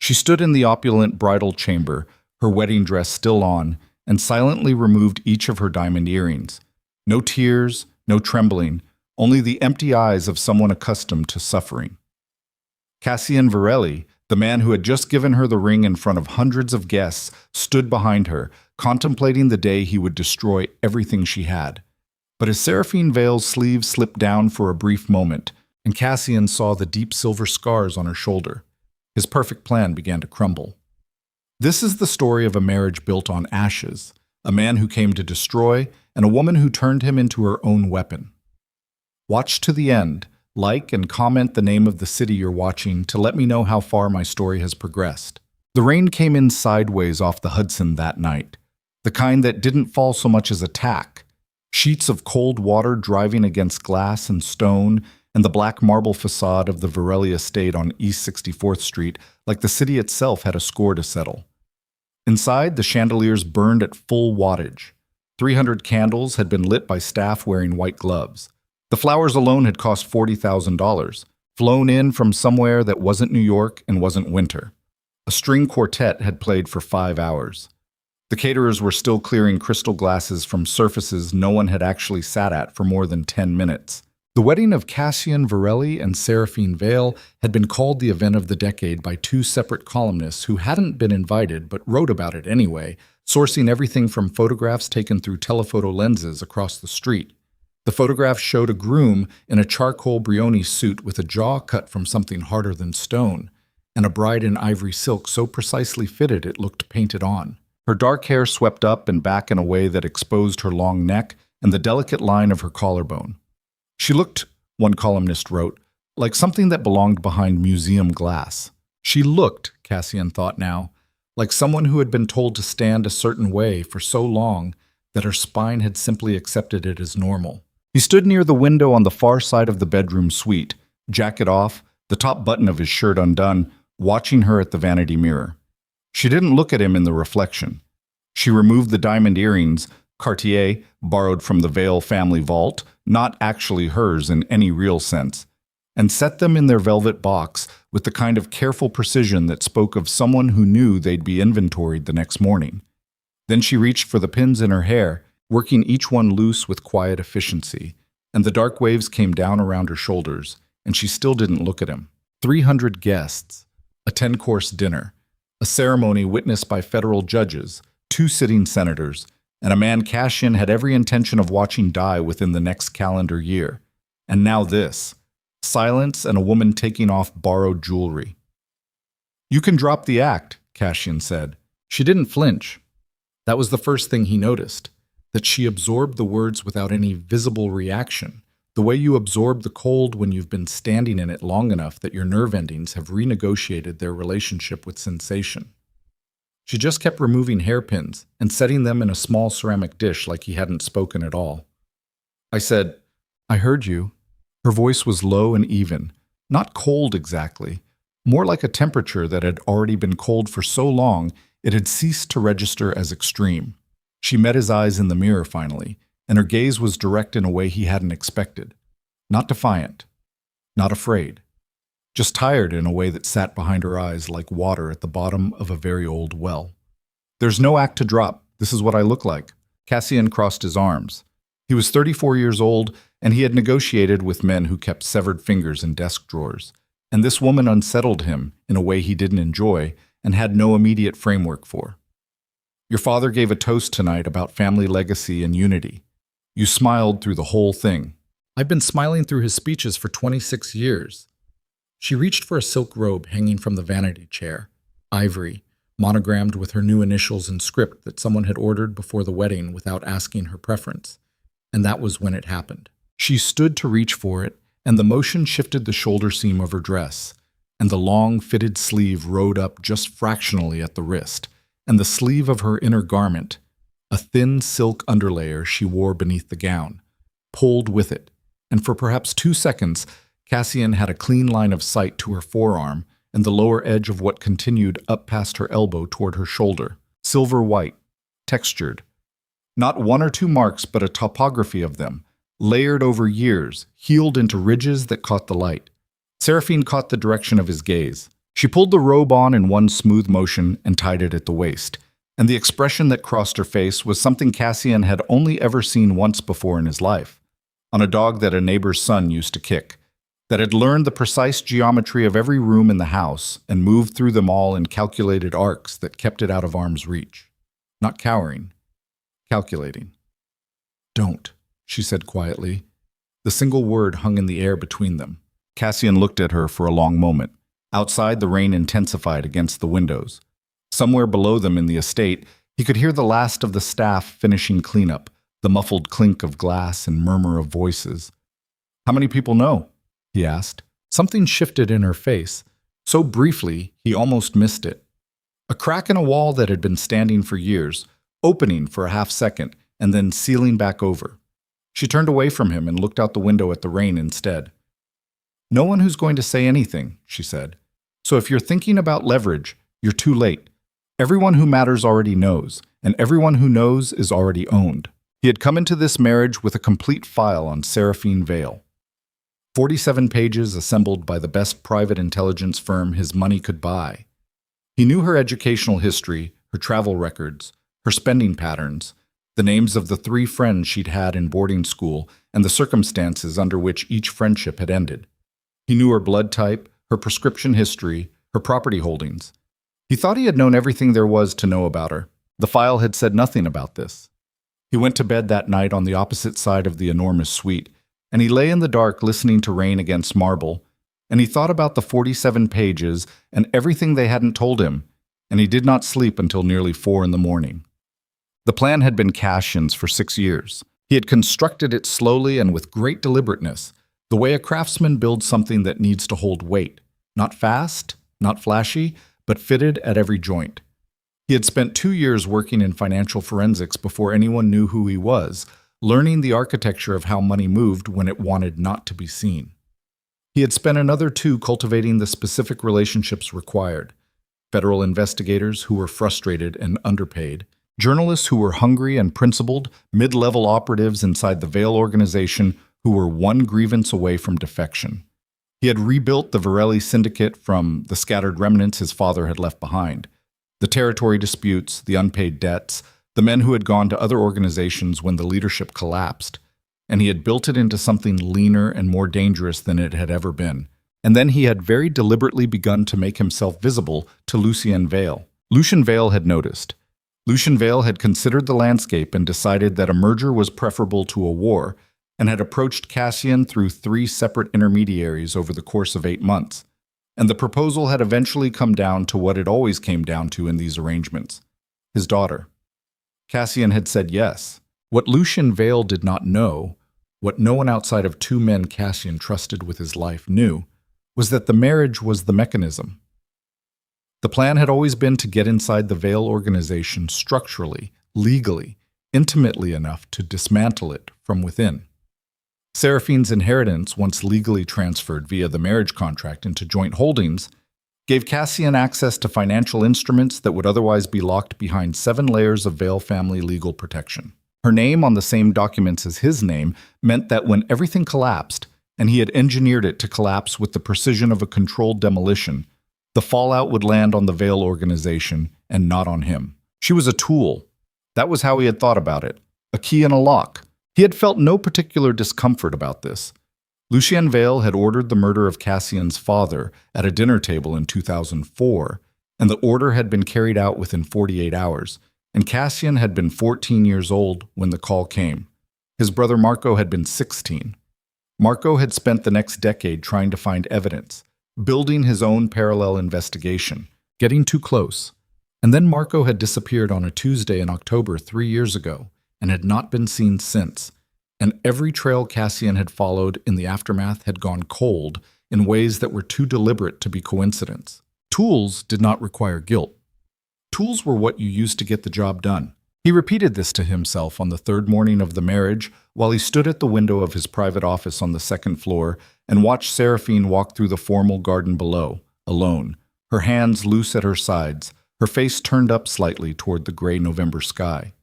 She stood in the opulent bridal chamber, her wedding dress still on, and silently removed each of her diamond earrings. No tears, no trembling, only the empty eyes of someone accustomed to suffering. Cassian Varelli, the man who had just given her the ring in front of hundreds of guests, stood behind her, contemplating the day he would destroy everything she had. But as Seraphine Vale's sleeve slipped down for a brief moment, and Cassian saw the deep silver scars on her shoulder, his perfect plan began to crumble. This is the story of a marriage built on ashes, a man who came to destroy, and a woman who turned him into her own weapon. Watch to the end, like and comment the name of the city you're watching to let me know how far my story has progressed. The rain came in sideways off the Hudson that night, the kind that didn't fall so much as a tack. Sheets of cold water driving against glass and stone, and the black marble facade of the Varelli estate on East 64th Street, like the city itself had a score to settle. Inside, the chandeliers burned at full wattage. 300 candles had been lit by staff wearing white gloves. The flowers alone had cost $40,000, flown in from somewhere that wasn't New York and wasn't winter. A string quartet had played for 5 hours. The caterers were still clearing crystal glasses from surfaces no one had actually sat at for more than 10 minutes. The wedding of Cassian Varelli and Seraphine Vale had been called the event of the decade by two separate columnists who hadn't been invited but wrote about it anyway, sourcing everything from photographs taken through telephoto lenses across the street. The photograph showed a groom in a charcoal Brioni suit with a jaw cut from something harder than stone, and a bride in ivory silk so precisely fitted it looked painted on. Her dark hair swept up and back in a way that exposed her long neck and the delicate line of her collarbone. She looked, one columnist wrote, like something that belonged behind museum glass. She looked, Cassian thought now, like someone who had been told to stand a certain way for so long that her spine had simply accepted it as normal. He stood near the window on the far side of the bedroom suite, jacket off, the top button of his shirt undone, watching her at the vanity mirror. She didn't look at him in the reflection. She removed the diamond earrings, Cartier, borrowed from the Vale family vault, not actually hers in any real sense, and set them in their velvet box with the kind of careful precision that spoke of someone who knew they'd be inventoried the next morning. Then she reached for the pins in her hair, working each one loose with quiet efficiency, and the dark waves came down around her shoulders, and she still didn't look at him. 300 guests, a 10-course dinner, a ceremony witnessed by federal judges, 2 sitting senators, and a man Cassian had every intention of watching die within the next calendar year. And now this. Silence and a woman taking off borrowed jewelry. "You can drop the act," Cassian said. She didn't flinch. That was the first thing he noticed, that she absorbed the words without any visible reaction, the way you absorb the cold when you've been standing in it long enough that your nerve endings have renegotiated their relationship with sensation. She just kept removing hairpins and setting them in a small ceramic dish like he hadn't spoken at all. I said, "I heard you." Her voice was low and even, not cold exactly, more like a temperature that had already been cold for so long it had ceased to register as extreme. She met his eyes in the mirror finally, and her gaze was direct in a way he hadn't expected. Not defiant, not afraid. Just tired in a way that sat behind her eyes like water at the bottom of a very old well. "There's no act to drop. This is what I look like." Cassian crossed his arms. He was 34 years old, and he had negotiated with men who kept severed fingers in desk drawers. And this woman unsettled him in a way he didn't enjoy and had no immediate framework for. "Your father gave a toast tonight about family legacy and unity. You smiled through the whole thing." "I've been smiling through his speeches for 26 years. She reached for a silk robe hanging from the vanity chair, ivory, monogrammed with her new initials in script that someone had ordered before the wedding without asking her preference. And that was when it happened. She stood to reach for it, and the motion shifted the shoulder seam of her dress, and the long, fitted sleeve rode up just fractionally at the wrist, and the sleeve of her inner garment, a thin silk underlayer she wore beneath the gown, pulled with it, and for perhaps 2 seconds, Cassian had a clean line of sight to her forearm and the lower edge of what continued up past her elbow toward her shoulder, silver white, textured. Not 1 or 2 marks, but a topography of them, layered over years, healed into ridges that caught the light. Seraphine caught the direction of his gaze. She pulled the robe on in one smooth motion and tied it at the waist, and the expression that crossed her face was something Cassian had only ever seen once before in his life, on a dog that a neighbor's son used to kick, that had learned the precise geometry of every room in the house and moved through them all in calculated arcs that kept it out of arm's reach. Not cowering, calculating. "Don't," she said quietly. The single word hung in the air between them. Cassian looked at her for a long moment. Outside, the rain intensified against the windows. Somewhere below them in the estate, he could hear the last of the staff finishing cleanup, the muffled clink of glass and murmur of voices. "How many people know?" he asked. Something shifted in her face, so briefly he almost missed it. A crack in a wall that had been standing for years, opening for a half second, and then sealing back over. She turned away from him and looked out the window at the rain instead. "No one who's going to say anything," she said. "So if you're thinking about leverage, you're too late. Everyone who matters already knows, and everyone who knows is already owned." He had come into this marriage with a complete file on Seraphine Vale. 47 pages assembled by the best private intelligence firm his money could buy. He knew her educational history, her travel records, her spending patterns, the names of the 3 friends she'd had in boarding school, and the circumstances under which each friendship had ended. He knew her blood type, her prescription history, her property holdings. He thought he had known everything there was to know about her. The file had said nothing about this. He went to bed that night on the opposite side of the enormous suite, and he lay in the dark listening to rain against marble, and he thought about the 47 pages and everything they hadn't told him, and he did not sleep until nearly 4 in the morning. The plan had been Cassian's for 6 years. He had constructed it slowly and with great deliberateness, the way a craftsman builds something that needs to hold weight, not fast, not flashy, but fitted at every joint. He had spent 2 years working in financial forensics before anyone knew who he was, learning the architecture of how money moved when it wanted not to be seen. He had spent another 2 cultivating the specific relationships required: federal investigators who were frustrated and underpaid, journalists who were hungry and principled, mid-level operatives inside the Vale organization who were one grievance away from defection. He had rebuilt the Varelli syndicate from the scattered remnants his father had left behind. The territory disputes, the unpaid debts, the men who had gone to other organizations when the leadership collapsed. And he had built it into something leaner and more dangerous than it had ever been. And then he had very deliberately begun to make himself visible to Lucien Vale. Lucien Vale had noticed. Lucien Vale had considered the landscape and decided that a merger was preferable to a war, and had approached Cassian through 3 separate intermediaries over the course of 8 months. And the proposal had eventually come down to what it always came down to in these arrangements: his daughter. Cassian had said yes. What Lucien Vale did not know, what no one outside of 2 men Cassian trusted with his life knew, was that the marriage was the mechanism. The plan had always been to get inside the Vale organization structurally, legally, intimately enough to dismantle it from within. Seraphine's inheritance, once legally transferred via the marriage contract into joint holdings, gave Cassian access to financial instruments that would otherwise be locked behind 7 layers of Vale family legal protection. Her name on the same documents as his name meant that when everything collapsed, and he had engineered it to collapse with the precision of a controlled demolition, the fallout would land on the Vale organization and not on him. She was a tool. That was how he had thought about it. A key in a lock. He had felt no particular discomfort about this. Lucien Vale had ordered the murder of Cassian's father at a dinner table in 2004, and the order had been carried out within 48 hours, and Cassian had been 14 years old when the call came. His brother Marco had been 16. Marco had spent the next decade trying to find evidence, building his own parallel investigation, getting too close. And then Marco had disappeared on a Tuesday in October 3 years ago, and had not been seen since, and every trail Cassian had followed in the aftermath had gone cold in ways that were too deliberate to be coincidence. Tools did not require guilt. Tools were what you used to get the job done. He repeated this to himself on the 3rd morning of the marriage while he stood at the window of his private office on the 2nd floor and watched Seraphine walk through the formal garden below, alone, her hands loose at her sides, her face turned up slightly toward the gray November sky.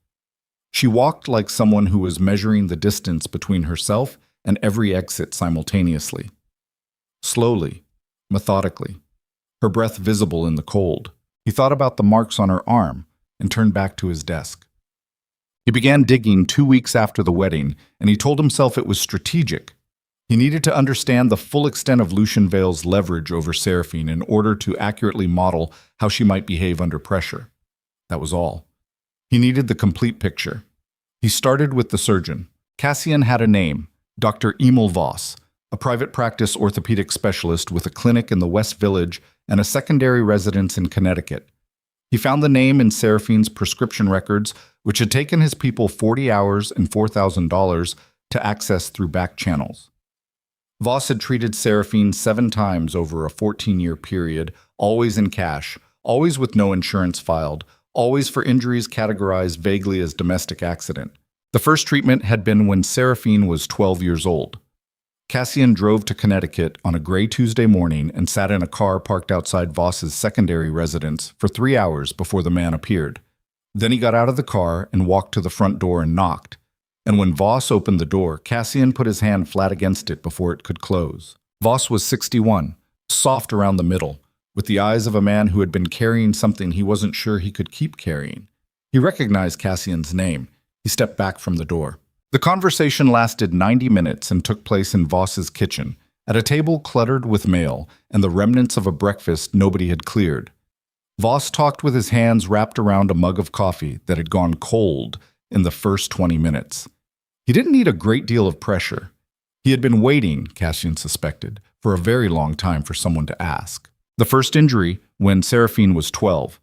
She walked like someone who was measuring the distance between herself and every exit simultaneously. Slowly, methodically. her breath visible in the cold. He thought about the marks on her arm and turned back to his desk. He began digging 2 weeks after the wedding, and he told himself it was strategic. He needed to understand the full extent of Lucien Vale's leverage over Seraphine in order to accurately model how she might behave under pressure. That was all. He needed the complete picture. He started with the surgeon. Cassian had a name, Dr. Emil Voss, a private practice orthopedic specialist with a clinic in the West Village and a secondary residence in Connecticut. He found the name in Seraphine's prescription records, which had taken his people 40 hours and $4,000 to access through back channels. Voss had treated Seraphine 7 times over a 14-year period, always in cash, always with no insurance filed, always for injuries categorized vaguely as domestic accident. The first treatment had been when Seraphine was 12 years old. Cassian drove to Connecticut on a gray Tuesday morning and sat in a car parked outside Voss's secondary residence for 3 hours before the man appeared. Then he got out of the car and walked to the front door and knocked. And when Voss opened the door, Cassian put his hand flat against it before it could close. Voss was 61, soft around the middle, with the eyes of a man who had been carrying something he wasn't sure he could keep carrying. He recognized Cassian's name. He stepped back from the door. The conversation lasted 90 minutes and took place in Voss's kitchen, at a table cluttered with mail and the remnants of a breakfast nobody had cleared. Voss talked with his hands wrapped around a mug of coffee that had gone cold in the first 20 minutes. He didn't need a great deal of pressure. He had been waiting, Cassian suspected, for a very long time for someone to ask. The first injury, when Seraphine was 12,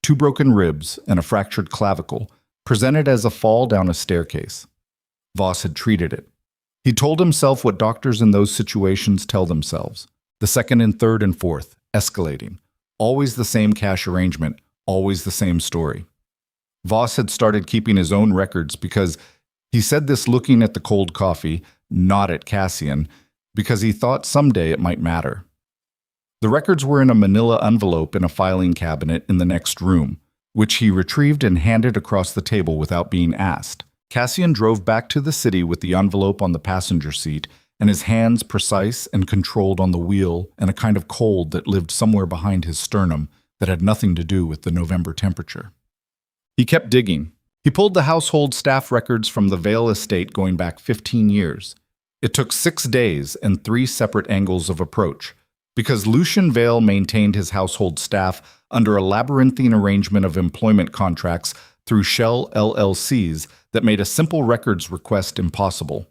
2 broken ribs and a fractured clavicle, presented as a fall down a staircase. Voss had treated it. He told himself what doctors in those situations tell themselves. The second and third and fourth, escalating. Always the same cash arrangement, always the same story. Voss had started keeping his own records because he said this looking at the cold coffee, not at Cassian, because he thought someday it might matter. The records were in a manila envelope in a filing cabinet in the next room, which he retrieved and handed across the table without being asked. Cassian drove back to the city with the envelope on the passenger seat and his hands precise and controlled on the wheel and a kind of cold that lived somewhere behind his sternum that had nothing to do with the November temperature. He kept digging. He pulled the household staff records from the Vale estate going back 15 years. It took 6 days and 3 separate angles of approach, because Lucien Vale maintained his household staff under a labyrinthine arrangement of employment contracts through shell LLCs that made a simple records request impossible.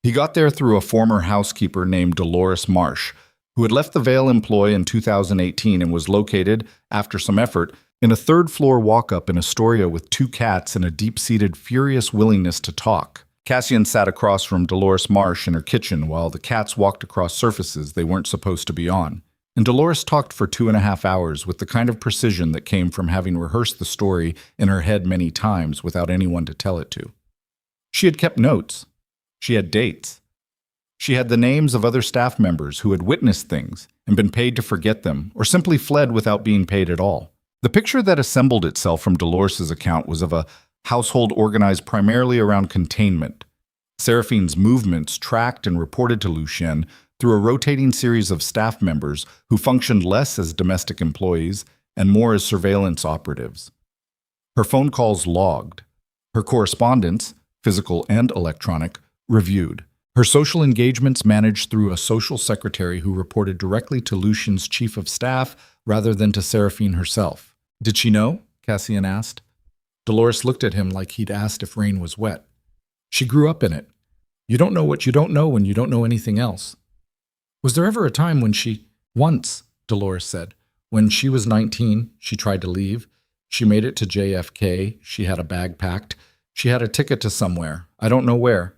He got there through a former housekeeper named Dolores Marsh, who had left the Vale employ in 2018 and was located, after some effort, in a third-floor walk-up in Astoria with 2 cats and a deep-seated, furious willingness to talk. Cassian sat across from Dolores Marsh in her kitchen while the cats walked across surfaces they weren't supposed to be on. And Dolores talked for 2.5 hours with the kind of precision that came from having rehearsed the story in her head many times without anyone to tell it to. She had kept notes. She had dates. She had the names of other staff members who had witnessed things and been paid to forget them or simply fled without being paid at all. The picture that assembled itself from Dolores's account was of a household organized primarily around containment. Seraphine's movements tracked and reported to Lucien through a rotating series of staff members who functioned less as domestic employees and more as surveillance operatives. Her phone calls logged. Her correspondence, physical and electronic, reviewed. Her social engagements managed through a social secretary who reported directly to Lucien's chief of staff rather than to Seraphine herself. Did she know? Cassian asked. Dolores looked at him like he'd asked if rain was wet. She grew up in it. You don't know what you don't know when you don't know anything else. Was there ever a time when she... Once, Dolores said. When she was 19, she tried to leave. She made it to JFK. She had a bag packed. She had a ticket to somewhere. I don't know where.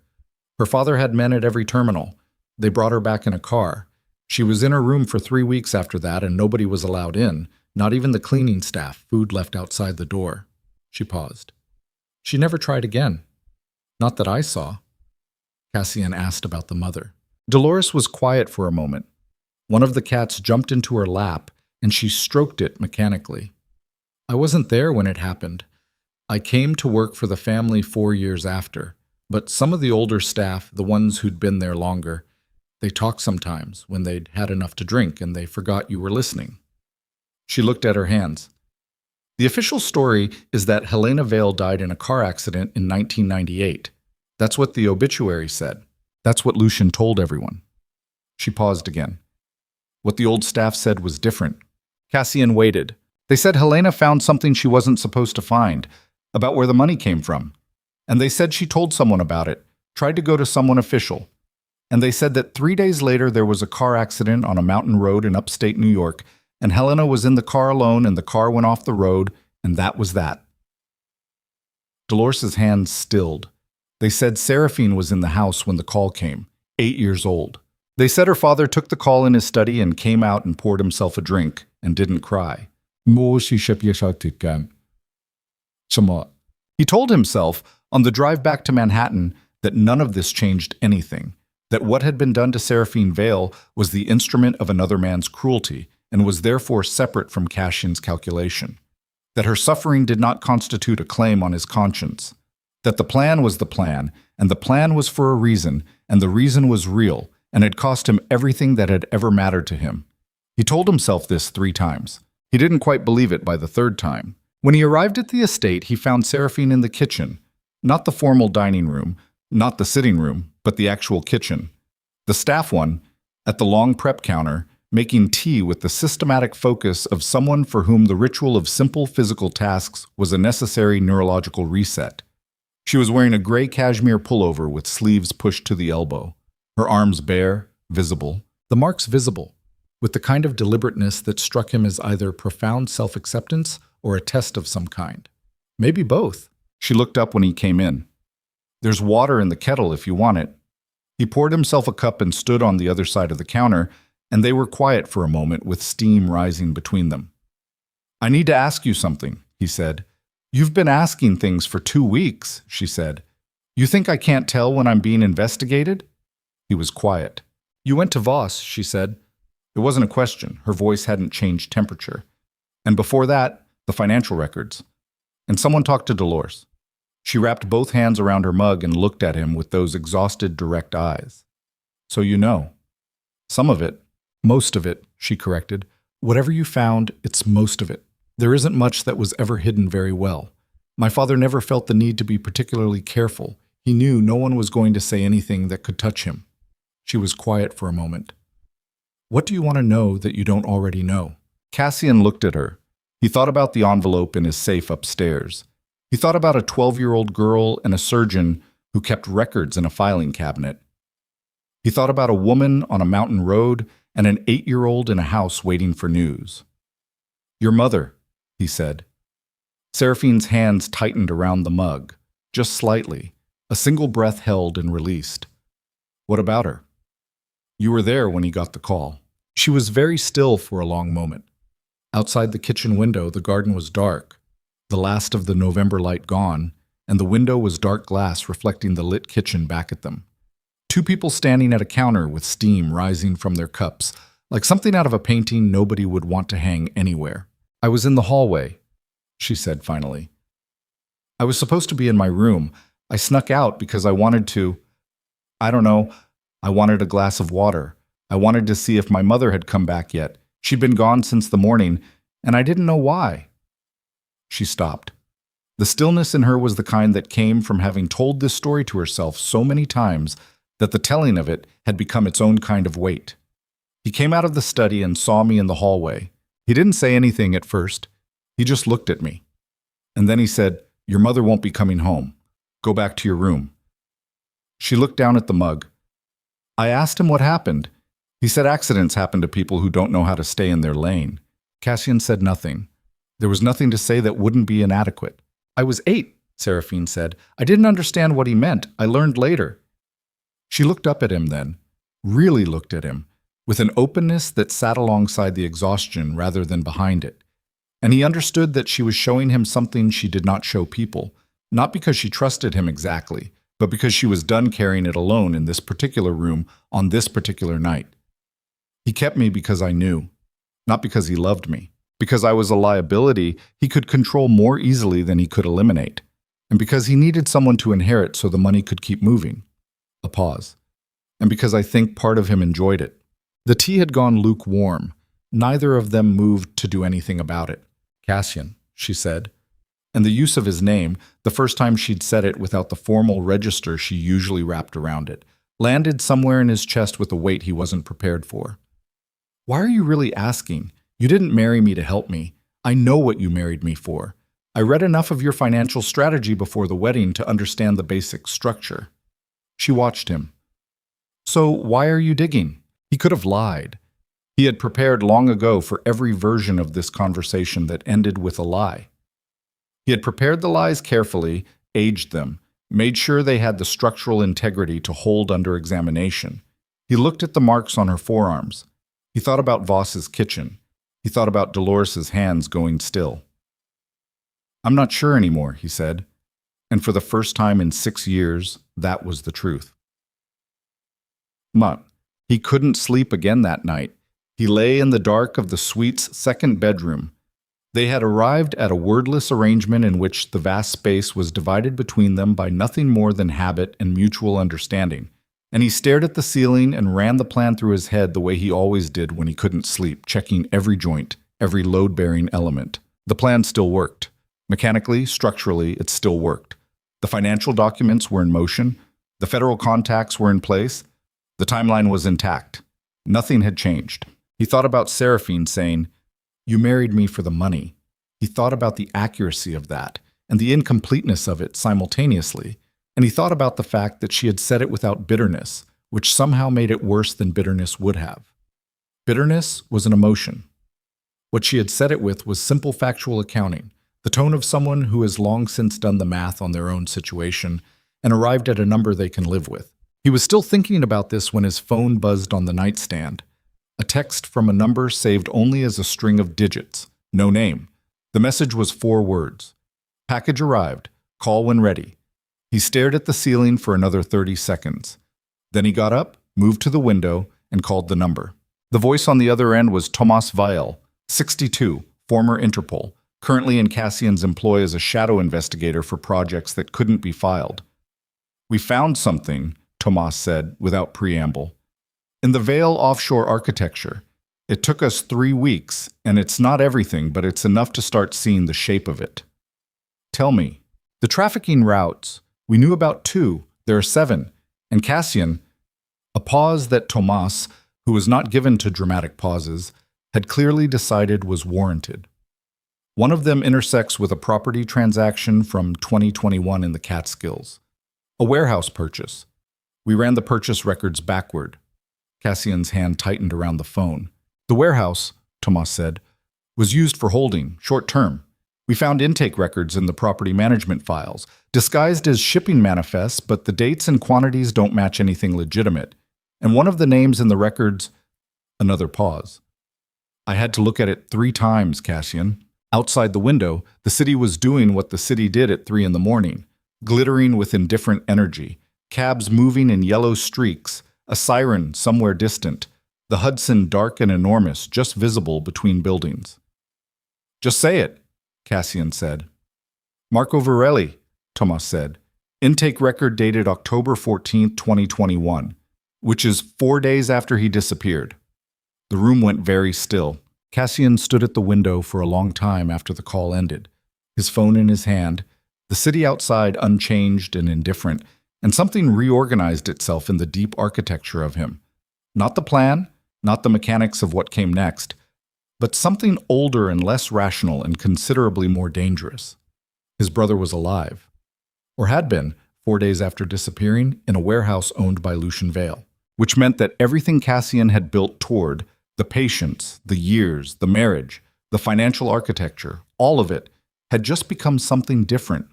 Her father had men at every terminal. They brought her back in a car. She was in her room for 3 weeks after that, and nobody was allowed in, not even the cleaning staff, food left outside the door. She paused. She never tried again. Not that I saw. Cassian asked about the mother. Dolores was quiet for a moment. One of the cats jumped into her lap, and she stroked it mechanically. I wasn't there when it happened. I came to work for the family 4 years after, but some of the older staff, the ones who'd been there longer, they talked sometimes when they'd had enough to drink and they forgot you were listening. She looked at her hands. The official story is that Helena Vale died in a car accident in 1998. That's what the obituary said. That's what Lucian told everyone. She paused again. What the old staff said was different. Cassian waited. They said Helena found something she wasn't supposed to find, about where the money came from. And they said she told someone about it, tried to go to someone official. And they said that 3 days later there was a car accident on a mountain road in upstate New York, and Helena was in the car alone and the car went off the road, and that was that. Dolores's hands stilled. They said Seraphine was in the house when the call came, 8 years old. They said her father took the call in his study and came out and poured himself a drink and didn't cry. He told himself on the drive back to Manhattan that none of this changed anything, that what had been done to Seraphine Vale was the instrument of another man's cruelty and was therefore separate from Cassian's calculation, that her suffering did not constitute a claim on his conscience, that the plan was the plan, and the plan was for a reason, and the reason was real, and had cost him everything that had ever mattered to him. He told himself this 3 times. He didn't quite believe it by the 3rd time. When he arrived at the estate, he found Seraphine in the kitchen, not the formal dining room, not the sitting room, but the actual kitchen. The staff one, at the long prep counter, making tea with the systematic focus of someone for whom the ritual of simple physical tasks was a necessary neurological reset. She was wearing a gray cashmere pullover with sleeves pushed to the elbow, her arms bare, visible, the marks visible, with the kind of deliberateness that struck him as either profound self-acceptance or a test of some kind. Maybe both. She looked up when he came in. There's water in the kettle if you want it. He poured himself a cup and stood on the other side of the counter, and they were quiet for a moment with steam rising between them. I need to ask you something, he said. You've been asking things for 2 weeks, she said. You think I can't tell when I'm being investigated? He was quiet. You went to Voss, she said. It wasn't a question. Her voice hadn't changed temperature. And before that, the financial records. And someone talked to Dolores. She wrapped both hands around her mug and looked at him with those exhausted, direct eyes. So you know. Some of it. Most of it, she corrected. Whatever you found, it's most of it. There isn't much that was ever hidden very well. My father never felt the need to be particularly careful. He knew no one was going to say anything that could touch him. She was quiet for a moment. What do you want to know that you don't already know? Cassian looked at her. He thought about the envelope in his safe upstairs. He thought about a 12-year-old girl and a surgeon who kept records in a filing cabinet. He thought about a woman on a mountain road and an 8-year-old in a house waiting for news. Your mother, he said. Seraphine's hands tightened around the mug, just slightly, a single breath held and released. What about her? You were there when he got the call. She was very still for a long moment. Outside the kitchen window, the garden was dark, the last of the November light gone, and the window was dark glass reflecting the lit kitchen back at them. 2 people standing at a counter with steam rising from their cups, like something out of a painting nobody would want to hang anywhere. I was in the hallway, she said finally. I was supposed to be in my room. I snuck out because I wanted to. I don't know. I wanted a glass of water. I wanted to see if my mother had come back yet. She'd been gone since the morning, and I didn't know why. She stopped. The stillness in her was the kind that came from having told this story to herself so many times that the telling of it had become its own kind of weight. He came out of the study and saw me in the hallway. He didn't say anything at first. He just looked at me. And then he said, Your mother won't be coming home. Go back to your room. She looked down at the mug. I asked him what happened. He said accidents happen to people who don't know how to stay in their lane. Cassian said nothing. There was nothing to say that wouldn't be inadequate. I was 8, Seraphine said. I didn't understand what he meant. I learned later. She looked up at him then, really looked at him, with an openness that sat alongside the exhaustion rather than behind it. And he understood that she was showing him something she did not show people, not because she trusted him exactly, but because she was done carrying it alone in this particular room on this particular night. He kept me because I knew, not because he loved me. Because I was a liability he could control more easily than he could eliminate, and because he needed someone to inherit so the money could keep moving. A pause. And because I think part of him enjoyed it. The tea had gone lukewarm. Neither of them moved to do anything about it. Cassian, she said. And the use of his name, the first time she'd said it without the formal register she usually wrapped around it, landed somewhere in his chest with a weight he wasn't prepared for. Why are you really asking? You didn't marry me to help me. I know what you married me for. I read enough of your financial strategy before the wedding to understand the basic structure. She watched him. So why are you digging? He could have lied. He had prepared long ago for every version of this conversation that ended with a lie. He had prepared the lies carefully, aged them, made sure they had the structural integrity to hold under examination. He looked at the marks on her forearms. He thought about Voss's kitchen. He thought about Dolores's hands going still. I'm not sure anymore, he said. And for the first time in 6 years, that was the truth. He couldn't sleep again that night. He lay in the dark of the suite's second bedroom. They had arrived at a wordless arrangement in which the vast space was divided between them by nothing more than habit and mutual understanding. And he stared at the ceiling and ran the plan through his head the way he always did when he couldn't sleep, checking every joint, every load-bearing element. The plan still worked. Mechanically, structurally, it still worked. The financial documents were in motion. The federal contacts were in place. The timeline was intact. Nothing had changed. He thought about Seraphine saying, "You married me for the money." He thought about the accuracy of that and the incompleteness of it simultaneously. And he thought about the fact that she had said it without bitterness, which somehow made it worse than bitterness would have. Bitterness was an emotion. What she had said it with was simple factual accounting, the tone of someone who has long since done the math on their own situation and arrived at a number they can live with. He was still thinking about this when his phone buzzed on the nightstand. A text from a number saved only as a string of digits, no name. The message was 4 words. Package arrived. Call when ready. He stared at the ceiling for another 30 seconds. Then he got up, moved to the window, and called the number. The voice on the other end was Seraphine Vale, 62, former Interpol, currently in Cassian's employ as a shadow investigator for projects that couldn't be filed. "We found something," Tomas said, without preamble. "In the Vale offshore architecture. It took us 3 weeks, and it's not everything, but it's enough to start seeing the shape of it." "Tell me." "The trafficking routes. We knew about 2. There are 7. And Cassian," a pause that Tomas, who was not given to dramatic pauses, had clearly decided was warranted. "One of them intersects with a property transaction from 2021 in the Catskills. A warehouse purchase. We ran the purchase records backward." Cassian's hand tightened around the phone. "The warehouse," Tomas said, "was used for holding, short-term. We found intake records in the property management files, disguised as shipping manifests, but the dates and quantities don't match anything legitimate. And one of the names in the records..." Another pause. "I had to look at it 3 times, Cassian." Outside the window, the city was doing what the city did at 3 in the morning, glittering with indifferent energy, cabs moving in yellow streaks, a siren somewhere distant, the Hudson dark and enormous, just visible between buildings. "Just say it," Cassian said. "Marco Varelli," Tomas said. "Intake record dated October 14, 2021, which is 4 days after he disappeared." The room went very still. Cassian stood at the window for a long time after the call ended, his phone in his hand, the city outside unchanged and indifferent, and something reorganized itself in the deep architecture of him. Not the plan, not the mechanics of what came next, but something older and less rational and considerably more dangerous. His brother was alive, or had been, 4 days after disappearing, in a warehouse owned by Lucian Vale, which meant that everything Cassian had built toward, the patience, the years, the marriage, the financial architecture, all of it, had just become something different.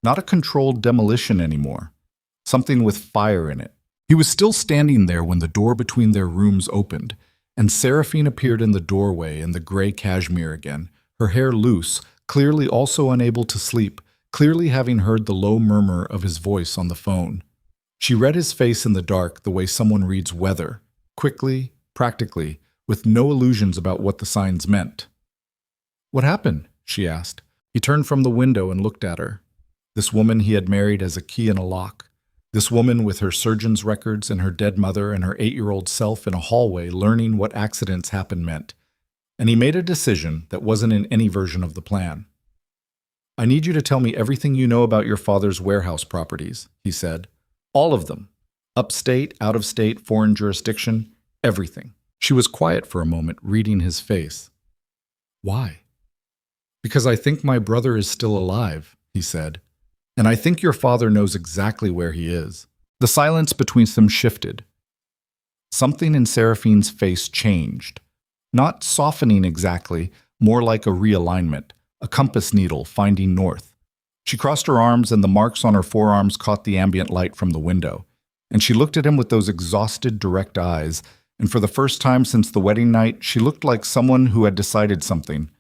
Not a controlled demolition anymore. Something with fire in it. He was still standing there when the door between their rooms opened, and Seraphine appeared in the doorway in the gray cashmere again, her hair loose, clearly also unable to sleep, clearly having heard the low murmur of his voice on the phone. She read his face in the dark the way someone reads weather, quickly, practically, with no illusions about what the signs meant. "What happened?" she asked. He turned from the window and looked at her. This woman he had married as a key in a lock. This woman with her surgeon's records and her dead mother and her 8-year-old self in a hallway learning what accidents happen meant. and he made a decision that wasn't in any version of the plan. "I need you to tell me everything you know about your father's warehouse properties," he said. "All of them. Upstate, out of state, foreign jurisdiction, everything." She was quiet for a moment, reading his face. "Why?" "Because I think my brother is still alive," he said. "And I think your father knows exactly where he is." The silence between them shifted. Something in Seraphine's face changed. Not softening exactly, more like a realignment, a compass needle finding north. She crossed her arms and the marks on her forearms caught the ambient light from the window. And she looked at him with those exhausted, direct eyes, and for the first time since the wedding night, she looked like someone who had decided something.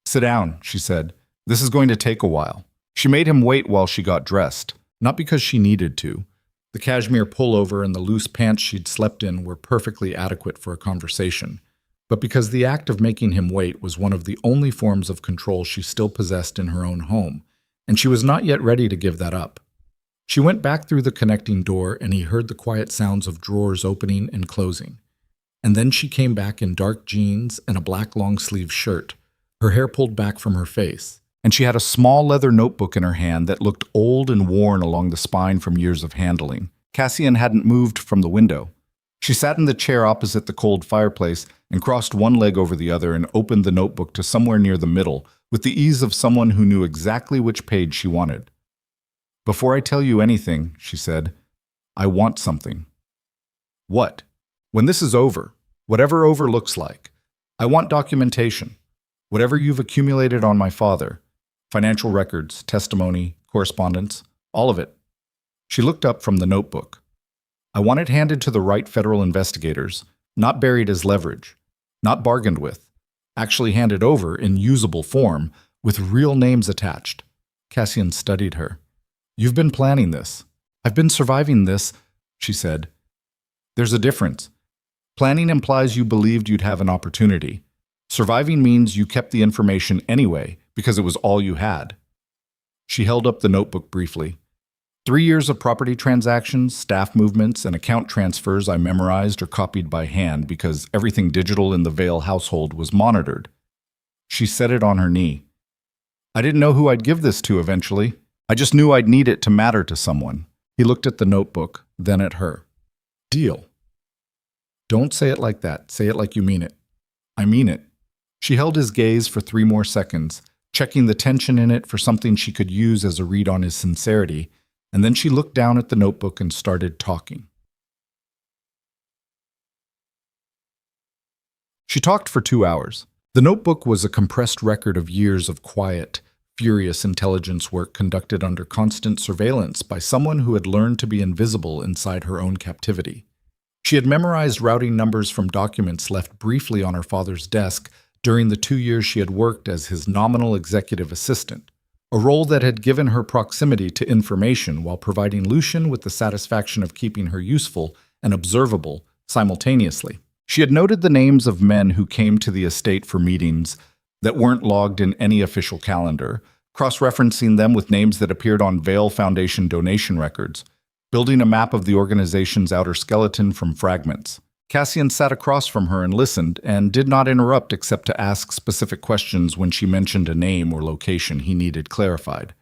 "Sit down," she said. "This is going to take a while." She made him wait while she got dressed, not because she needed to. The cashmere pullover and the loose pants she'd slept in were perfectly adequate for a conversation, but because the act of making him wait was one of the only forms of control she still possessed in her own home, and she was not yet ready to give that up. She went back through the connecting door and he heard the quiet sounds of drawers opening and closing. And then she came back in dark jeans and a black long-sleeve shirt, her hair pulled back from her face, and she had a small leather notebook in her hand that looked old and worn along the spine from years of handling. Cassian hadn't moved from the window. She sat in the chair opposite the cold fireplace and crossed one leg over the other and opened the notebook to somewhere near the middle with the ease of someone who knew exactly which page she wanted. "Before I tell you anything," she said, "I want something." "What?" "When this is over, whatever over looks like, I want documentation. Whatever you've accumulated on my father, financial records, testimony, correspondence, all of it." She looked up from the notebook. "I want it handed to the right federal investigators, not buried as leverage, not bargained with, actually handed over in usable form with real names attached." Cassian studied her. "You've been planning this. I've been surviving this," she said. "There's a difference. Planning implies you believed you'd have an opportunity. Surviving means you kept the information anyway because it was all you had." She held up the notebook briefly. 3 years of property transactions, staff movements, and account transfers I memorized or copied by hand because everything digital in the Vale household was monitored. She set it on her knee. "I didn't know who I'd give this to eventually. I just knew I'd need it to matter to someone." He looked at the notebook, then at her. "Deal." "Don't say it like that. Say it like you mean it." "I mean it." She held his gaze for 3 more seconds, checking the tension in it for something she could use as a read on his sincerity, and then she looked down at the notebook and started talking. She talked for 2 hours. The notebook was a compressed record of years of quiet, furious intelligence work conducted under constant surveillance by someone who had learned to be invisible inside her own captivity. She had memorized routing numbers from documents left briefly on her father's desk during the 2 years she had worked as his nominal executive assistant, a role that had given her proximity to information while providing Lucian with the satisfaction of keeping her useful and observable simultaneously. She had noted the names of men who came to the estate for meetings that weren't logged in any official calendar, cross-referencing them with names that appeared on Vale Foundation donation records, building a map of the organization's outer skeleton from fragments. Cassian sat across from her and listened, and did not interrupt except to ask specific questions when she mentioned a name or location he needed clarified.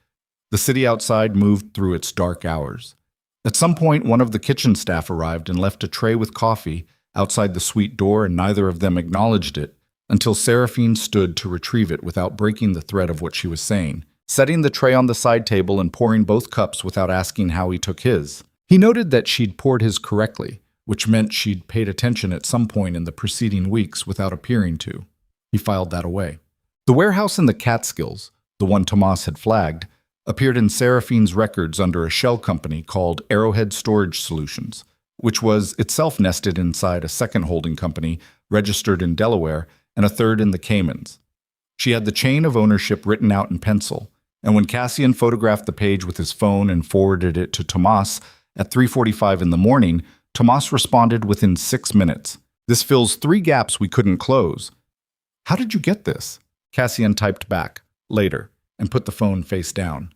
The city outside moved through its dark hours. At some point, one of the kitchen staff arrived and left a tray with coffee outside the suite door, and neither of them acknowledged it until Seraphine stood to retrieve it without breaking the thread of what she was saying, setting the tray on the side table and pouring both cups without asking how he took his. He noted that she'd poured his correctly, which meant she'd paid attention at some point in the preceding weeks without appearing to. He filed that away. The warehouse in the Catskills, the one Tomas had flagged, appeared in Seraphine's records under a shell company called Arrowhead Storage Solutions, which was itself nested inside a second holding company registered in Delaware and a third in the Caymans. She had the chain of ownership written out in pencil, and when Cassian photographed the page with his phone and forwarded it to Tomas at 3:45 in the morning, Tomas responded within 6 minutes. "This fills 3 gaps we couldn't close." "How did you get this?" Cassian typed back, "Later," and put the phone face down.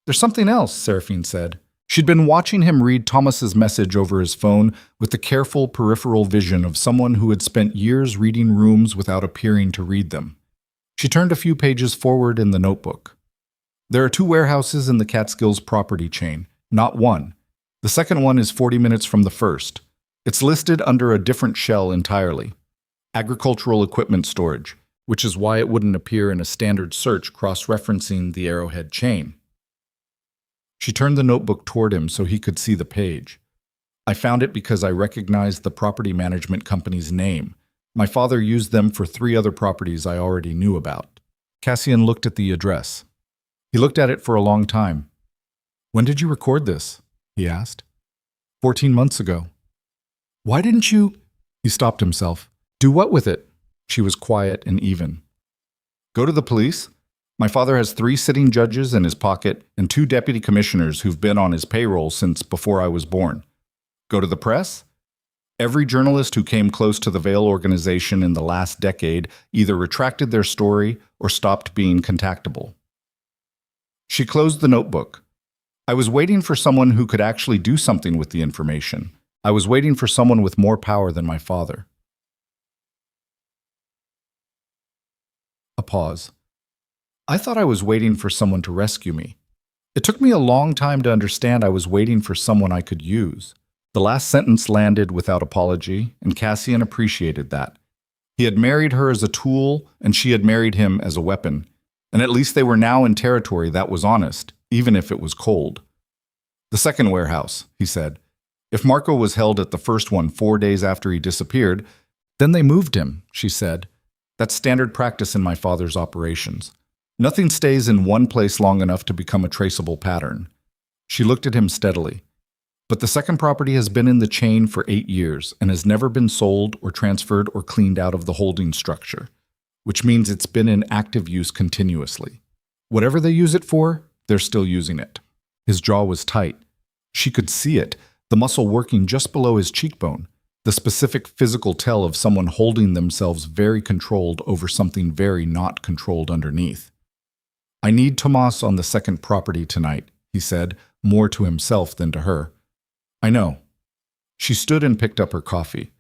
"There's something else," Seraphine said. She'd been watching him read Thomas's message over his phone with the careful peripheral vision of someone who had spent years reading rooms without appearing to read them. She turned a few pages forward in the notebook. There are 2 warehouses in the Catskills property chain, not one. The second one is 40 minutes from the first. It's listed under a different shell entirely. Agricultural equipment storage, which is why it wouldn't appear in a standard search cross-referencing the Arrowhead chain. She turned the notebook toward him so he could see the page. I found it because I recognized the property management company's name. My father used them for 3 other properties I already knew about. Cassian looked at the address. He looked at it for a long time. When did you record this? He asked. 14 months ago. Why didn't you? He stopped himself. Do what with it? She was quiet and even. Go to the police? My father has 3 sitting judges in his pocket and 2 deputy commissioners who've been on his payroll since before I was born. Go to the press? Every journalist who came close to the Vale organization in the last decade either retracted their story or stopped being contactable. She closed the notebook. I was waiting for someone who could actually do something with the information. I was waiting for someone with more power than my father. A pause. I thought I was waiting for someone to rescue me. It took me a long time to understand I was waiting for someone I could use. The last sentence landed without apology, and Cassian appreciated that. He had married her as a tool, and she had married him as a weapon. And at least they were now in territory that was honest, even if it was cold. The second warehouse, he said. If Marco was held at the first one 4 days after he disappeared, then they moved him, she said. That's standard practice in my father's operations. Nothing stays in one place long enough to become a traceable pattern. She looked at him steadily. But the second property has been in the chain for 8 years and has never been sold or transferred or cleaned out of the holding structure, which means it's been in active use continuously. Whatever they use it for, they're still using it. His jaw was tight. She could see it, the muscle working just below his cheekbone, the specific physical tell of someone holding themselves very controlled over something very not controlled underneath. I need Tomas on the second property tonight, he said, more to himself than to her. I know. She stood and picked up her coffee.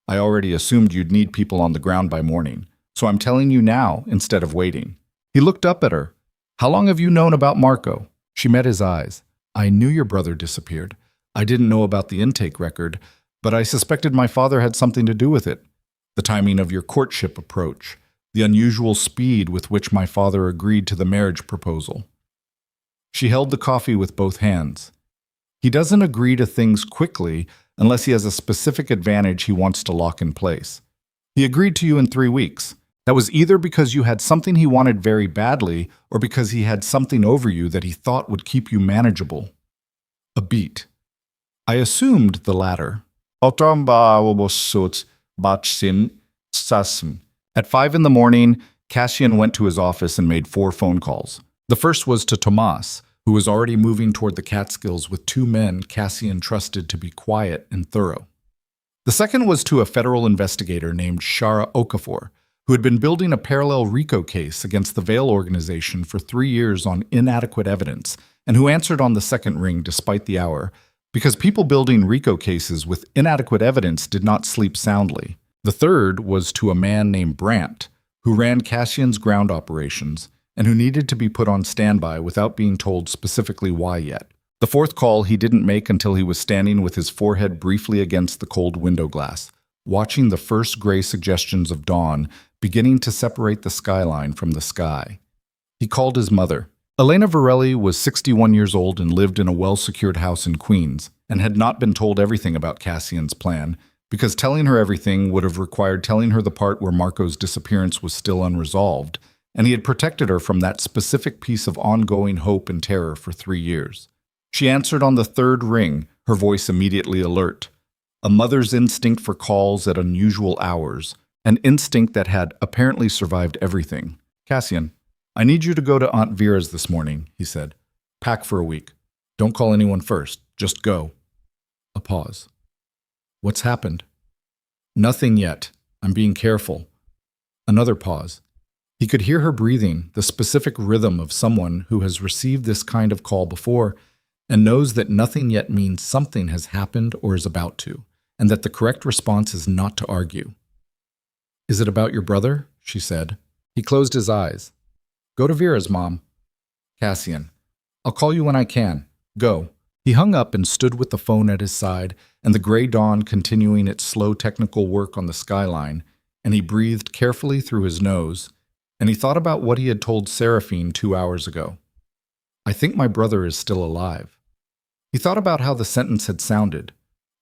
I already assumed you'd need people on the ground by morning, so I'm telling you now instead of waiting. He looked up at her. How long have you known about Marco? She met his eyes. I knew your brother disappeared. I didn't know about the intake record, but I suspected my father had something to do with it. The timing of your courtship approach, the unusual speed with which my father agreed to the marriage proposal. She held the coffee with both hands. He doesn't agree to things quickly unless he has a specific advantage he wants to lock in place. He agreed to you in 3 weeks. That was either because you had something he wanted very badly or because he had something over you that he thought would keep you manageable. A beat. I assumed the latter. At 5 in the morning, Cassian went to his office and made 4 phone calls. The first was to Tomas, who was already moving toward the Catskills with 2 men Cassian trusted to be quiet and thorough. The second was to a federal investigator named Shara Okafor, who had been building a parallel RICO case against the Vale organization for 3 years on inadequate evidence, and who answered on the second ring despite the hour, because people building RICO cases with inadequate evidence did not sleep soundly. The third was to a man named Brandt, who ran Cassian's ground operations, and who needed to be put on standby without being told specifically why yet. The fourth call he didn't make until he was standing with his forehead briefly against the cold window glass, watching the first gray suggestions of dawn beginning to separate the skyline from the sky. He called his mother. Elena Varelli was 61 years old and lived in a well-secured house in Queens, and had not been told everything about Cassian's plan, because telling her everything would have required telling her the part where Marco's disappearance was still unresolved, and he had protected her from that specific piece of ongoing hope and terror for 3 years. She answered on the third ring, her voice immediately alert. A mother's instinct for calls at unusual hours, an instinct that had apparently survived everything. Cassian, I need you to go to Aunt Vera's this morning, he said. Pack for a week. Don't call anyone first. Just go. A pause. What's happened? Nothing yet. I'm being careful. Another pause. He could hear her breathing, the specific rhythm of someone who has received this kind of call before, and knows that nothing yet means something has happened or is about to, and that the correct response is not to argue. "Is it about your brother?" she said. He closed his eyes. "Go to Vera's, Mom." Cassian: "I'll call you when I can. Go." He hung up and stood with the phone at his side, and the gray dawn continuing its slow technical work on the skyline, and he breathed carefully through his nose, and he thought about what he had told Seraphine 2 hours ago. "I think my brother is still alive." He thought about how the sentence had sounded.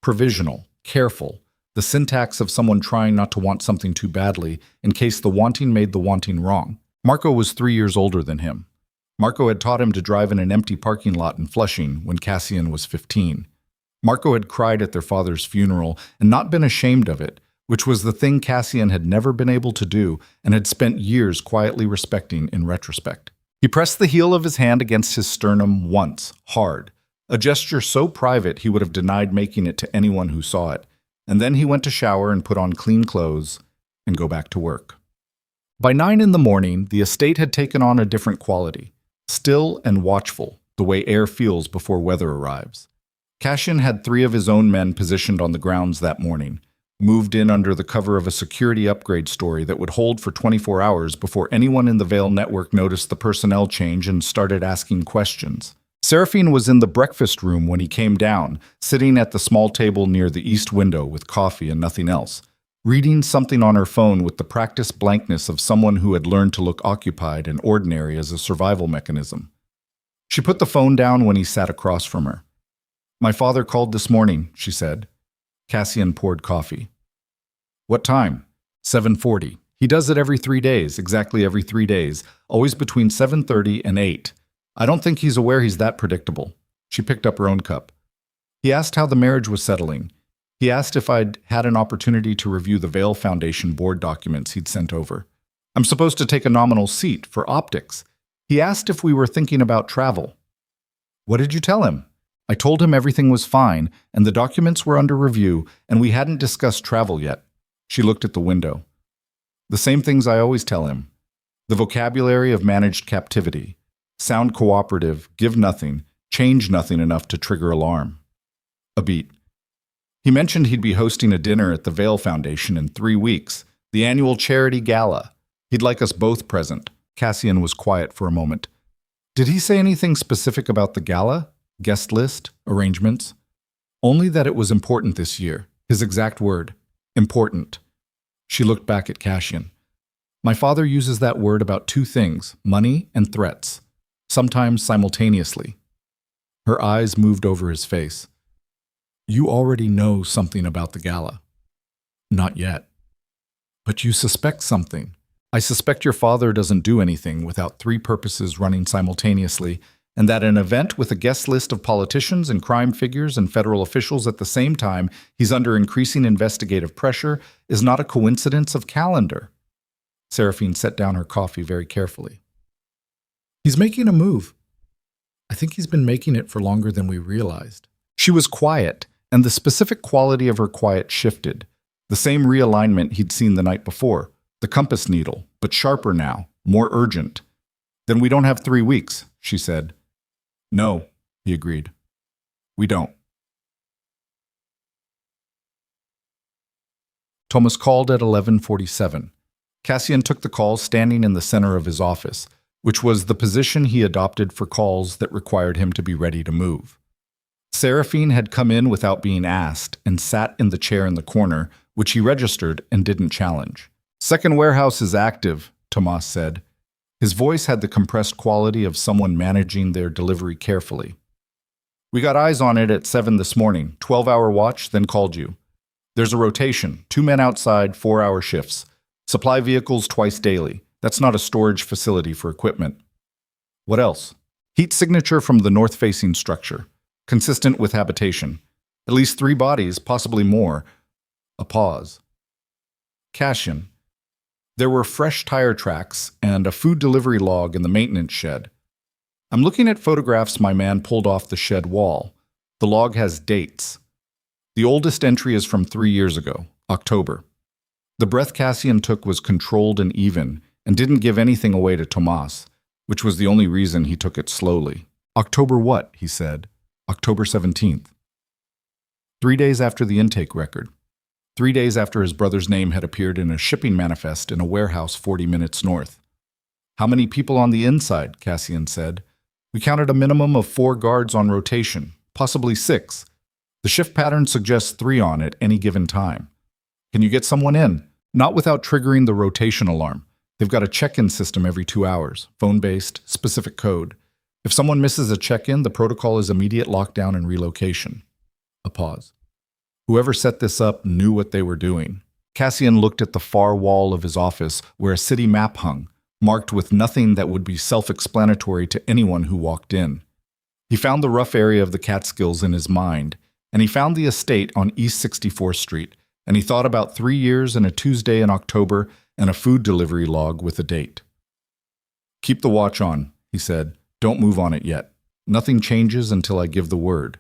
Provisional, careful, the syntax of someone trying not to want something too badly in case the wanting made the wanting wrong. Marco was 3 years older than him. Marco had taught him to drive in an empty parking lot in Flushing when Cassian was 15. Marco had cried at their father's funeral and not been ashamed of it, which was the thing Cassian had never been able to do and had spent years quietly respecting in retrospect. He pressed the heel of his hand against his sternum once, hard, a gesture so private he would have denied making it to anyone who saw it, and then he went to shower and put on clean clothes and go back to work. By 9 in the morning, the estate had taken on a different quality. Still and watchful, the way air feels before weather arrives. Cassian had 3 of his own men positioned on the grounds that morning, moved in under the cover of a security upgrade story that would hold for 24 hours before anyone in the Vale network noticed the personnel change and started asking questions. Seraphine was in the breakfast room when he came down, sitting at the small table near the east window with coffee and nothing else, reading something on her phone with the practiced blankness of someone who had learned to look occupied and ordinary as a survival mechanism. She put the phone down when he sat across from her. "My father called this morning," she said. Cassian poured coffee. "What time?" 7:40. "He does it every 3 days, exactly every 3 days, always between 7:30 and 8. I don't think he's aware he's that predictable." She picked up her own cup. "He asked how the marriage was settling. He asked if I'd had an opportunity to review the Vale Foundation board documents he'd sent over. I'm supposed to take a nominal seat for optics. He asked if we were thinking about travel." "What did you tell him?" "I told him everything was fine, and the documents were under review, and we hadn't discussed travel yet." She looked at the window. "The same things I always tell him. The vocabulary of managed captivity. Sound cooperative, give nothing, change nothing enough to trigger alarm." A beat. "He mentioned he'd be hosting a dinner at the Vale Foundation in 3 weeks, the annual charity gala. He'd like us both present." Cassian was quiet for a moment. "Did he say anything specific about the gala? Guest list? Arrangements?" "Only that it was important this year." His exact word. Important. She looked back at Cassian. "My father uses that word about 2 things, money and threats, sometimes simultaneously." Her eyes moved over his face. "You already know something about the gala." "Not yet." "But you suspect something." "I suspect your father doesn't do anything without 3 purposes running simultaneously, and that an event with a guest list of politicians and crime figures and federal officials at the same time he's under increasing investigative pressure is not a coincidence of calendar." Seraphine set down her coffee very carefully. "He's making a move. I think he's been making it for longer than we realized." She was quiet, and the specific quality of her quiet shifted. The same realignment he'd seen the night before, the compass needle, but sharper now, more urgent. "Then we don't have 3 weeks," she said. "No," he agreed. "We don't." Thomas called at 11:47. Cassian took the call standing in the center of his office, which was the position he adopted for calls that required him to be ready to move. Seraphine had come in without being asked and sat in the chair in the corner, which he registered and didn't challenge. "Second warehouse is active," Tomas said. His voice had the compressed quality of someone managing their delivery carefully. "We got eyes on it at 7 this morning, 12-hour watch, then called you. There's a rotation, 2 men outside, 4-hour shifts. Supply vehicles twice daily. That's not a storage facility for equipment." "What else?" "Heat signature from the north-facing structure. Consistent with habitation. At least 3 bodies, possibly more." A pause. "Cassian, there were fresh tire tracks and a food delivery log in the maintenance shed. I'm looking at photographs my man pulled off the shed wall. The log has dates. The oldest entry is from 3 years ago, October. The breath Cassian took was controlled and even, and didn't give anything away to Tomas, which was the only reason he took it slowly. "October what?" he said. October 17th. 3 days after the intake record. 3 days after his brother's name had appeared in a shipping manifest in a warehouse 40 minutes north. How many people on the inside? Cassian said. We counted a minimum of 4 guards on rotation, possibly 6. The shift pattern suggests 3 on at any given time. Can you get someone in? Not without triggering the rotation alarm. They've got a check-in system every 2 hours, phone-based, specific code. If someone misses a check-in, the protocol is immediate lockdown and relocation. A pause. Whoever set this up knew what they were doing. Cassian looked at the far wall of his office where a city map hung, marked with nothing that would be self-explanatory to anyone who walked in. He found the rough area of the Catskills in his mind, and he found the estate on East 64th Street, and he thought about 3 years and a Tuesday in October and a food delivery log with a date. Keep the watch on, he said. Don't move on it yet. Nothing changes until I give the word.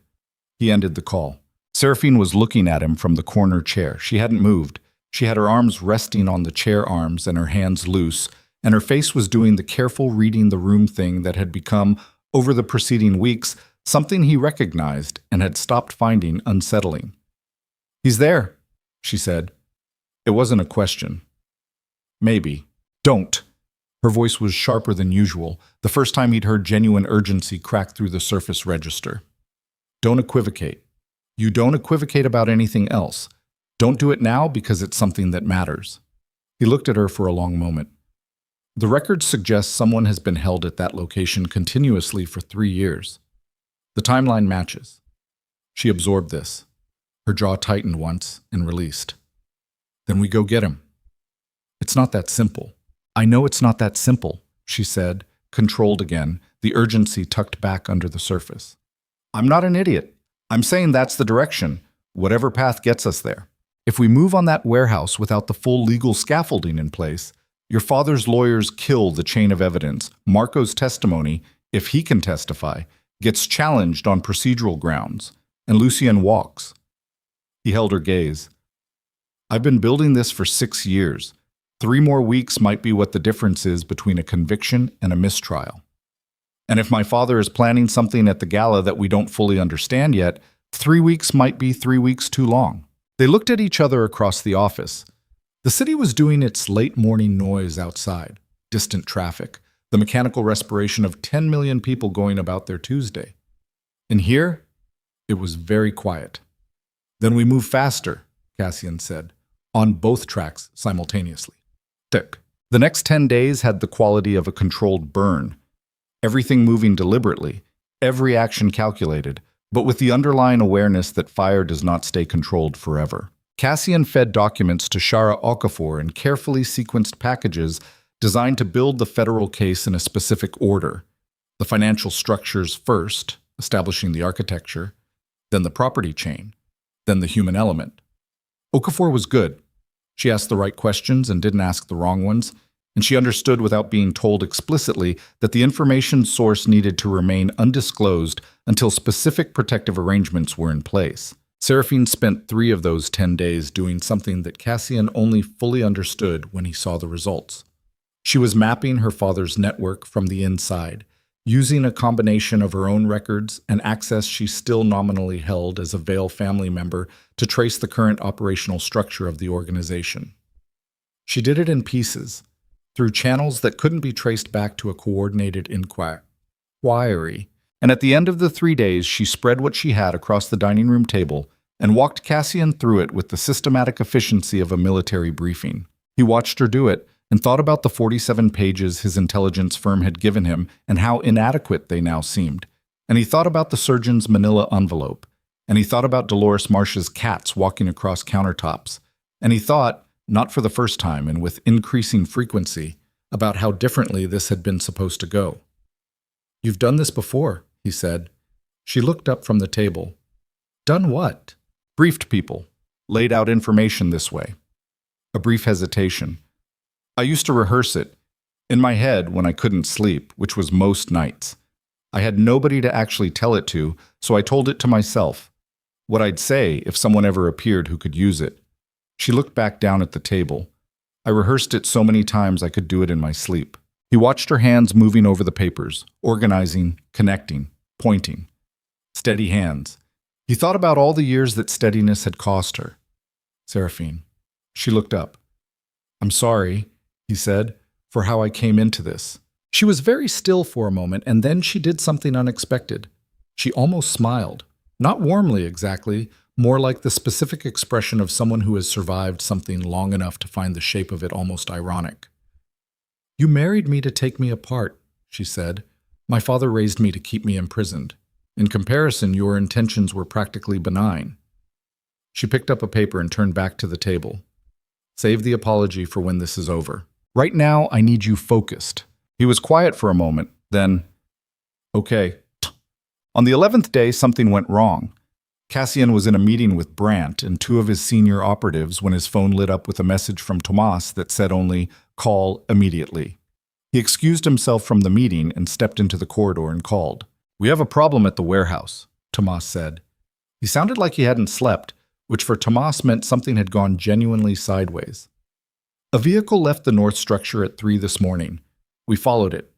He ended the call. Seraphine was looking at him from the corner chair. She hadn't moved. She had her arms resting on the chair arms and her hands loose, and her face was doing the careful reading the room thing that had become, over the preceding weeks, something he recognized and had stopped finding unsettling. He's there, she said. It wasn't a question. Maybe. Don't. Her voice was sharper than usual, the first time he'd heard genuine urgency crack through the surface register. Don't equivocate. You don't equivocate about anything else. Don't do it now because it's something that matters. He looked at her for a long moment. The records suggest someone has been held at that location continuously for 3 years. The timeline matches. She absorbed this. Her jaw tightened once and released. Then we go get him. It's not that simple. I know it's not that simple, she said, controlled again, the urgency tucked back under the surface. I'm not an idiot. I'm saying that's the direction, whatever path gets us there. If we move on that warehouse without the full legal scaffolding in place, your father's lawyers kill the chain of evidence. Marco's testimony, if he can testify, gets challenged on procedural grounds, and Lucien walks. He held her gaze. I've been building this for 6 years. 3 more weeks might be what the difference is between a conviction and a mistrial. And if my father is planning something at the gala that we don't fully understand yet, 3 weeks might be 3 weeks too long. They looked at each other across the office. The city was doing its late morning noise outside, distant traffic, the mechanical respiration of 10 million people going about their Tuesday. And here, it was very quiet. Then we move faster, Cassian said, on both tracks simultaneously. Tick. The next 10 days had the quality of a controlled burn. Everything moving deliberately, every action calculated, but with the underlying awareness that fire does not stay controlled forever. Cassian fed documents to Shara Okafor in carefully sequenced packages designed to build the federal case in a specific order. The financial structures first, establishing the architecture, then the property chain, then the human element. Okafor was good. She asked the right questions and didn't ask the wrong ones, and she understood without being told explicitly that the information source needed to remain undisclosed until specific protective arrangements were in place. Seraphine spent 3 of those 10 days doing something that Cassian only fully understood when he saw the results. She was mapping her father's network from the inside, using a combination of her own records and access she still nominally held as a Vale family member to trace the current operational structure of the organization. She did it in pieces, through channels that couldn't be traced back to a coordinated inquiry. And at the end of the 3 days, she spread what she had across the dining room table and walked Cassian through it with the systematic efficiency of a military briefing. He watched her do it and thought about the 47 pages his intelligence firm had given him and how inadequate they now seemed. And he thought about the surgeon's manila envelope. And he thought about Dolores Marsh's cats walking across countertops. And he thought, not for the first time and with increasing frequency, about how differently this had been supposed to go. You've done this before, he said. She looked up from the table. Done what? Briefed people. Laid out information this way. A brief hesitation. I used to rehearse it, in my head when I couldn't sleep, which was most nights. I had nobody to actually tell it to, so I told it to myself. What I'd say if someone ever appeared who could use it. She looked back down at the table. I rehearsed it so many times I could do it in my sleep. He watched her hands moving over the papers, organizing, connecting, pointing. steady hands. He thought about all the years that steadiness had cost her. Seraphine. She looked up. "I'm sorry," he said, "for how I came into this." She was very still for a moment, and then she did something unexpected. She almost smiled. Not warmly exactly, more like the specific expression of someone who has survived something long enough to find the shape of it almost ironic. "You married me to take me apart," she said. "My father raised me to keep me imprisoned. In comparison, your intentions were practically benign." She picked up a paper and turned back to the table. "Save the apology for when this is over. Right now, I need you focused." He was quiet for a moment, then, "Okay." On the 11th day, something went wrong. Cassian was in a meeting with Brandt and two of his senior operatives when his phone lit up with a message from Tomas that said only, "Call immediately." He excused himself from the meeting and stepped into the corridor and called. "We have a problem at the warehouse," Tomas said. He sounded like he hadn't slept, which for Tomas meant something had gone genuinely sideways. "A vehicle left the north structure at 3 this morning. We followed it.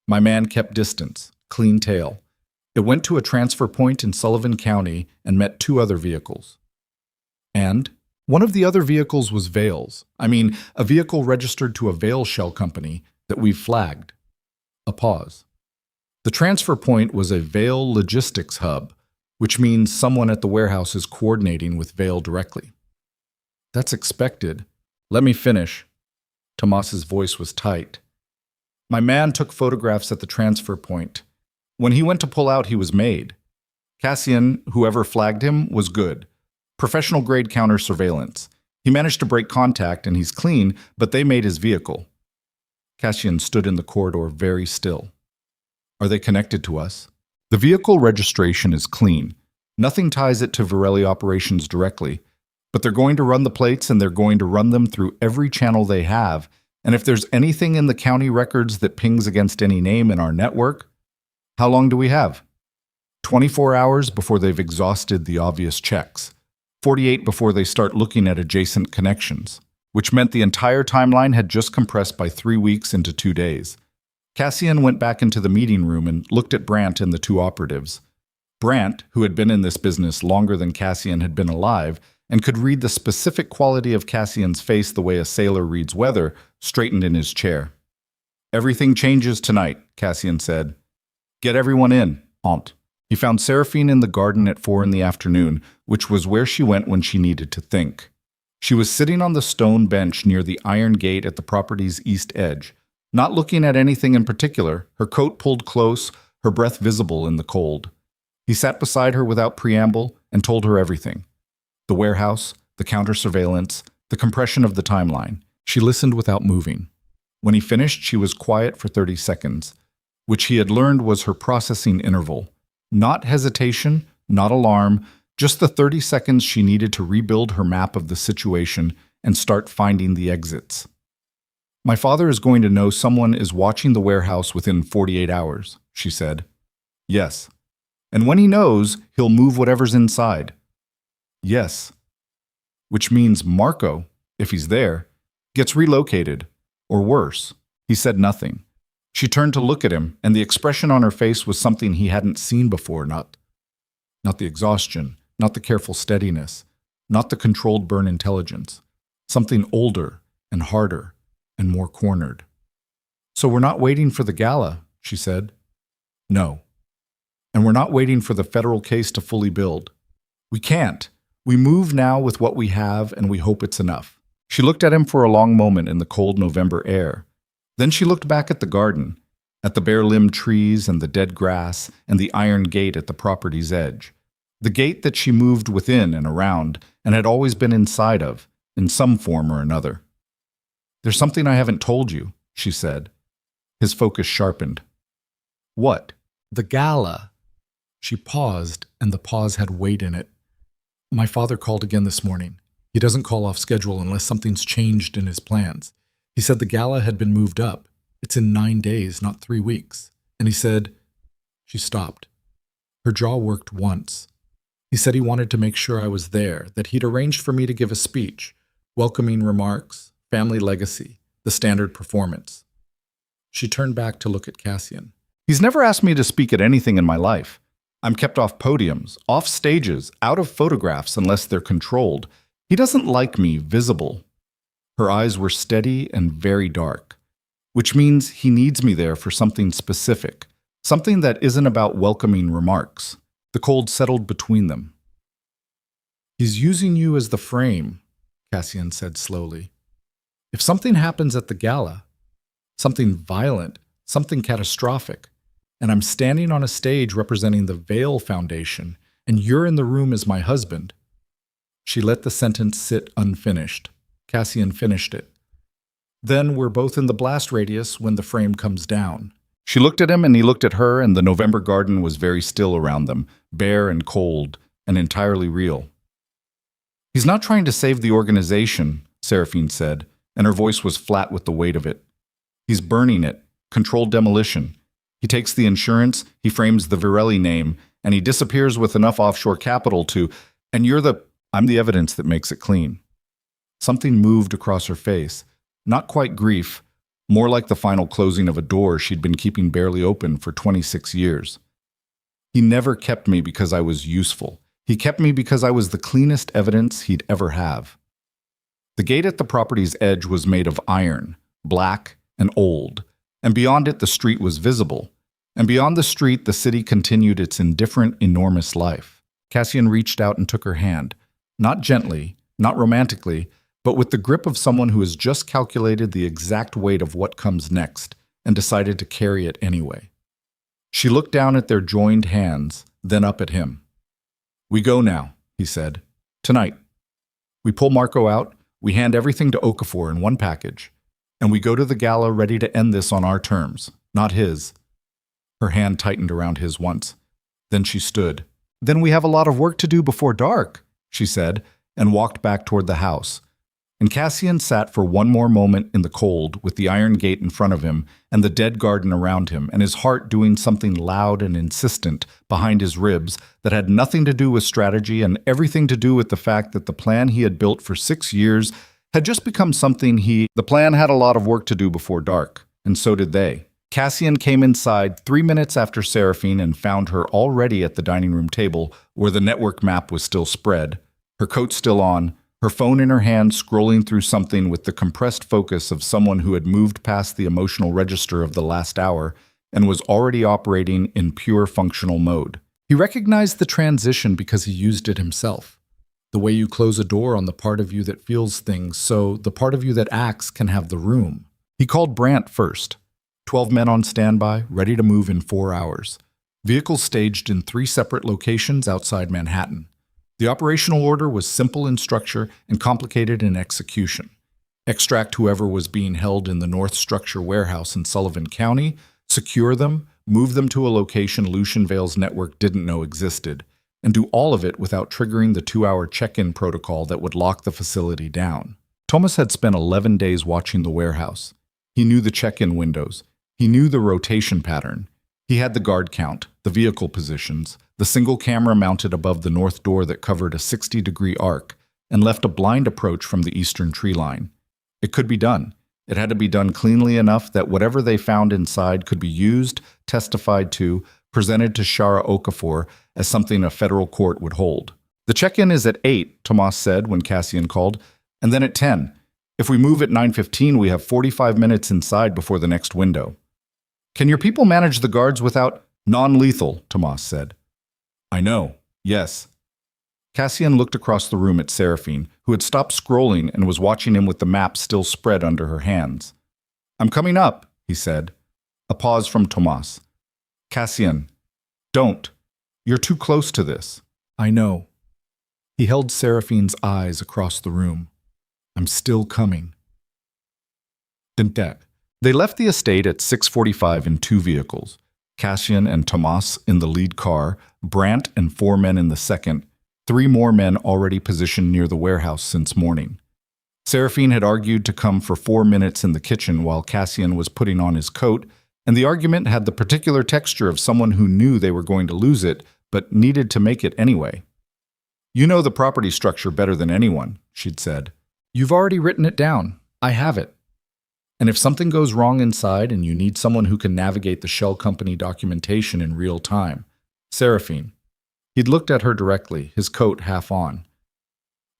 My man kept distance, clean tail. It went to a transfer point in Sullivan County and met 2 other vehicles. And one of the other vehicles was Vale's. A vehicle registered to a Vale shell company that we've flagged." A pause. "The transfer point was a Vale logistics hub, which means someone at the warehouse is coordinating with Vale directly." "That's expected. Let me finish." Tomas's voice was tight. "My man took photographs at the transfer point. When he went to pull out, he was made. Cassian, whoever flagged him, was good. Professional-grade counter surveillance. He managed to break contact, and he's clean, but they made his vehicle." Cassian stood in the corridor very still. "Are they connected to us?" "The vehicle registration is clean. Nothing ties it to Varelli operations directly. But they're going to run the plates, and they're going to run them through every channel they have. And if there's anything in the county records that pings against any name in our network..." "How long do we have?" 24 hours before they've exhausted the obvious checks. 48 before they start looking at adjacent connections, which meant the entire timeline had just compressed by 3 weeks into 2 days. Cassian went back into the meeting room and looked at Brandt and the 2 operatives. Brandt, who had been in this business longer than Cassian had been alive, and could read the specific quality of Cassian's face the way a sailor reads weather, straightened in his chair. "Everything changes tonight," Cassian said. "Get everyone in, Aunt." He found Seraphine in the garden at 4 in the afternoon, which was where she went when she needed to think. She was sitting on the stone bench near the iron gate at the property's east edge, not looking at anything in particular, her coat pulled close, her breath visible in the cold. He sat beside her without preamble and told her everything. The warehouse, the counter surveillance, the compression of the timeline. She listened without moving. When he finished, she was quiet for 30 seconds, which he had learned was her processing interval. Not hesitation, not alarm, just the 30 seconds she needed to rebuild her map of the situation and start finding the exits. "My father is going to know someone is watching the warehouse within 48 hours, she said. "Yes. And when he knows, he'll move whatever's inside." "Yes." "Which means Marco, if he's there, gets relocated, or worse." He said nothing. She turned to look at him, and the expression on her face was something he hadn't seen before, not the exhaustion, not the careful steadiness, not the controlled burn intelligence. Something older and harder and more cornered. "So we're not waiting for the gala," she said. "No. And we're not waiting for the federal case to fully build. We can't. We move now with what we have, and we hope it's enough." She looked at him for a long moment in the cold November air. Then she looked back at the garden, at the bare-limbed trees and the dead grass and the iron gate at the property's edge. The gate that she moved within and around and had always been inside of, in some form or another. "There's something I haven't told you," she said. His focus sharpened. "What?" "The gala." She paused, and the pause had weight in it. "My father called again this morning. He doesn't call off schedule unless something's changed in his plans. He said the gala had been moved up. It's in 9 days, not 3 weeks. And he said..." She stopped. Her jaw worked once. "He said he wanted to make sure I was there, that he'd arranged for me to give a speech, welcoming remarks, family legacy, the standard performance." She turned back to look at Cassian. "He's never asked me to speak at anything in my life. I'm kept off podiums, off stages, out of photographs unless they're controlled. He doesn't like me visible. Her eyes were steady and very dark, which means he needs me there for something specific, something that isn't about welcoming remarks. The cold settled between them. He's using you as the frame, Cassian said slowly. If something happens at the gala, something violent, something catastrophic, and I'm standing on a stage representing the Vale Foundation, and you're in the room as my husband. She let the sentence sit unfinished. Cassian finished it. Then we're both in the blast radius when the frame comes down. She looked at him and he looked at her, and the November garden was very still around them, bare and cold and entirely real. He's not trying to save the organization, Seraphine said, and her voice was flat with the weight of it. He's burning it, controlled demolition. He takes the insurance, he frames the Virelli name, and he disappears with enough offshore capital to, and I'm the evidence that makes it clean. Something moved across her face, not quite grief, more like the final closing of a door she'd been keeping barely open for 26 years. He never kept me because I was useful. He kept me because I was the cleanest evidence he'd ever have. The gate at the property's edge was made of iron, black and old, and beyond it the street was visible. And beyond the street, the city continued its indifferent, enormous life. Cassian reached out and took her hand, not gently, not romantically, but with the grip of someone who has just calculated the exact weight of what comes next and decided to carry it anyway. She looked down at their joined hands, then up at him. We go now, he said. Tonight. We pull Marco out, we hand everything to Okafor in one package, and we go to the gala ready to end this on our terms, not his. Her hand tightened around his once. Then she stood. Then we have a lot of work to do before dark, she said, and walked back toward the house. And Cassian sat for one more moment in the cold with the iron gate in front of him and the dead garden around him, and his heart doing something loud and insistent behind his ribs that had nothing to do with strategy and everything to do with the fact that the plan he had built for 6 years had just become something the plan had a lot of work to do before dark, and so did they. Cassian came inside 3 minutes after Seraphine and found her already at the dining room table where the network map was still spread, her coat still on, her phone in her hand scrolling through something with the compressed focus of someone who had moved past the emotional register of the last hour and was already operating in pure functional mode. He recognized the transition because he used it himself. The way you close a door on the part of you that feels things so the part of you that acts can have the room. He called Brandt first. 12 men on standby, ready to move in 4 hours. Vehicles staged in 3 separate locations outside Manhattan. The operational order was simple in structure and complicated in execution. Extract whoever was being held in the North Structure warehouse in Sullivan County, secure them, move them to a location Lucien Vale's network didn't know existed, and do all of it without triggering the 2-hour check-in protocol that would lock the facility down. Thomas had spent 11 days watching the warehouse. He knew the check-in windows. He knew the rotation pattern. He had the guard count, the vehicle positions, the single camera mounted above the north door that covered a 60-degree arc and left a blind approach from the eastern tree line. It could be done. It had to be done cleanly enough that whatever they found inside could be used, testified to, presented to Shara Okafor as something a federal court would hold. The check-in is at 8, Tomas said when Cassian called, and then at 10. If we move at 9:15, we have 45 minutes inside before the next window. Can your people manage the guards without non-lethal, Tomas said. I know, yes. Cassian looked across the room at Seraphine, who had stopped scrolling and was watching him with the map still spread under her hands. I'm coming up, he said. A pause from Tomas. Cassian, don't. You're too close to this. I know. He held Seraphine's eyes across the room. I'm still coming. They left the estate at 6:45 in 2 vehicles. Cassian and Tomas in the lead car, Brandt and 4 men in the second, 3 more men already positioned near the warehouse since morning. Seraphine had argued to come for 4 minutes in the kitchen while Cassian was putting on his coat, and the argument had the particular texture of someone who knew they were going to lose it, but needed to make it anyway. You know the property structure better than anyone, she'd said. You've already written it down. I have it. And if something goes wrong inside and you need someone who can navigate the shell company documentation in real time, Seraphine, He'd looked at her directly, his coat half on.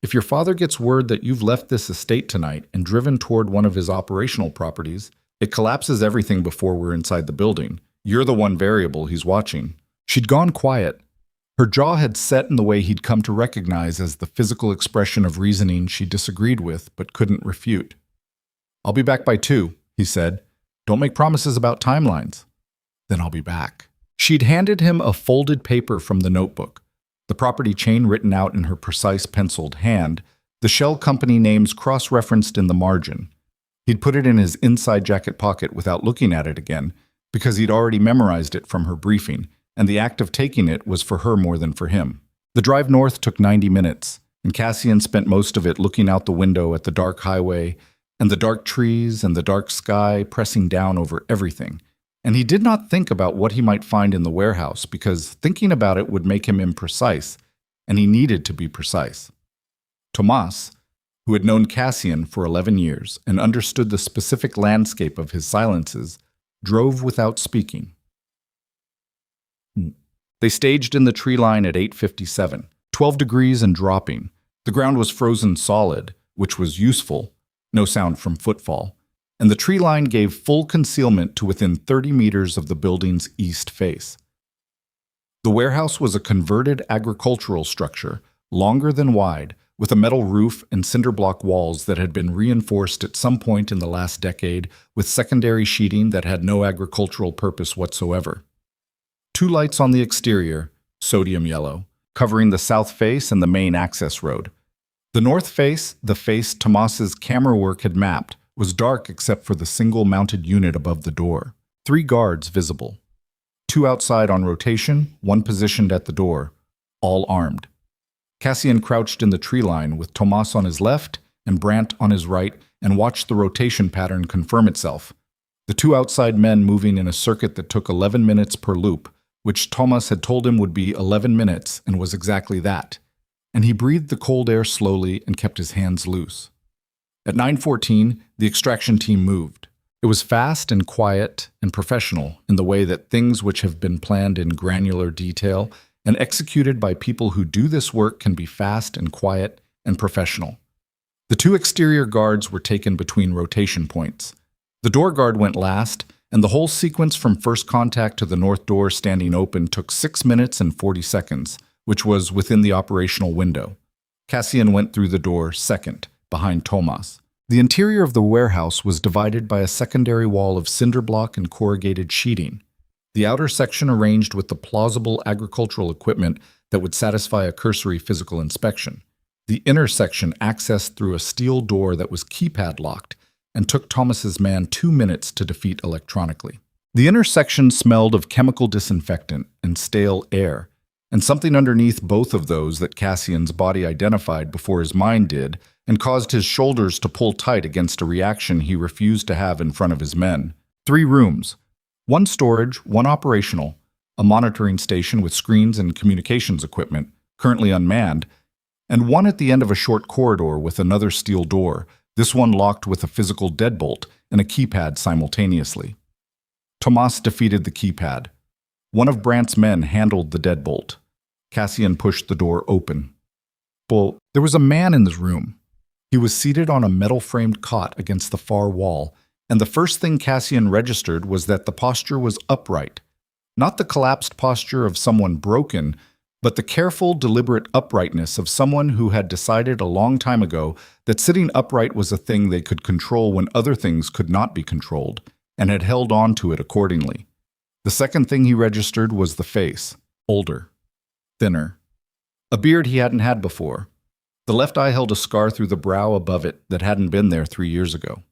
If your father gets word that you've left this estate tonight and driven toward one of his operational properties, it collapses everything before we're inside the building. You're the one variable he's watching. She'd gone quiet. Her jaw had set in the way he'd come to recognize as the physical expression of reasoning she disagreed with but couldn't refute. I'll be back by 2, he said. Don't make promises about timelines. Then I'll be back. She'd handed him a folded paper from the notebook, the property chain written out in her precise penciled hand, the shell company names cross-referenced in the margin. He'd put it in his inside jacket pocket without looking at it again, because he'd already memorized it from her briefing, and the act of taking it was for her more than for him. The drive north took 90 minutes, and Cassian spent most of it looking out the window at the dark highway and the dark trees and the dark sky pressing down over everything. And he did not think about what he might find in the warehouse because thinking about it would make him imprecise, and he needed to be precise. Tomas, who had known Cassian for 11 years and understood the specific landscape of his silences, drove without speaking. They staged in the tree line at 8:57, 12 degrees and dropping. The ground was frozen solid, which was useful, no sound from footfall, and the tree line gave full concealment to within 30 meters of the building's east face. The warehouse was a converted agricultural structure, longer than wide, with a metal roof and cinder block walls that had been reinforced at some point in the last decade with secondary sheeting that had no agricultural purpose whatsoever. 2 lights on the exterior, sodium yellow, covering the south face and the main access road. The north face, the face Tomas's camera work had mapped, was dark except for the single mounted unit above the door. 3 guards visible. 2 outside on rotation, 1 positioned at the door, all armed. Cassian crouched in the tree line with Tomas on his left and Brandt on his right and watched the rotation pattern confirm itself. The 2 outside men moving in a circuit that took 11 minutes per loop, which Tomas had told him would be 11 minutes and was exactly that. And he breathed the cold air slowly and kept his hands loose. At 9:14, the extraction team moved. It was fast and quiet and professional in the way that things which have been planned in granular detail and executed by people who do this work can be fast and quiet and professional. The 2 exterior guards were taken between rotation points. The door guard went last, and the whole sequence from first contact to the north door standing open took 6 minutes and 40 seconds, which was within the operational window. Cassian went through the door second, behind Tomas. The interior of the warehouse was divided by a secondary wall of cinder block and corrugated sheeting. The outer section arranged with the plausible agricultural equipment that would satisfy a cursory physical inspection. The inner section accessed through a steel door that was keypad locked and took Tomas's man 2 minutes to defeat electronically. The inner section smelled of chemical disinfectant and stale air, and something underneath both of those that Cassian's body identified before his mind did and caused his shoulders to pull tight against a reaction he refused to have in front of his men. 3 rooms, 1 storage, 1 operational, a monitoring station with screens and communications equipment, currently unmanned, and 1 at the end of a short corridor with another steel door, this one locked with a physical deadbolt and a keypad simultaneously. Tomas defeated the keypad. 1 of Brandt's men handled the deadbolt. Cassian pushed the door open. Well, there was a man in this room. He was seated on a metal-framed cot against the far wall, and the first thing Cassian registered was that the posture was upright. Not the collapsed posture of someone broken, but the careful, deliberate uprightness of someone who had decided a long time ago that sitting upright was a thing they could control when other things could not be controlled, and had held on to it accordingly. The second thing he registered was the face, older, thinner. A beard he hadn't had before. The left eye held a scar through the brow above it that hadn't been there 3 years ago.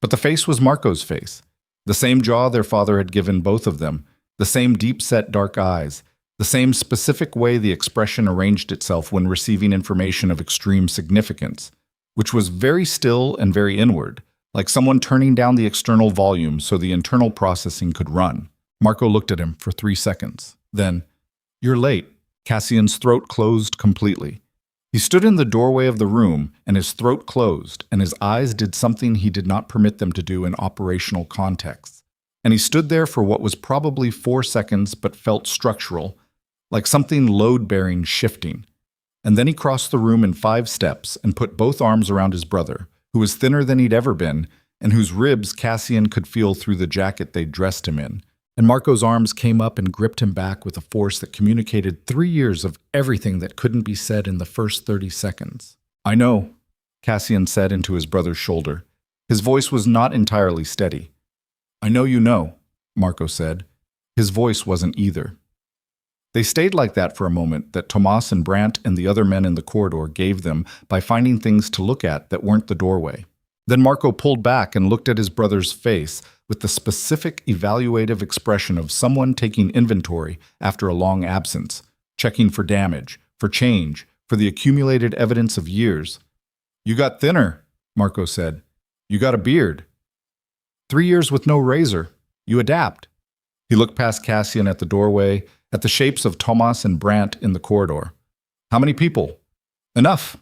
But the face was Marco's face, the same jaw their father had given both of them, the same deep-set dark eyes, the same specific way the expression arranged itself when receiving information of extreme significance, which was very still and very inward, like someone turning down the external volume so the internal processing could run. Marco looked at him for 3 seconds. Then, "You're late." Cassian's throat closed completely. He stood in the doorway of the room, and his throat closed, and his eyes did something he did not permit them to do in operational contexts. And he stood there for what was probably 4 seconds but felt structural, like something load-bearing shifting. And then he crossed the room in 5 steps and put both arms around his brother, who was thinner than he'd ever been, and whose ribs Cassian could feel through the jacket they'd dressed him in. And Marco's arms came up and gripped him back with a force that communicated 3 years of everything that couldn't be said in the first 30 seconds. "I know," Cassian said into his brother's shoulder. His voice was not entirely steady. "I know you know," Marco said. His voice wasn't either. They stayed like that for a moment that Tomas and Brandt and the other men in the corridor gave them by finding things to look at that weren't the doorway. Then Marco pulled back and looked at his brother's face with the specific evaluative expression of someone taking inventory after a long absence, checking for damage, for change, for the accumulated evidence of years. "You got thinner," Marco said. "You got a beard. 3 years with no razor. You adapt." He looked past Cassian at the doorway, at the shapes of Tomas and Brandt in the corridor. "How many people?" "Enough."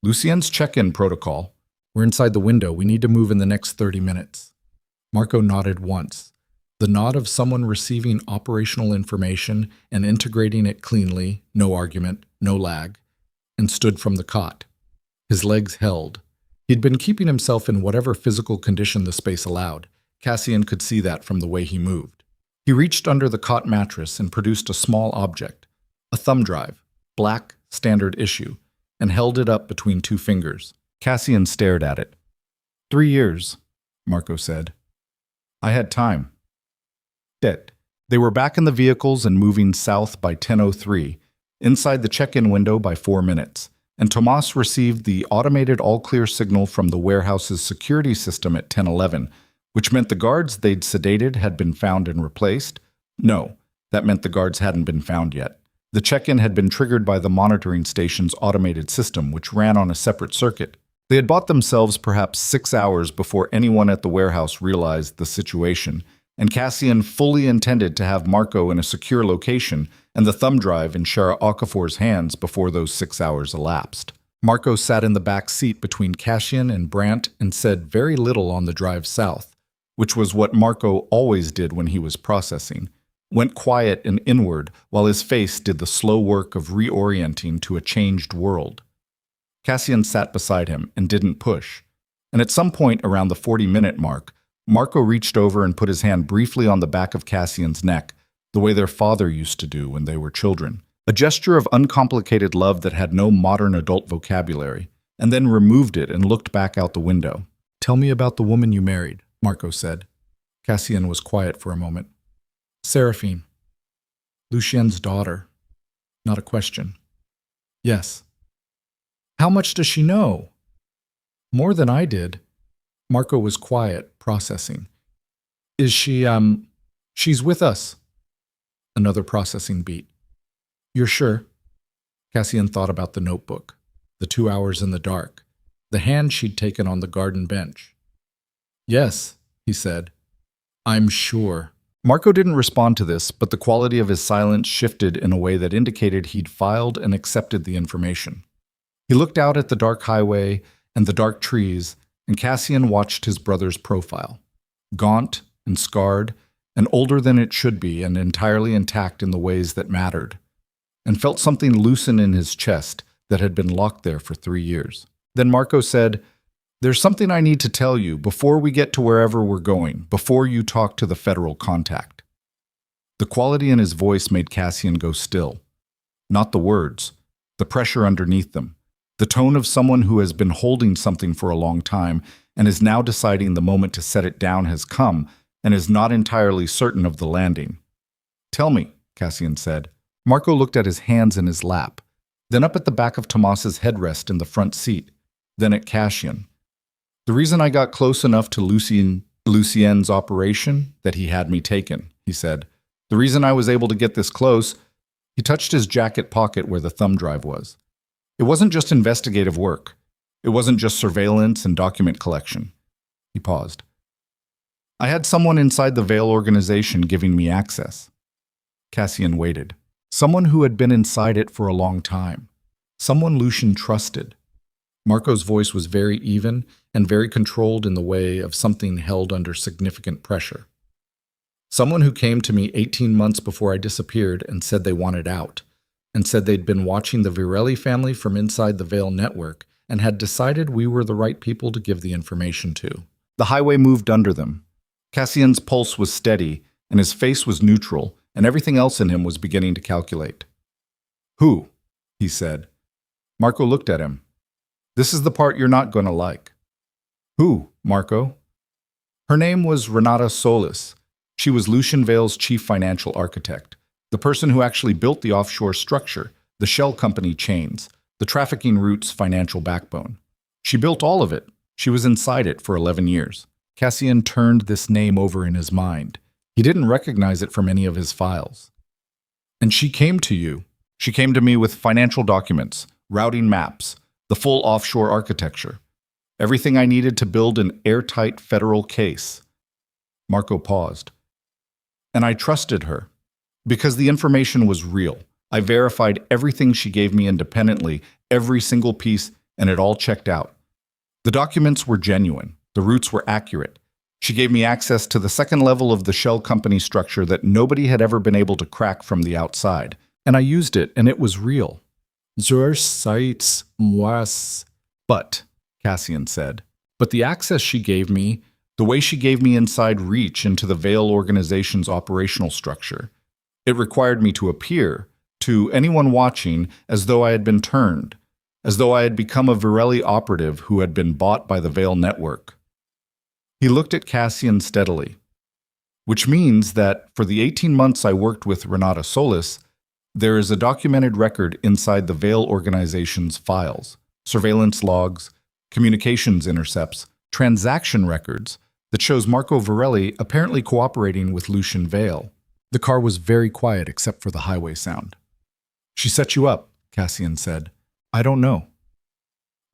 "Lucien's check-in protocol." "We're inside the window. We need to move in the next 30 minutes. Marco nodded once, the nod of someone receiving operational information and integrating it cleanly, no argument, no lag, and stood from the cot. His legs held. He'd been keeping himself in whatever physical condition the space allowed. Cassian could see that from the way he moved. He reached under the cot mattress and produced a small object, a thumb drive, black, standard issue, and held it up between 2 fingers. Cassian stared at it. 3 years, Marco said. "I had time." They were back in the vehicles and moving south by 10:03, inside the check-in window by 4 minutes, and Tomas received the automated all-clear signal from the warehouse's security system at 10:11, which meant the guards they'd sedated had been found and replaced. No, that meant the guards hadn't been found yet. The check-in had been triggered by the monitoring station's automated system, which ran on a separate circuit. They had bought themselves perhaps 6 hours before anyone at the warehouse realized the situation, and Cassian fully intended to have Marco in a secure location and the thumb drive in Shara Okafor's hands before those 6 hours elapsed. Marco sat in the back seat between Cassian and Brandt and said very little on the drive south, which was what Marco always did when he was processing. Went quiet and inward while his face did the slow work of reorienting to a changed world. Cassian sat beside him and didn't push, and at some point around the 40-minute mark, Marco reached over and put his hand briefly on the back of Cassian's neck, the way their father used to do when they were children. A gesture of uncomplicated love that had no modern adult vocabulary, and then removed it and looked back out the window. "Tell me about the woman you married," Marco said. Cassian was quiet for a moment. "Seraphine. Lucien's daughter." Not a question. "Yes." "How much does she know?" "More than I did." Marco was quiet, processing. "Is she, she's with us." Another processing beat. "You're sure?" Cassian thought about the notebook, the 2 hours in the dark, the hand she'd taken on the garden bench. "Yes," he said. "I'm sure." Marco didn't respond to this, but the quality of his silence shifted in a way that indicated he'd filed and accepted the information. He looked out at the dark highway and the dark trees, and Cassian watched his brother's profile. Gaunt and scarred, and older than it should be, and entirely intact in the ways that mattered, and felt something loosen in his chest that had been locked there for 3 years. Then Marco said, "There's something I need to tell you before we get to wherever we're going, before you talk to the federal contact." The quality in his voice made Cassian go still. Not the words, the pressure underneath them. The tone of someone who has been holding something for a long time and is now deciding the moment to set it down has come and is not entirely certain of the landing. "Tell me," Cassian said. Marco looked at his hands in his lap, then up at the back of Tomas's headrest in the front seat, then at Cassian. "The reason I got close enough to Lucien's operation, that he had me taken," he said. "The reason I was able to get this close," he touched his jacket pocket where the thumb drive was. "It wasn't just investigative work. It wasn't just surveillance and document collection." He paused. "I had someone inside the Vale organization giving me access." Cassian waited. Someone who had been inside it for a long time. Someone Lucien trusted. Marco's voice was very even and very controlled in the way of something held under significant pressure. Someone who came to me 18 months before I disappeared and said they wanted out, and said they'd been watching the Virelli family from inside the Vale network and had decided we were the right people to give the information to. The highway moved under them. Cassian's pulse was steady, and his face was neutral, and everything else in him was beginning to calculate. "Who?" he said. Marco looked at him. "This is the part you're not going to like." "Who, Marco?" Her name was Renata Solis. She was Lucian Vale's chief financial architect, the person who actually built the offshore structure, the shell company chains, the trafficking route's financial backbone. She built all of it. She was inside it for 11 years. Cassian turned this name over in his mind. He didn't recognize it from any of his files. "And she came to you. She came to me with financial documents, routing maps, the full offshore architecture, everything I needed to build an airtight federal case." Marco paused. "And I trusted her. Because the information was real. I verified everything she gave me independently, every single piece, and it all checked out. The documents were genuine. The routes were accurate. She gave me access to the second level of the shell company structure that nobody had ever been able to crack from the outside. And I used it, and it was real." "Zur Zeit was..." "But," Cassian said, "but the access she gave me, the way she gave me inside reach into the Vale organization's operational structure, it required me to appear, to anyone watching, as though I had been turned, as though I had become a Virelli operative who had been bought by the Vale network." He looked at Cassian steadily. "Which means that, for the 18 months I worked with Renata Solis, there is a documented record inside the Vale organization's files, surveillance logs, communications intercepts, transaction records, that shows Marco Virelli apparently cooperating with Lucian Vale." The car was very quiet except for the highway sound. "She set you up," Cassian said. "I don't know."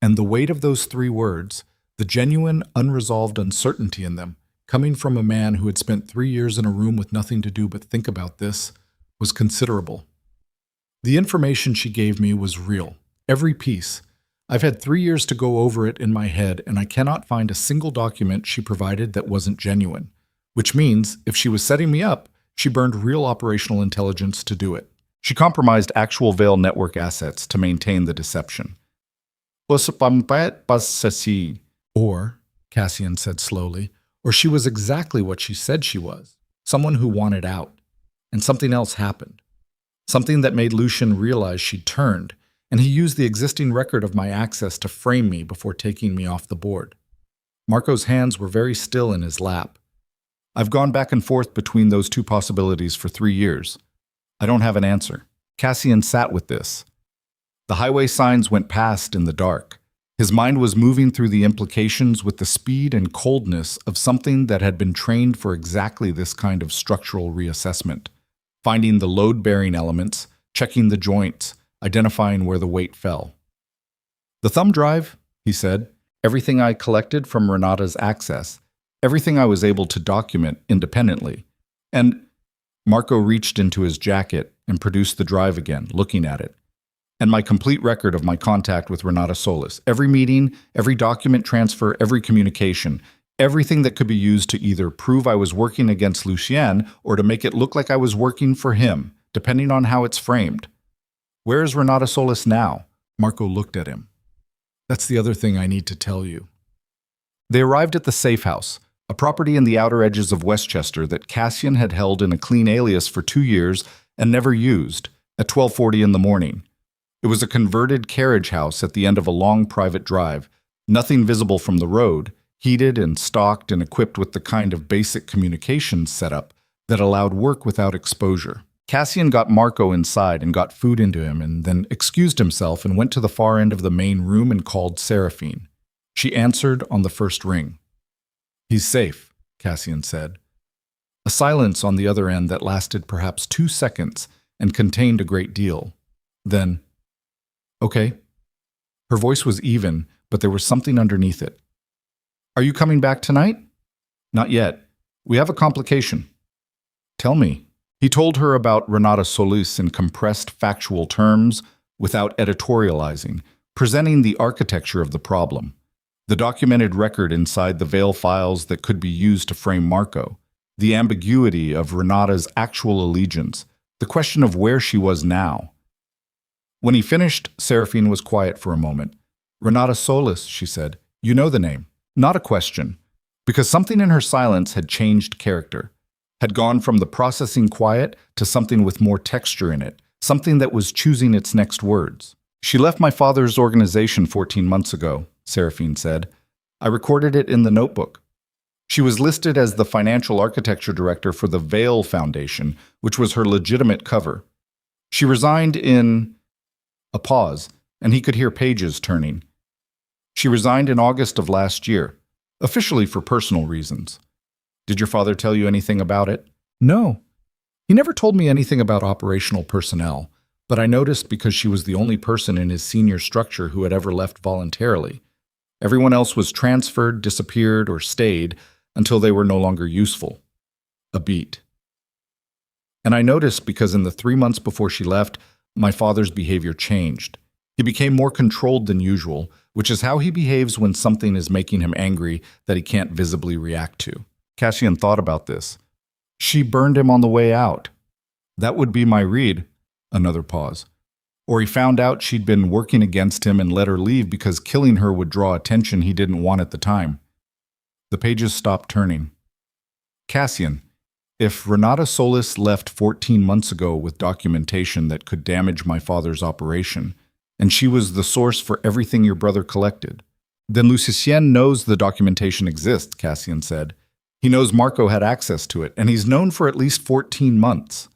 And the weight of those 3 words, the genuine, unresolved uncertainty in them, coming from a man who had spent 3 years in a room with nothing to do but think about this, was considerable. "The information she gave me was real, every piece. I've had 3 years to go over it in my head, and I cannot find a single document she provided that wasn't genuine. Which means, if she was setting me up, she burned real operational intelligence to do it. She compromised actual Vale network assets to maintain the deception." Or, Cassian said slowly, or she was exactly what she said she was, someone who wanted out. And something else happened. Something that made Lucian realize she'd turned, and he used the existing record of my access to frame me before taking me off the board. Marco's hands were very still in his lap. "I've gone back and forth between those 2 possibilities for 3 years. I don't have an answer." Cassian sat with this. The highway signs went past in the dark. His mind was moving through the implications with the speed and coldness of something that had been trained for exactly this kind of structural reassessment, finding the load-bearing elements, checking the joints, identifying where the weight fell. "The thumb drive," he said, "everything I collected from Renata's access, everything I was able to document independently. And..." Marco reached into his jacket and produced the drive again, looking at it. "And my complete record of my contact with Renata Solis, every meeting, every document transfer, every communication, everything that could be used to either prove I was working against Lucien or to make it look like I was working for him, depending on how it's framed." "Where is Renata Solis now?" Marco looked at him. "That's the other thing I need to tell you." They arrived at the safe house, a property in the outer edges of Westchester that Cassian had held in a clean alias for 2 years and never used, at 12:40 in the morning. It was a converted carriage house at the end of a long private drive, nothing visible from the road, heated and stocked and equipped with the kind of basic communications setup that allowed work without exposure. Cassian got Marco inside and got food into him and then excused himself and went to the far end of the main room and called Seraphine. She answered on the first ring. "He's safe," Cassian said. A silence on the other end that lasted perhaps 2 seconds and contained a great deal. Then, "Okay." Her voice was even, but there was something underneath it. "Are you coming back tonight?" "Not yet. We have a complication." "Tell me." He told her about Renata Solis in compressed factual terms, without editorializing, presenting the architecture of the problem. The documented record inside the Vale files that could be used to frame Marco. the ambiguity of Renata's actual allegiance, the question of where she was now. When he finished, Seraphine was quiet for a moment. "Renata Solis," she said. "You know the name." Not a question, because something in her silence had changed character, had gone from the processing quiet to something with more texture in it, something that was choosing its next words. "She left my father's organization 14 months ago," Seraphine said. "I recorded it in the notebook. She was listed as the financial architecture director for the Vale Foundation, which was her legitimate cover. She resigned in..." A pause, and he could hear pages turning. "She resigned in August of last year, officially for personal reasons. Did your father tell you anything about it?" "No. He never told me anything about operational personnel, but I noticed because she was the only person in his senior structure who had ever left voluntarily. Everyone else was transferred, disappeared, or stayed until they were no longer useful." A beat. "And I noticed because in the 3 months before she left, my father's behavior changed. He became more controlled than usual, which is how he behaves when something is making him angry that he can't visibly react to." Cassian thought about this. "She burned him on the way out." "That would be my read." Another pause. "Or he found out she'd been working against him and let her leave because killing her would draw attention he didn't want at the time." The pages stopped turning. "Cassian, if Renata Solis left 14 months ago with documentation that could damage my father's operation, and she was the source for everything your brother collected, then Lucien knows the documentation exists," Cassian said. "He knows Marco had access to it, and he's known for at least 14 months.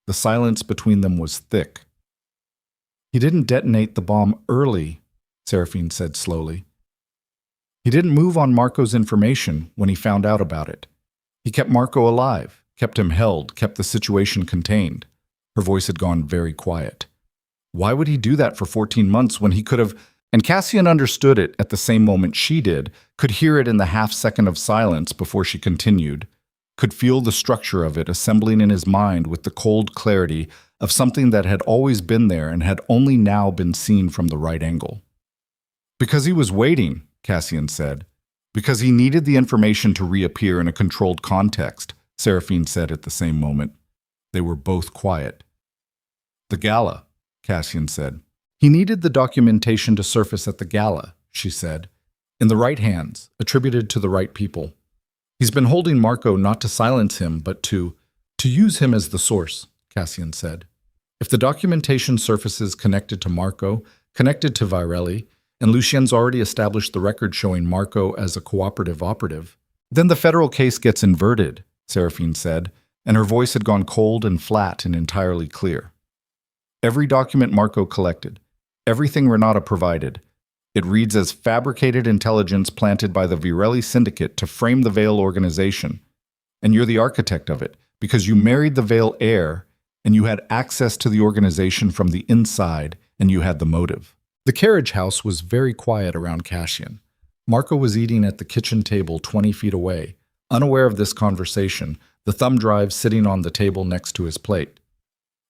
The silence between them was thick. "He didn't detonate the bomb early," Seraphine said slowly. "He didn't move on Marco's information when he found out about it. He kept Marco alive, kept him held, kept the situation contained." Her voice had gone very quiet. "Why would he do that for 14 months when he could have..." And Cassian understood it at the same moment she did, could hear it in the half-second of silence before she continued, could feel the structure of it assembling in his mind with the cold clarity of something that had always been there and had only now been seen from the right angle. "Because he was waiting," Cassian said. "Because he needed the information to reappear in a controlled context," Seraphine said at the same moment. They were both quiet. "The gala," Cassian said. "He needed the documentation to surface at the gala," she said. "In the right hands, attributed to the right people. He's been holding Marco not to silence him, but to use him as the source," Cassian said. "If the documentation surfaces connected to Marco, connected to Virelli, and Lucien's already established the record showing Marco as a cooperative operative, then the federal case gets inverted," Seraphine said, and her voice had gone cold and flat and entirely clear. "Every document Marco collected, everything Renata provided, it reads as fabricated intelligence planted by the Virelli syndicate to frame the Vale organization. And you're the architect of it, because you married the Vale heir, and you had access to the organization from the inside, and you had the motive." The carriage house was very quiet around Cassian. Marco was eating at the kitchen table 20 feet away, unaware of this conversation, the thumb drive sitting on the table next to his plate.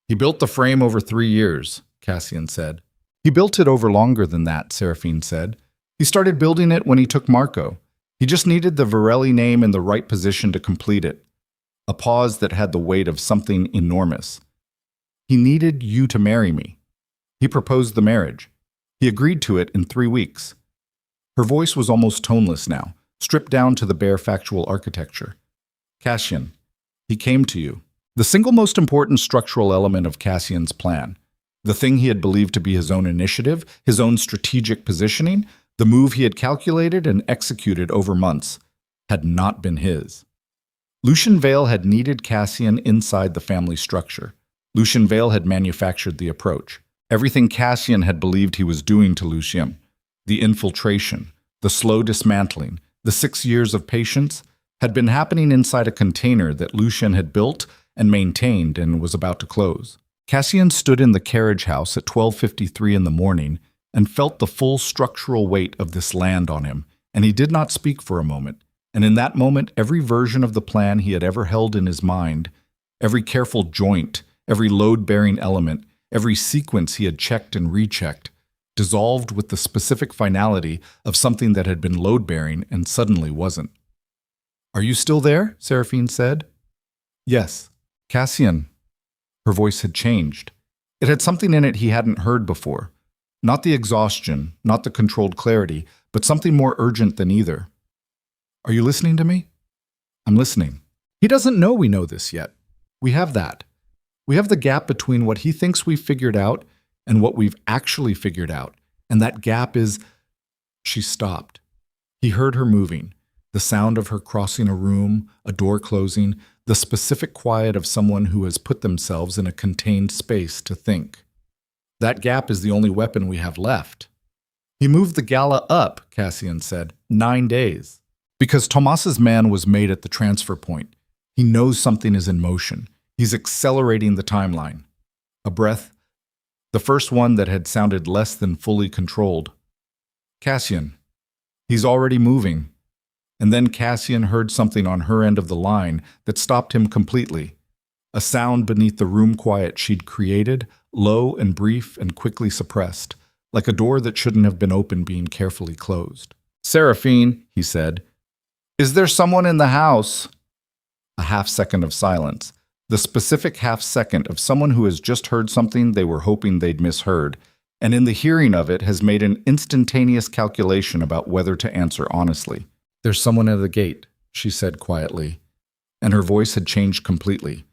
"He built the frame over 3 years, Cassian said. "He built it over longer than that," Seraphine said. "He started building it when he took Marco. He just needed the Virelli name in the right position to complete it." A pause that had the weight of something enormous. "He needed you to marry me. He proposed the marriage. He agreed to it in 3 weeks. Her voice was almost toneless now, stripped down to the bare factual architecture. "Cassian, he came to you." The single most important structural element of Cassian's plan, the thing he had believed to be his own initiative, his own strategic positioning, the move he had calculated and executed over months, had not been his. Lucien Vale had needed Cassian inside the family structure. Lucien Vale had manufactured the approach. Everything Cassian had believed he was doing to Lucien, the infiltration, the slow dismantling, the 6 years of patience, had been happening inside a container that Lucien had built and maintained and was about to close. Cassian stood in the carriage house at 12:53 in the morning and felt the full structural weight of this land on him, and he did not speak for a moment. And in that moment, every version of the plan he had ever held in his mind, every careful joint, every load-bearing element, every sequence he had checked and rechecked, dissolved with the specific finality of something that had been load-bearing and suddenly wasn't. Are you still there? Seraphine said. Yes. Cassian. Her voice had changed. It had something in it he hadn't heard before. Not the exhaustion, not the controlled clarity, but something more urgent than either. Are you listening to me? I'm listening. He doesn't know we know this yet. We have that. We have the gap between what he thinks we've figured out and what we've actually figured out. And that gap is... She stopped. He heard her moving, the sound of her crossing a room, a door closing, the specific quiet of someone who has put themselves in a contained space to think. That gap is the only weapon we have left. He moved the gala up, Cassian said, 9 days. Because Tomas's man was made at the transfer point. He knows something is in motion. He's accelerating the timeline. A breath, the first one that had sounded less than fully controlled. Cassian. He's already moving. And then Cassian heard something on her end of the line that stopped him completely. A sound beneath the room quiet she'd created, low and brief and quickly suppressed, like a door that shouldn't have been open being carefully closed. Seraphine, he said, is there someone in the house? A half-second of silence. The specific half-second of someone who has just heard something they were hoping they'd misheard, and in the hearing of it has made an instantaneous calculation about whether to answer honestly. There's someone at the gate, she said quietly, and her voice had changed completely.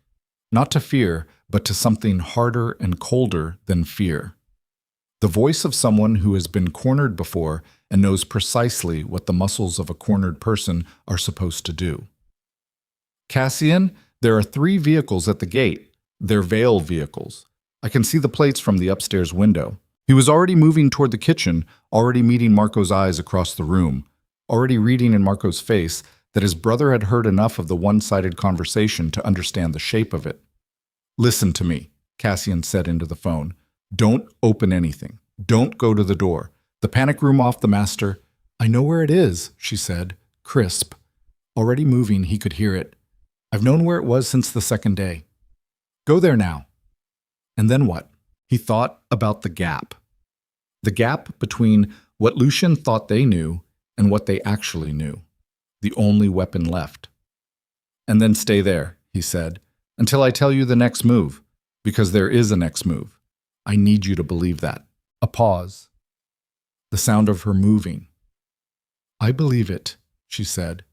Not to fear, but to something harder and colder than fear. The voice of someone who has been cornered before and knows precisely what the muscles of a cornered person are supposed to do. Cassian, there are 3 vehicles at the gate. They're Vale vehicles. I can see the plates from the upstairs window. He was already moving toward the kitchen, already meeting Marco's eyes across the room, already reading in Marco's face that his brother had heard enough of the one-sided conversation to understand the shape of it. Listen to me, Cassian said into the phone. Don't open anything. Don't go to the door. The panic room off the master. I know where it is, she said, crisp. Already moving, he could hear it. I've known where it was since the second day. Go there now. And then what? He thought about the gap. The gap between what Lucian thought they knew and what they actually knew. The only weapon left. And then stay there, he said, until I tell you the next move, because there is a next move. I need you to believe that. A pause. The sound of her moving. I believe it, she said,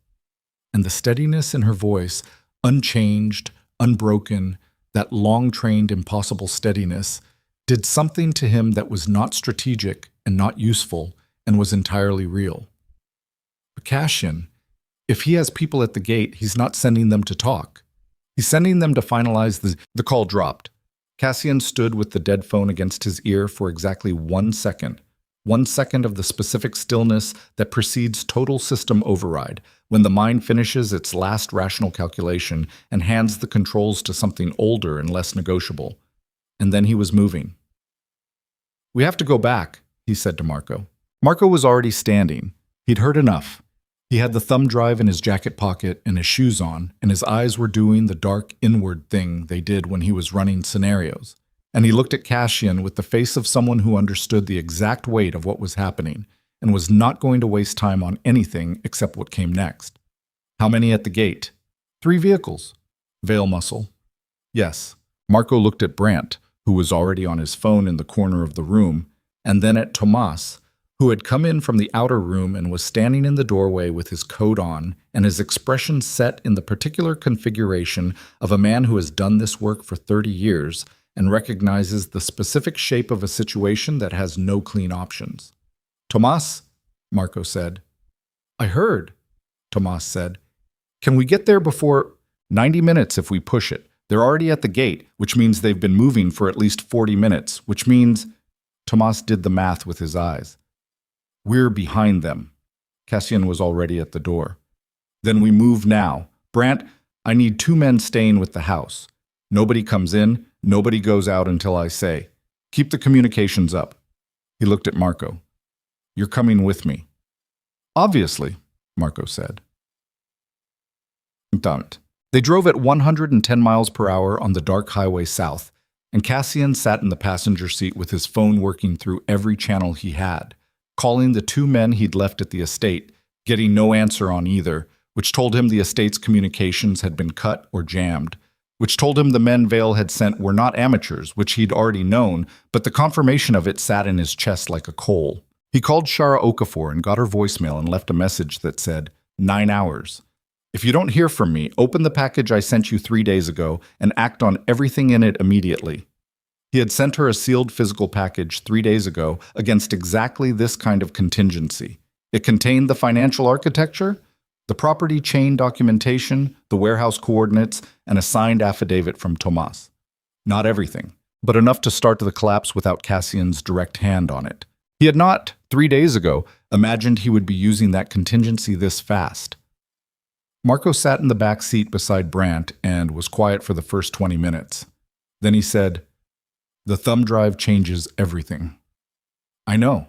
and the steadiness in her voice, unchanged, unbroken, that long-trained, impossible steadiness, did something to him that was not strategic and not useful and was entirely real. But Cassian, if he has people at the gate, he's not sending them to talk. He's sending them to finalize the call dropped. Cassian stood with the dead phone against his ear for exactly 1 second. 1 second of the specific stillness that precedes total system override, when the mind finishes its last rational calculation and hands the controls to something older and less negotiable. And then he was moving. We have to go back, he said to Marco. Marco was already standing. He'd heard enough. He had the thumb drive in his jacket pocket and his shoes on, and his eyes were doing the dark inward thing they did when he was running scenarios. And he looked at Cassian with the face of someone who understood the exact weight of what was happening and was not going to waste time on anything except what came next. How many at the gate? 3 vehicles. Vale muscle. Yes. Marco looked at Brandt, who was already on his phone in the corner of the room, and then at Tomas, who had come in from the outer room and was standing in the doorway with his coat on and his expression set in the particular configuration of a man who has done this work for 30 years and recognizes the specific shape of a situation that has no clean options. Tomas, Marco said. I heard, Tomas said. Can we get there before 90 minutes if we push it? They're already at the gate, which means they've been moving for at least 40 minutes, which means... Tomas did the math with his eyes. We're behind them. Cassian was already at the door. Then we move now. Brandt, I need 2 men staying with the house. Nobody comes in, nobody goes out until I say. Keep the communications up. He looked at Marco. You're coming with me. Obviously, Marco said. Don't. They drove at 110 miles per hour on the dark highway south, and Cassian sat in the passenger seat with his phone working through every channel he had, calling the 2 men he'd left at the estate, getting no answer on either, which told him the estate's communications had been cut or jammed, which told him the men Vale had sent were not amateurs, which he'd already known, but the confirmation of it sat in his chest like a coal. He called Shara Okafor and got her voicemail and left a message that said, 9 hours. If you don't hear from me, open the package I sent you 3 days ago and act on everything in it immediately. He had sent her a sealed physical package 3 days ago against exactly this kind of contingency. It contained the financial architecture, the property chain documentation, the warehouse coordinates, and a signed affidavit from Tomas. Not everything, but enough to start the collapse without Cassian's direct hand on it. He had not, 3 days ago, imagined he would be using that contingency this fast. Marco sat in the back seat beside Brandt and was quiet for the first 20 minutes. Then he said, "The thumb drive changes everything." "I know.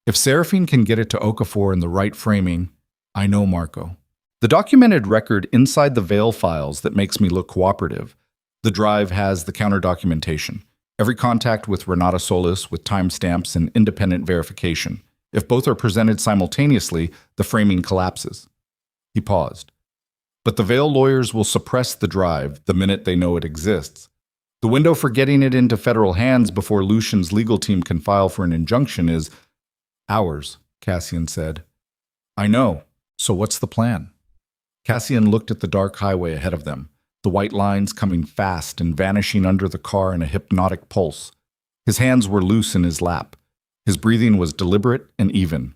If Seraphine can get it to Okafor in the right framing, I know, Marco. The documented record inside the Vale files that makes me look cooperative. The drive has the counter documentation. Every contact with Renata Solis with timestamps and independent verification. If both are presented simultaneously, the framing collapses." He paused. "But the Vale lawyers will suppress the drive the minute they know it exists. The window for getting it into federal hands before Lucian's legal team can file for an injunction is hours," Cassian said. "I know. So what's the plan?" Cassian looked at the dark highway ahead of them, the white lines coming fast and vanishing under the car in a hypnotic pulse. His hands were loose in his lap. His breathing was deliberate and even.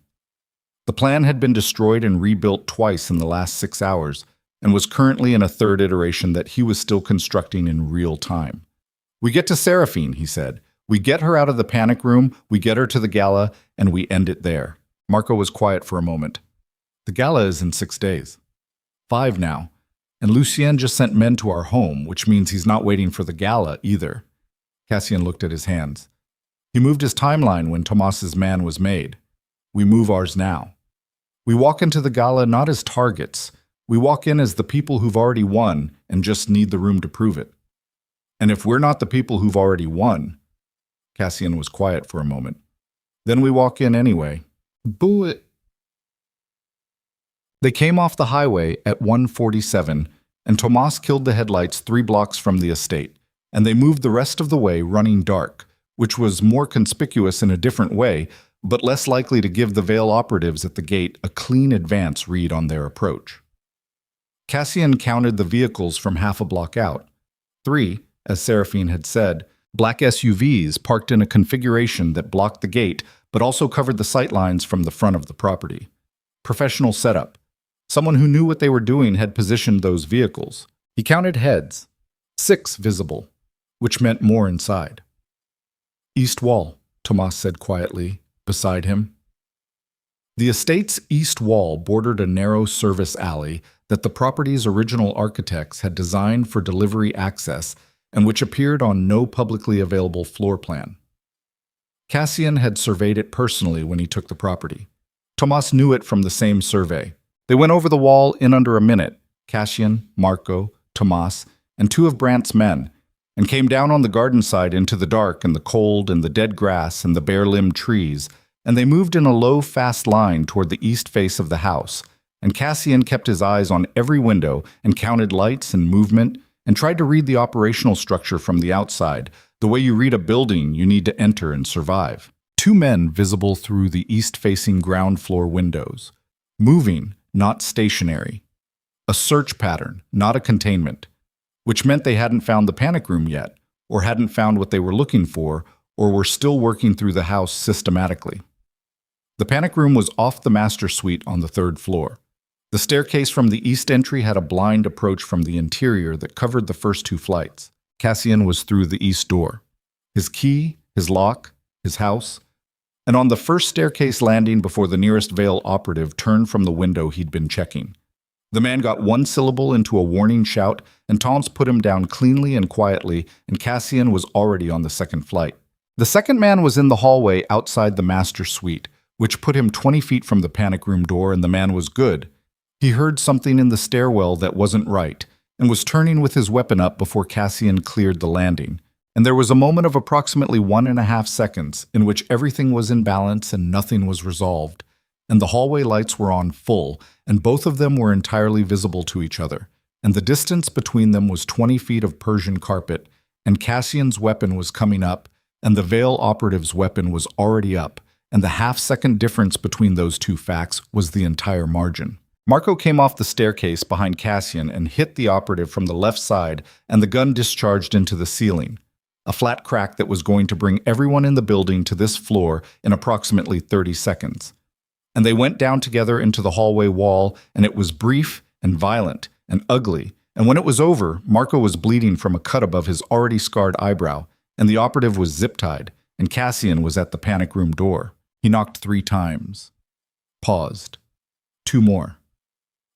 The plan had been destroyed and rebuilt twice in the last 6 hours, and was currently in a third iteration that he was still constructing in real time. "We get to Seraphine," he said. "We get her out of the panic room, we get her to the gala, and we end it there." Marco was quiet for a moment. "The gala is in 6 days. 5 now. And Lucien just sent men to our home, which means he's not waiting for the gala either." Cassian looked at his hands. "He moved his timeline when Tomas's man was made. We move ours now. We walk into the gala not as targets. We walk in as the people who've already won and just need the room to prove it. And if we're not the people who've already won," Cassian was quiet for a moment, "then we walk in anyway." Boo. They came off the highway at 1:47, and Tomas killed the headlights 3 blocks from the estate, and they moved the rest of the way running dark, which was more conspicuous in a different way, but less likely to give the Vale operatives at the gate a clean advance read on their approach. Cassian counted the vehicles from half a block out. 3, as Seraphine had said, black SUVs parked in a configuration that blocked the gate but also covered the sightlines from the front of the property. Professional setup. Someone who knew what they were doing had positioned those vehicles. He counted heads. 6 visible, which meant more inside. "East wall," Tomas said quietly, beside him. The estate's east wall bordered a narrow service alley that the property's original architects had designed for delivery access and which appeared on no publicly available floor plan. Cassian had surveyed it personally when he took the property. Tomas knew it from the same survey. They went over the wall in under a minute, Cassian, Marco, Tomas, and 2 of Brandt's men, and came down on the garden side into the dark and the cold and the dead grass and the bare-limbed trees, and they moved in a low, fast line toward the east face of the house, and Cassian kept his eyes on every window and counted lights and movement and tried to read the operational structure from the outside, the way you read a building you need to enter and survive. 2 men visible through the east-facing ground floor windows. Moving, not stationary. A search pattern, not a containment, which meant they hadn't found the panic room yet, or hadn't found what they were looking for, or were still working through the house systematically. The panic room was off the master suite on the 3rd floor. The staircase from the east entry had a blind approach from the interior that covered the first 2 flights. Cassian was through the east door. His key, his lock, his house, and on the first staircase landing before the nearest Vale operative turned from the window he'd been checking. The man got 1 syllable into a warning shout, and Tom's put him down cleanly and quietly, and Cassian was already on the 2nd flight. The second man was in the hallway outside the master suite, which put him 20 feet from the panic room door, and the man was good. He heard something in the stairwell that wasn't right, and was turning with his weapon up before Cassian cleared the landing. And there was a moment of approximately 1.5 seconds in which everything was in balance and nothing was resolved. and the hallway lights were on full, and both of them were entirely visible to each other, and the distance between them was 20 feet of Persian carpet, and Cassian's weapon was coming up, and the Vale operative's weapon was already up, and the half-second difference between those two facts was the entire margin. Marco came off the staircase behind Cassian and hit the operative from the left side, and the gun discharged into the ceiling, a flat crack that was going to bring everyone in the building to this floor in approximately 30 seconds. And they went down together into the hallway wall, and it was brief and violent and ugly, and when it was over, Marco was bleeding from a cut above his already scarred eyebrow, and the operative was zip-tied, and Cassian was at the panic room door. He knocked 3 times. Paused. 2 more.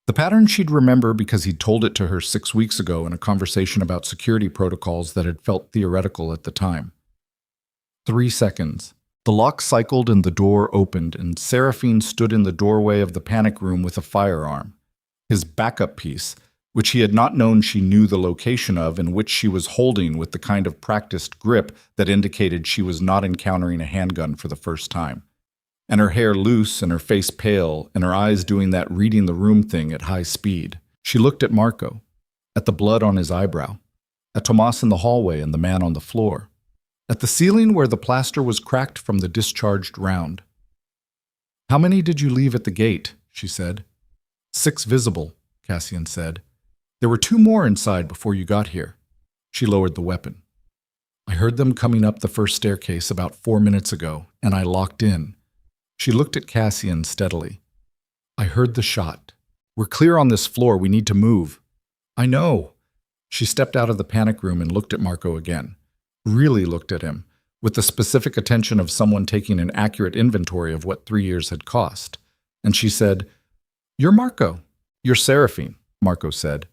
The pattern she'd remember because he'd told it to her 6 weeks ago in a conversation about security protocols that had felt theoretical at the time. 3 seconds. The lock cycled and the door opened, and Seraphine stood in the doorway of the panic room with a firearm. His backup piece, which he had not known she knew the location of and which she was holding with the kind of practiced grip that indicated she was not encountering a handgun for the first time. And her hair loose and her face pale and her eyes doing that reading the room thing at high speed. She looked at Marco, at the blood on his eyebrow, at Tomas in the hallway and the man on the floor, at the ceiling where the plaster was cracked from the discharged round. "How many did you leave at the gate?" she said. 6 visible, Cassian said. "There were 2 more inside before you got here." She lowered the weapon. "I heard them coming up the first staircase about 4 minutes ago, and I locked in." She looked at Cassian steadily. "I heard the shot. We're clear on this floor. We need to move." "I know." She stepped out of the panic room and looked at Marco again. Really looked at him, with the specific attention of someone taking an accurate inventory of what 3 years had cost. And she said, "You're Marco." "You're Seraphine," Marco said.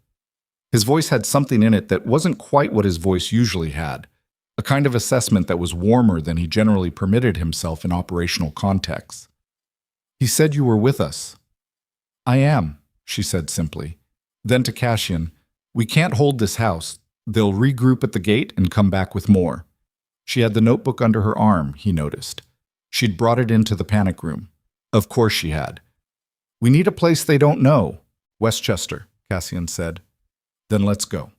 His voice had something in it that wasn't quite what his voice usually had, a kind of assessment that was warmer than he generally permitted himself in operational contexts. "He said you were with us." "I am," she said simply. Then to Cassian, "We can't hold this house. They'll regroup at the gate and come back with more." She had the notebook under her arm, he noticed. She'd brought it into the panic room. Of course she had. "We need a place they don't know." "Westchester," Cassian said. "Then let's go."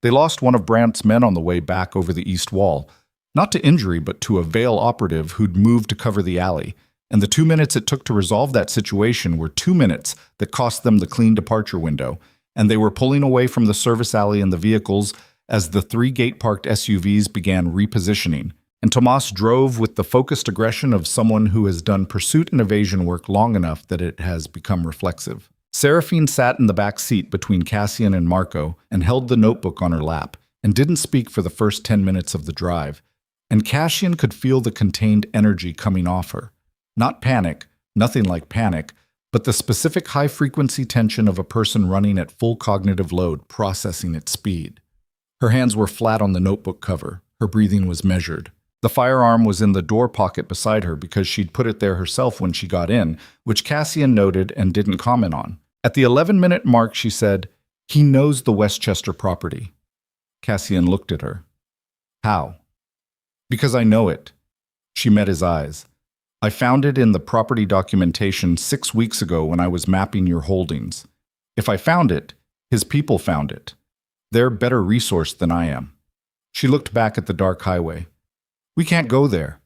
They lost one of Brandt's men on the way back over the east wall, not to injury but to a Vale operative who'd moved to cover the alley, and the 2 minutes it took to resolve that situation were 2 minutes that cost them the clean departure window, and they were pulling away from the service alley and the vehicles as the 3 gate-parked SUVs began repositioning, and Tomas drove with the focused aggression of someone who has done pursuit and evasion work long enough that it has become reflexive. Seraphine sat in the back seat between Cassian and Marco and held the notebook on her lap and didn't speak for the first 10 minutes of the drive, and Cassian could feel the contained energy coming off her. Not panic, nothing like panic, but the specific high-frequency tension of a person running at full cognitive load, processing at speed. Her hands were flat on the notebook cover. Her breathing was measured. The firearm was in the door pocket beside her because she'd put it there herself when she got in, which Cassian noted and didn't comment on. At the 11-minute mark, she said, "He knows the Westchester property." Cassian looked at her. "How?" "Because I know it." She met his eyes. "I found it in the property documentation 6 weeks ago when I was mapping your holdings. If I found it, his people found it. They're better resourced than I am." She looked back at the dark highway. "We can't go there."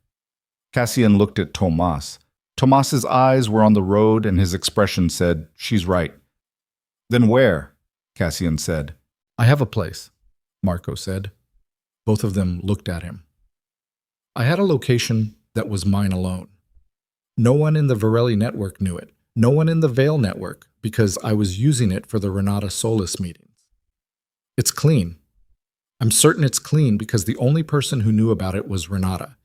Cassian looked at Tomas. Tomas's eyes were on the road and his expression said, "She's right." "Then where?" Cassian said. "I have a place," Marco said. Both of them looked at him. "I had a location that was mine alone. No one in the Varelli network knew it. No one in the Vale network, because I was using it for the Renata Solis meetings. It's clean. I'm certain it's clean because the only person who knew about it was Renata.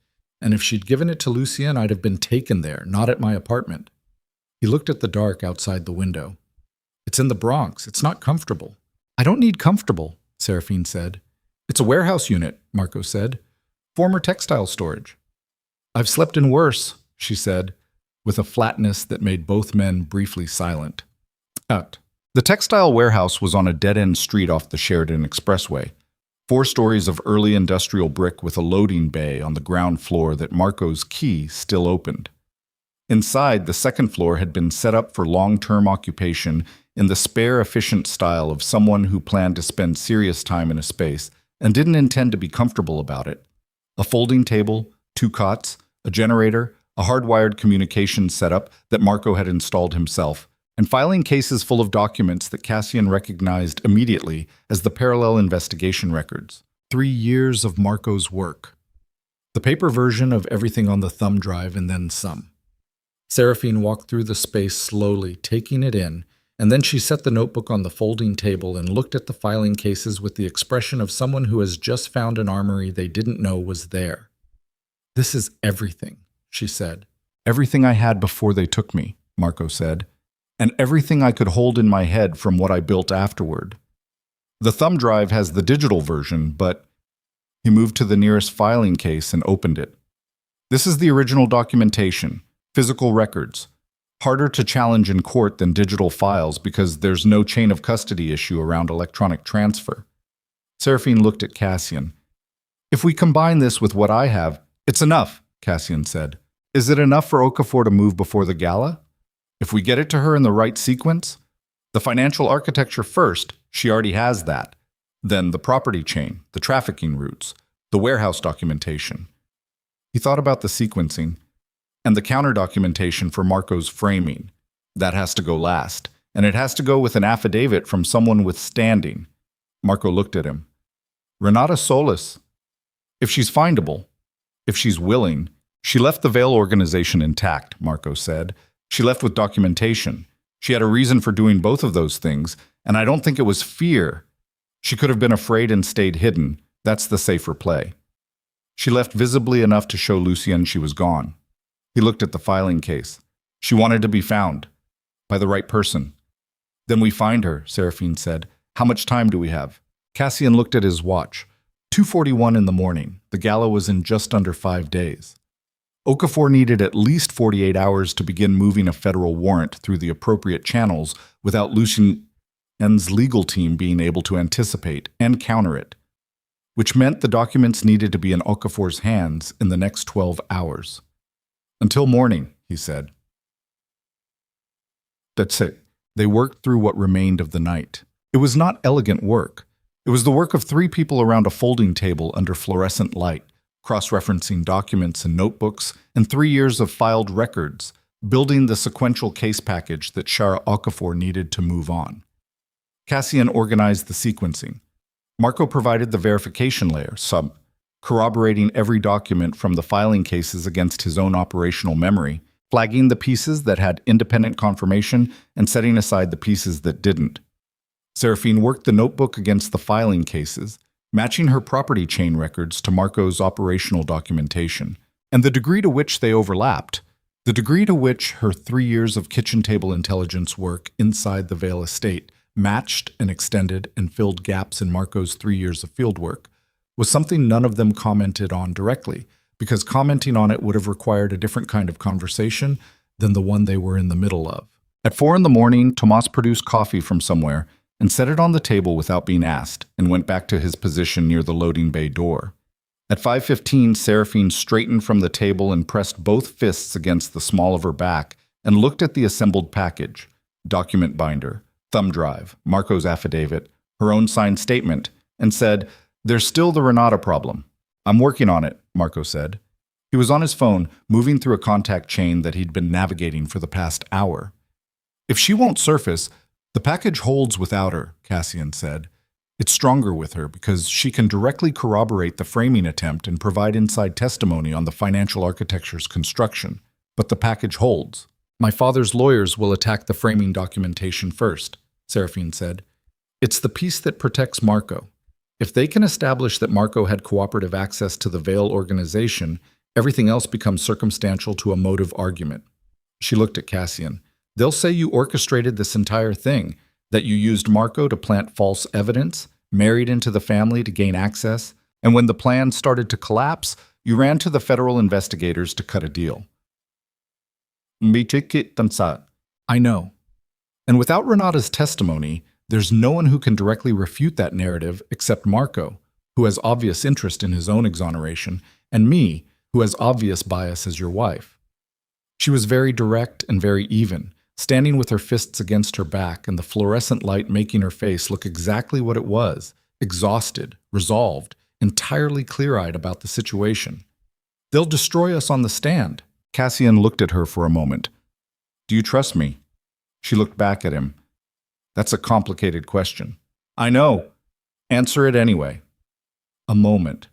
And if she'd given it to Lucien, I'd have been taken there, not at my apartment." He looked at the dark outside the window. "It's in the Bronx. It's not comfortable." "I don't need comfortable," Seraphine said. "It's a warehouse unit," Marco said. "Former textile storage." "I've slept in worse," she said, with a flatness that made both men briefly silent. The textile warehouse was on a dead-end street off the Sheridan Expressway. 4 stories of early industrial brick with a loading bay on the ground floor that Marco's key still opened. Inside, the second floor had been set up for long-term occupation in the spare, efficient style of someone who planned to spend serious time in a space and didn't intend to be comfortable about it. A folding table, 2 cots, a generator, a hardwired communications setup that Marco had installed himself, and filing cases full of documents that Cassian recognized immediately as the parallel investigation records. 3 years of Marco's work. The paper version of everything on the thumb drive and then some. Seraphine walked through the space slowly, taking it in, and then she set the notebook on the folding table and looked at the filing cases with the expression of someone who has just found an armory they didn't know was there. "This is everything," she said. "Everything I had before they took me," Marco said, "and everything I could hold in my head from what I built afterward. The thumb drive has the digital version, but..." He moved to the nearest filing case and opened it. "This is the original documentation, physical records. Harder to challenge in court than digital files because there's no chain of custody issue around electronic transfer." Seraphine looked at Cassian. "If we combine this with what I have..." "It's enough," Cassian said. "Is it enough for Okafor to move before the gala? If we get it to her in the right sequence? The financial architecture first, she already has that. Then the property chain, the trafficking routes, the warehouse documentation." He thought about the sequencing. "And the counter documentation for Marco's framing. That has to go last. And it has to go with an affidavit from someone with standing." Marco looked at him. "Renata Solis. If she's findable, if she's willing..." "She left the Vale organization intact," Marco said. "She left with documentation. She had a reason for doing both of those things, and I don't think it was fear. She could have been afraid and stayed hidden. That's the safer play. She left visibly enough to show Lucien she was gone." He looked at the filing case. "She wanted to be found. By the right person." "Then we find her," Seraphine said. "How much time do we have?" Cassian looked at his watch. 2:41 in the morning. The gala was in just under 5 days. Okafor needed at least 48 hours to begin moving a federal warrant through the appropriate channels without Lucien's legal team being able to anticipate and counter it, which meant the documents needed to be in Okafor's hands in the next 12 hours. "Until morning," he said. That's it. They worked through what remained of the night. It was not elegant work. It was the work of 3 people around a folding table under fluorescent light, cross-referencing documents and notebooks, and 3 years of filed records, building the sequential case package that Shara Okafor needed to move on. Cassian organized the sequencing. Marco provided the verification layer, corroborating every document from the filing cases against his own operational memory, flagging the pieces that had independent confirmation and setting aside the pieces that didn't. Seraphine worked the notebook against the filing cases, matching her property chain records to Marco's operational documentation, and the degree to which they overlapped, the degree to which her 3 years of kitchen table intelligence work inside the Vale estate matched and extended and filled gaps in Marco's 3 years of fieldwork, was something none of them commented on directly, because commenting on it would have required a different kind of conversation than the one they were in the middle of. At 4 in the morning, Tomas produced coffee from somewhere and set it on the table without being asked, and went back to his position near the loading bay door. At 5:15, Seraphine straightened from the table and pressed both fists against the small of her back and looked at the assembled package: document binder, thumb drive, Marco's affidavit, her own signed statement, and said, "There's still the Renata problem." "I'm working on it," Marco said. He was on his phone, moving through a contact chain that he'd been navigating for the past hour. "If she won't surface, the package holds without her," Cassian said. "It's stronger with her because she can directly corroborate the framing attempt and provide inside testimony on the financial architecture's construction. But the package holds." "My father's lawyers will attack the framing documentation first," Seraphine said. "It's the piece that protects Marco. If they can establish that Marco had cooperative access to the Vale organization, everything else becomes circumstantial to a motive argument." She looked at Cassian. "They'll say you orchestrated this entire thing, that you used Marco to plant false evidence, married into the family to gain access, and when the plan started to collapse, you ran to the federal investigators to cut a deal." "I know. And without Renata's testimony, there's no one who can directly refute that narrative except Marco, who has obvious interest in his own exoneration, and me, who has obvious bias as your wife." She was very direct and very even, standing with her fists against her back and the fluorescent light making her face look exactly what it was, exhausted, resolved, entirely clear-eyed about the situation. "They'll destroy us on the stand." Cassian looked at her for a moment. "Do you trust me?" She looked back at him. "That's a complicated question." "I know. Answer it anyway." A moment.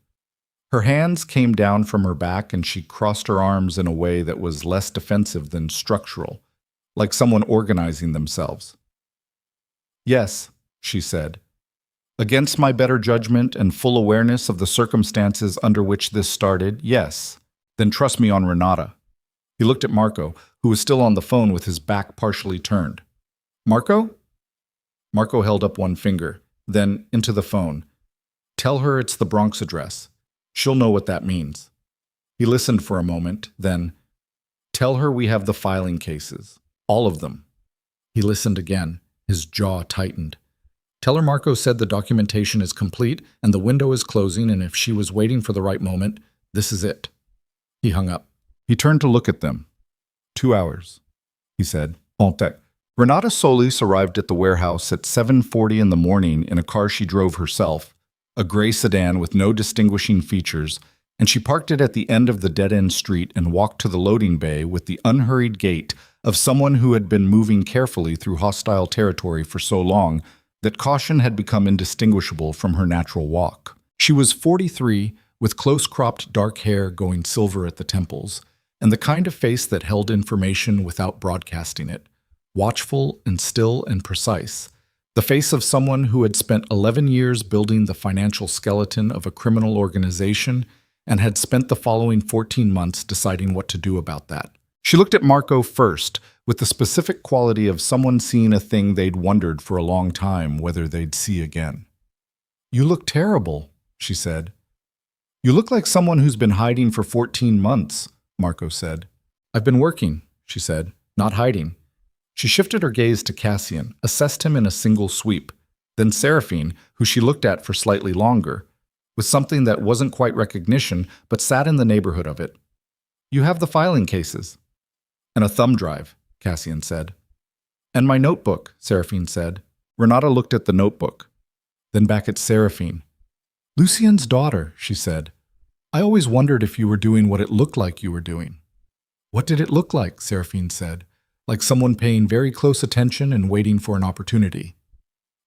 Her hands came down from her back and she crossed her arms in a way that was less defensive than structural, like someone organizing themselves. "Yes," she said. "Against my better judgment and full awareness of the circumstances under which this started, yes. Then trust me on Renata." He looked at Marco, who was still on the phone with his back partially turned. "Marco?" Marco held up one finger, then into the phone. "Tell her it's the Bronx address. She'll know what that means." He listened for a moment, then, "Tell her we have the filing cases. All of them." He listened again, his jaw tightened. "Tell her Marco said the documentation is complete and the window is closing, and if she was waiting for the right moment, this is it." He hung up. He turned to look at them. 2 hours, he said. En tête. Renata Solis arrived at the warehouse at 7:40 in the morning in a car she drove herself, a gray sedan with no distinguishing features, and she parked it at the end of the dead-end street and walked to the loading bay with the unhurried gait of someone who had been moving carefully through hostile territory for so long that caution had become indistinguishable from her natural walk. She was 43, with close-cropped dark hair going silver at the temples, and the kind of face that held information without broadcasting it, watchful and still and precise, the face of someone who had spent 11 years building the financial skeleton of a criminal organization and had spent the following 14 months deciding what to do about that. She looked at Marco first, with the specific quality of someone seeing a thing they'd wondered for a long time whether they'd see again. "You look terrible," she said. "You look like someone who's been hiding for 14 months, Marco said. "I've been working," she said, "not hiding." She shifted her gaze to Cassian, assessed him in a single sweep, then Seraphine, who she looked at for slightly longer, with something that wasn't quite recognition, but sat in the neighborhood of it. "You have the filing cases." "And a thumb drive," Cassian said. "And my notebook," Seraphine said. Renata looked at the notebook, then back at Seraphine. "Lucien's daughter," she said. "I always wondered if you were doing what it looked like you were doing." "What did it look like?" Seraphine said. "Like someone paying very close attention and waiting for an opportunity."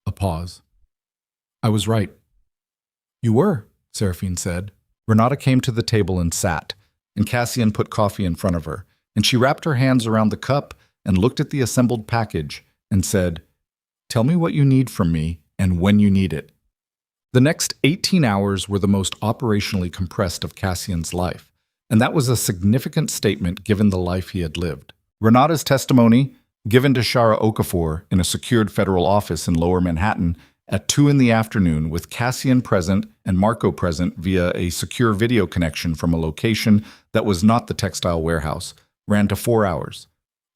A pause. "I was right." "You were," Seraphine said. Renata came to the table and sat, and Cassian put coffee in front of her, and she wrapped her hands around the cup and looked at the assembled package and said, "Tell me what you need from me and when you need it." The next 18 hours were the most operationally compressed of Cassian's life, and that was a significant statement given the life he had lived. Renata's testimony, given to Shara Okafor in a secured federal office in Lower Manhattan at 2 in the afternoon with Cassian present and Marco present via a secure video connection from a location that was not the textile warehouse, ran to 4 hours.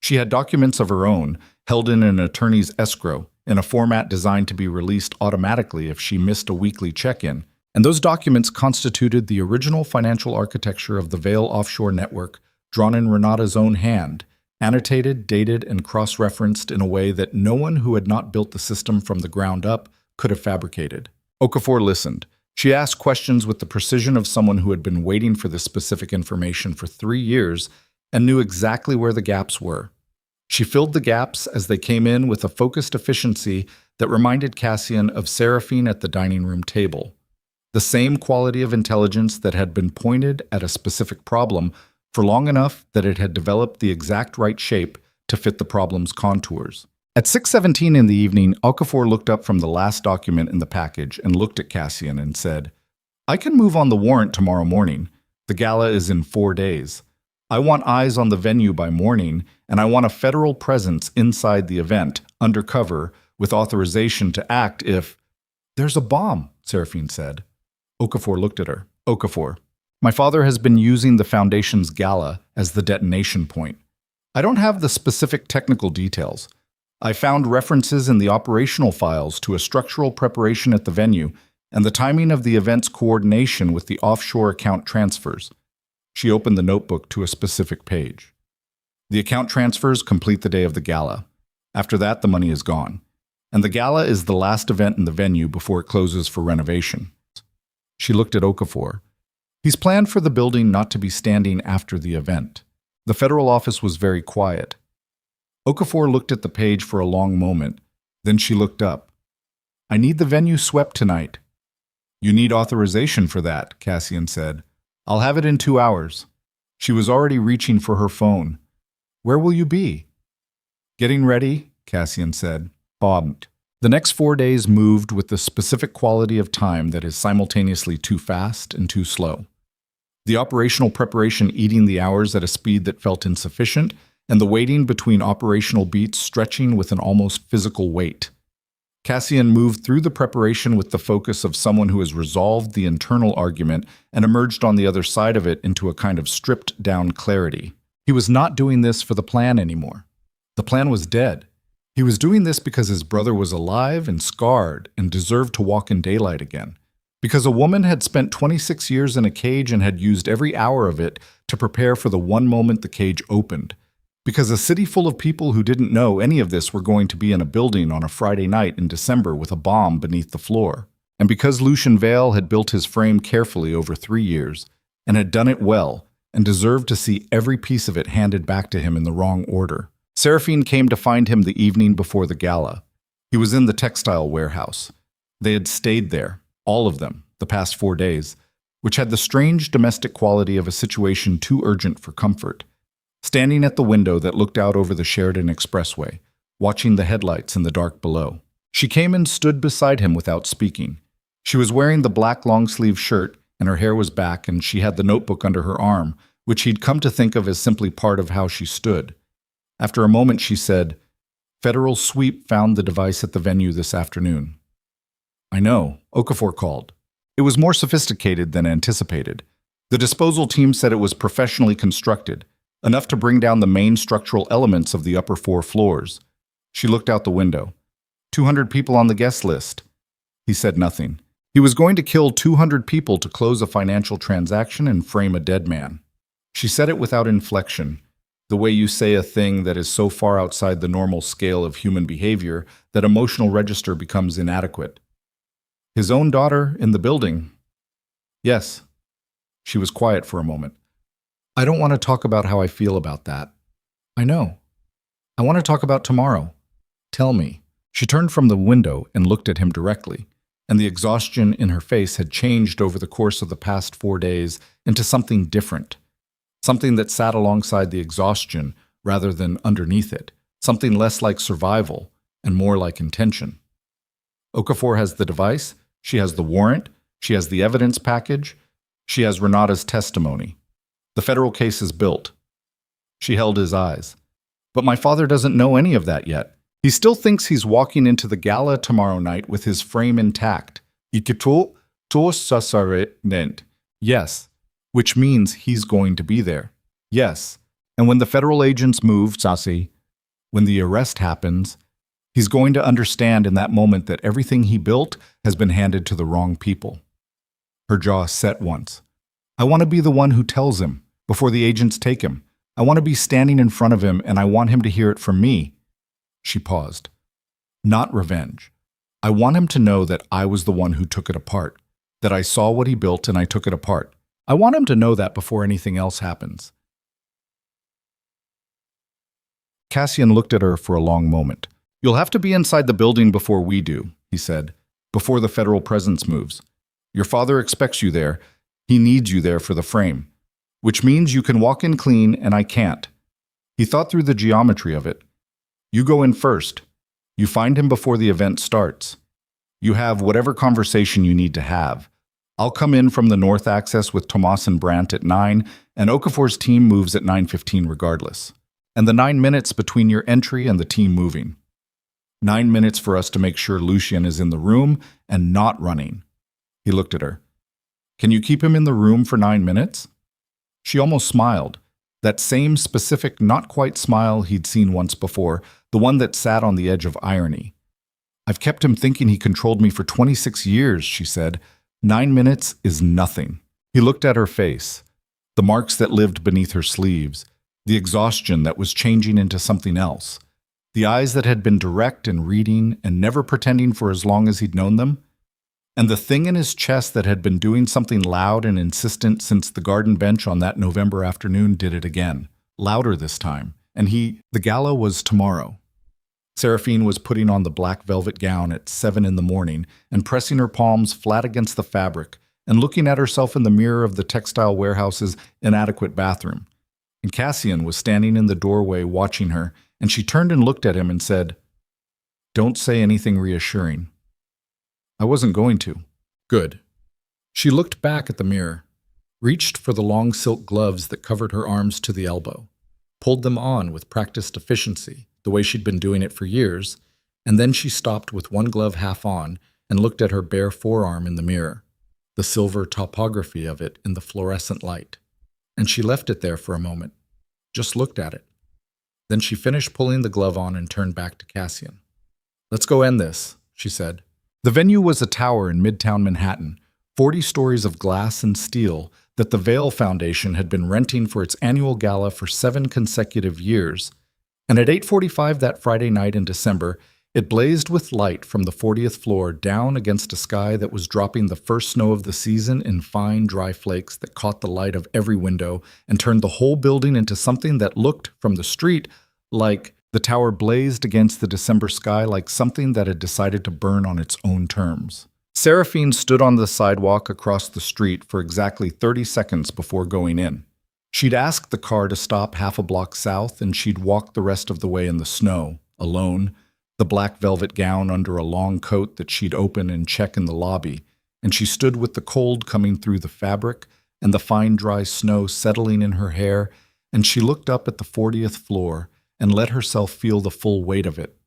She had documents of her own, held in an attorney's escrow, in a format designed to be released automatically if she missed a weekly check-in, and those documents constituted the original financial architecture of the Vale offshore network, drawn in Renata's own hand, annotated, dated, and cross-referenced in a way that no one who had not built the system from the ground up could have fabricated. Okafor listened. She asked questions with the precision of someone who had been waiting for this specific information for 3 years and knew exactly where the gaps were. She filled the gaps as they came in with a focused efficiency that reminded Cassian of Seraphine at the dining room table. The same quality of intelligence that had been pointed at a specific problem for long enough that it had developed the exact right shape to fit the problem's contours. At 6:17 in the evening, Okafor looked up from the last document in the package and looked at Cassian and said, "I can move on the warrant tomorrow morning. The gala is in 4 days. I want eyes on the venue by morning, and I want a federal presence inside the event, undercover, with authorization to act if—" "There's a bomb," Seraphine said. Okafor looked at her. "Okafor, my father has been using the Foundation's gala as the detonation point. I don't have the specific technical details. I found references in the operational files to a structural preparation at the venue and the timing of the event's coordination with the offshore account transfers." She opened the notebook to a specific page. The account transfers complete the day of the gala. After that, the money is gone. And the gala is the last event in the venue before it closes for renovation. She looked at Okafor. He's planned for the building not to be standing after the event. The federal office was very quiet. Okafor looked at the page for a long moment. Then she looked up. I need the venue swept tonight. You need authorization for that, Cassian said. I'll have it in 2 hours. She was already reaching for her phone. Where will you be? Getting ready, Cassian said. Bobbed. The next 4 days moved with the specific quality of time that is simultaneously too fast and too slow. The operational preparation eating the hours at a speed that felt insufficient, and the waiting between operational beats stretching with an almost physical weight. Cassian moved through the preparation with the focus of someone who has resolved the internal argument and emerged on the other side of it into a kind of stripped-down clarity. He was not doing this for the plan anymore. The plan was dead. He was doing this because his brother was alive and scarred and deserved to walk in daylight again. Because a woman had spent 26 years in a cage and had used every hour of it to prepare for the one moment the cage opened. Because a city full of people who didn't know any of this were going to be in a building on a Friday night in December with a bomb beneath the floor. And because Seraphine Vale had built his frame carefully over 3 years and had done it well and deserved to see every piece of it handed back to him in the wrong order. Seraphine came to find him the evening before the gala. He was in the textile warehouse. They had stayed there, all of them, the past 4 days, which had the strange domestic quality of a situation too urgent for comfort. Standing at the window that looked out over the Sheridan Expressway, watching the headlights in the dark below. She came and stood beside him without speaking. She was wearing the black long-sleeve shirt, and her hair was back, and she had the notebook under her arm, which he'd come to think of as simply part of how she stood. After a moment, she said, Federal Sweep found the device at the venue this afternoon. I know, Okafor called. It was more sophisticated than anticipated. The disposal team said it was professionally constructed, enough to bring down the main structural elements of the upper 4 floors. She looked out the window. 200 people on the guest list. He said nothing. He was going to kill 200 people to close a financial transaction and frame a dead man. She said it without inflection, the way you say a thing that is so far outside the normal scale of human behavior that emotional register becomes inadequate. His own daughter in the building. Yes. She was quiet for a moment. I don't want to talk about how I feel about that. I know. I want to talk about tomorrow. Tell me. She turned from the window and looked at him directly, and the exhaustion in her face had changed over the course of the past 4 days into something different. Something that sat alongside the exhaustion rather than underneath it. Something less like survival and more like intention. Okafor has the device. She has the warrant. She has the evidence package. She has Renata's testimony. The federal case is built. She held his eyes. But my father doesn't know any of that yet. He still thinks he's walking into the gala tomorrow night with his frame intact. Yes, which means he's going to be there. Yes, and when the federal agents move, Sasi, when the arrest happens, he's going to understand in that moment that everything he built has been handed to the wrong people. Her jaw set once. I want to be the one who tells him, before the agents take him. I want to be standing in front of him, and I want him to hear it from me. She paused. Not revenge. I want him to know that I was the one who took it apart, that I saw what he built and I took it apart. I want him to know that before anything else happens. Cassian looked at her for a long moment. You'll have to be inside the building before we do, he said, before the federal presence moves. Your father expects you there. He needs you there for the frame. Which means you can walk in clean and I can't. He thought through the geometry of it. You go in first. You find him before the event starts. You have whatever conversation you need to have. I'll come in from the north access with Tomas and Brandt at 9, and Okafor's team moves at 9:15 regardless. And the 9 minutes between your entry and the team moving. 9 minutes for us to make sure Lucien is in the room and not running. He looked at her. Can you keep him in the room for 9 minutes? She almost smiled, that same specific not quite smile he'd seen once before, the one that sat on the edge of irony. I've kept him thinking he controlled me for 26 years, she said. 9 minutes is nothing. He looked at her face, the marks that lived beneath her sleeves, the exhaustion that was changing into something else, the eyes that had been direct and reading and never pretending for as long as he'd known them, and the thing in his chest that had been doing something loud and insistent since the garden bench on that November afternoon did it again, louder this time, and the gala was tomorrow. Seraphine was putting on the black velvet gown at 7 in the morning and pressing her palms flat against the fabric and looking at herself in the mirror of the textile warehouse's inadequate bathroom. And Cassian was standing in the doorway watching her, and she turned and looked at him and said, "Don't say anything reassuring." "I wasn't going to." "Good." She looked back at the mirror, reached for the long silk gloves that covered her arms to the elbow, pulled them on with practiced efficiency, the way she'd been doing it for years, and then she stopped with one glove half on and looked at her bare forearm in the mirror, the silver topography of it in the fluorescent light. And she left it there for a moment, just looked at it. Then she finished pulling the glove on and turned back to Cassian. "Let's go end this," she said. The venue was a tower in Midtown Manhattan, 40 stories of glass and steel that the Vale Foundation had been renting for its annual gala for 7 consecutive years. And at 8:45 that Friday night in December, it blazed with light from the 40th floor down against a sky that was dropping the first snow of the season in fine, dry flakes that caught the light of every window and turned the whole building into something that looked, from the street, like the tower blazed against the December sky like something that had decided to burn on its own terms. Seraphine stood on the sidewalk across the street for exactly 30 seconds before going in. She'd asked the car to stop half a block south, and she'd walked the rest of the way in the snow, alone, the black velvet gown under a long coat that she'd open and check in the lobby, and she stood with the cold coming through the fabric and the fine dry snow settling in her hair, and she looked up at the 40th floor and let herself feel the full weight of it.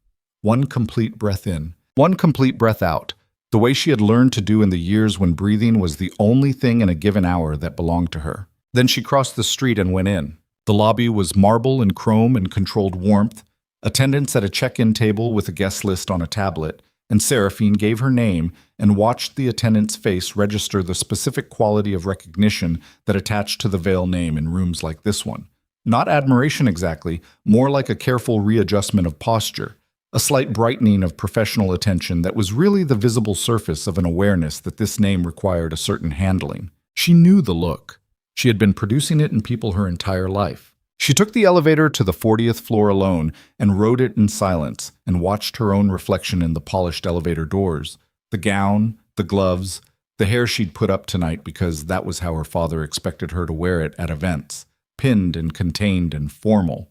One complete breath in, one complete breath out, the way she had learned to do in the years when breathing was the only thing in a given hour that belonged to her. Then she crossed the street and went in. The lobby was marble and chrome and controlled warmth, attendants at a check-in table with a guest list on a tablet, and Seraphine gave her name and watched the attendant's face register the specific quality of recognition that attached to the Vale name in rooms like this one. Not admiration exactly, more like a careful readjustment of posture, a slight brightening of professional attention that was really the visible surface of an awareness that this name required a certain handling. She knew the look. She had been producing it in people her entire life. She took the elevator to the 40th floor alone and rode it in silence and watched her own reflection in the polished elevator doors, the gown, the gloves, the hair she'd put up tonight because that was how her father expected her to wear it at events, pinned and contained and formal.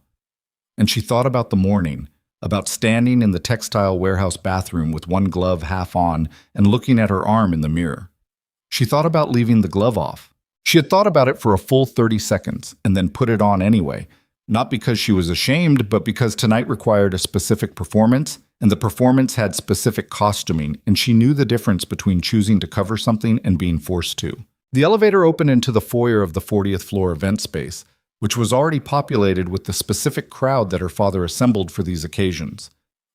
And she thought about the morning, about standing in the textile warehouse bathroom with one glove half on and looking at her arm in the mirror. She thought about leaving the glove off. She had thought about it for a full 30 seconds and then put it on anyway, not because she was ashamed, but because tonight required a specific performance, and the performance had specific costuming, and she knew the difference between choosing to cover something and being forced to. The elevator opened into the foyer of the 40th floor event space, which was already populated with the specific crowd that her father assembled for these occasions.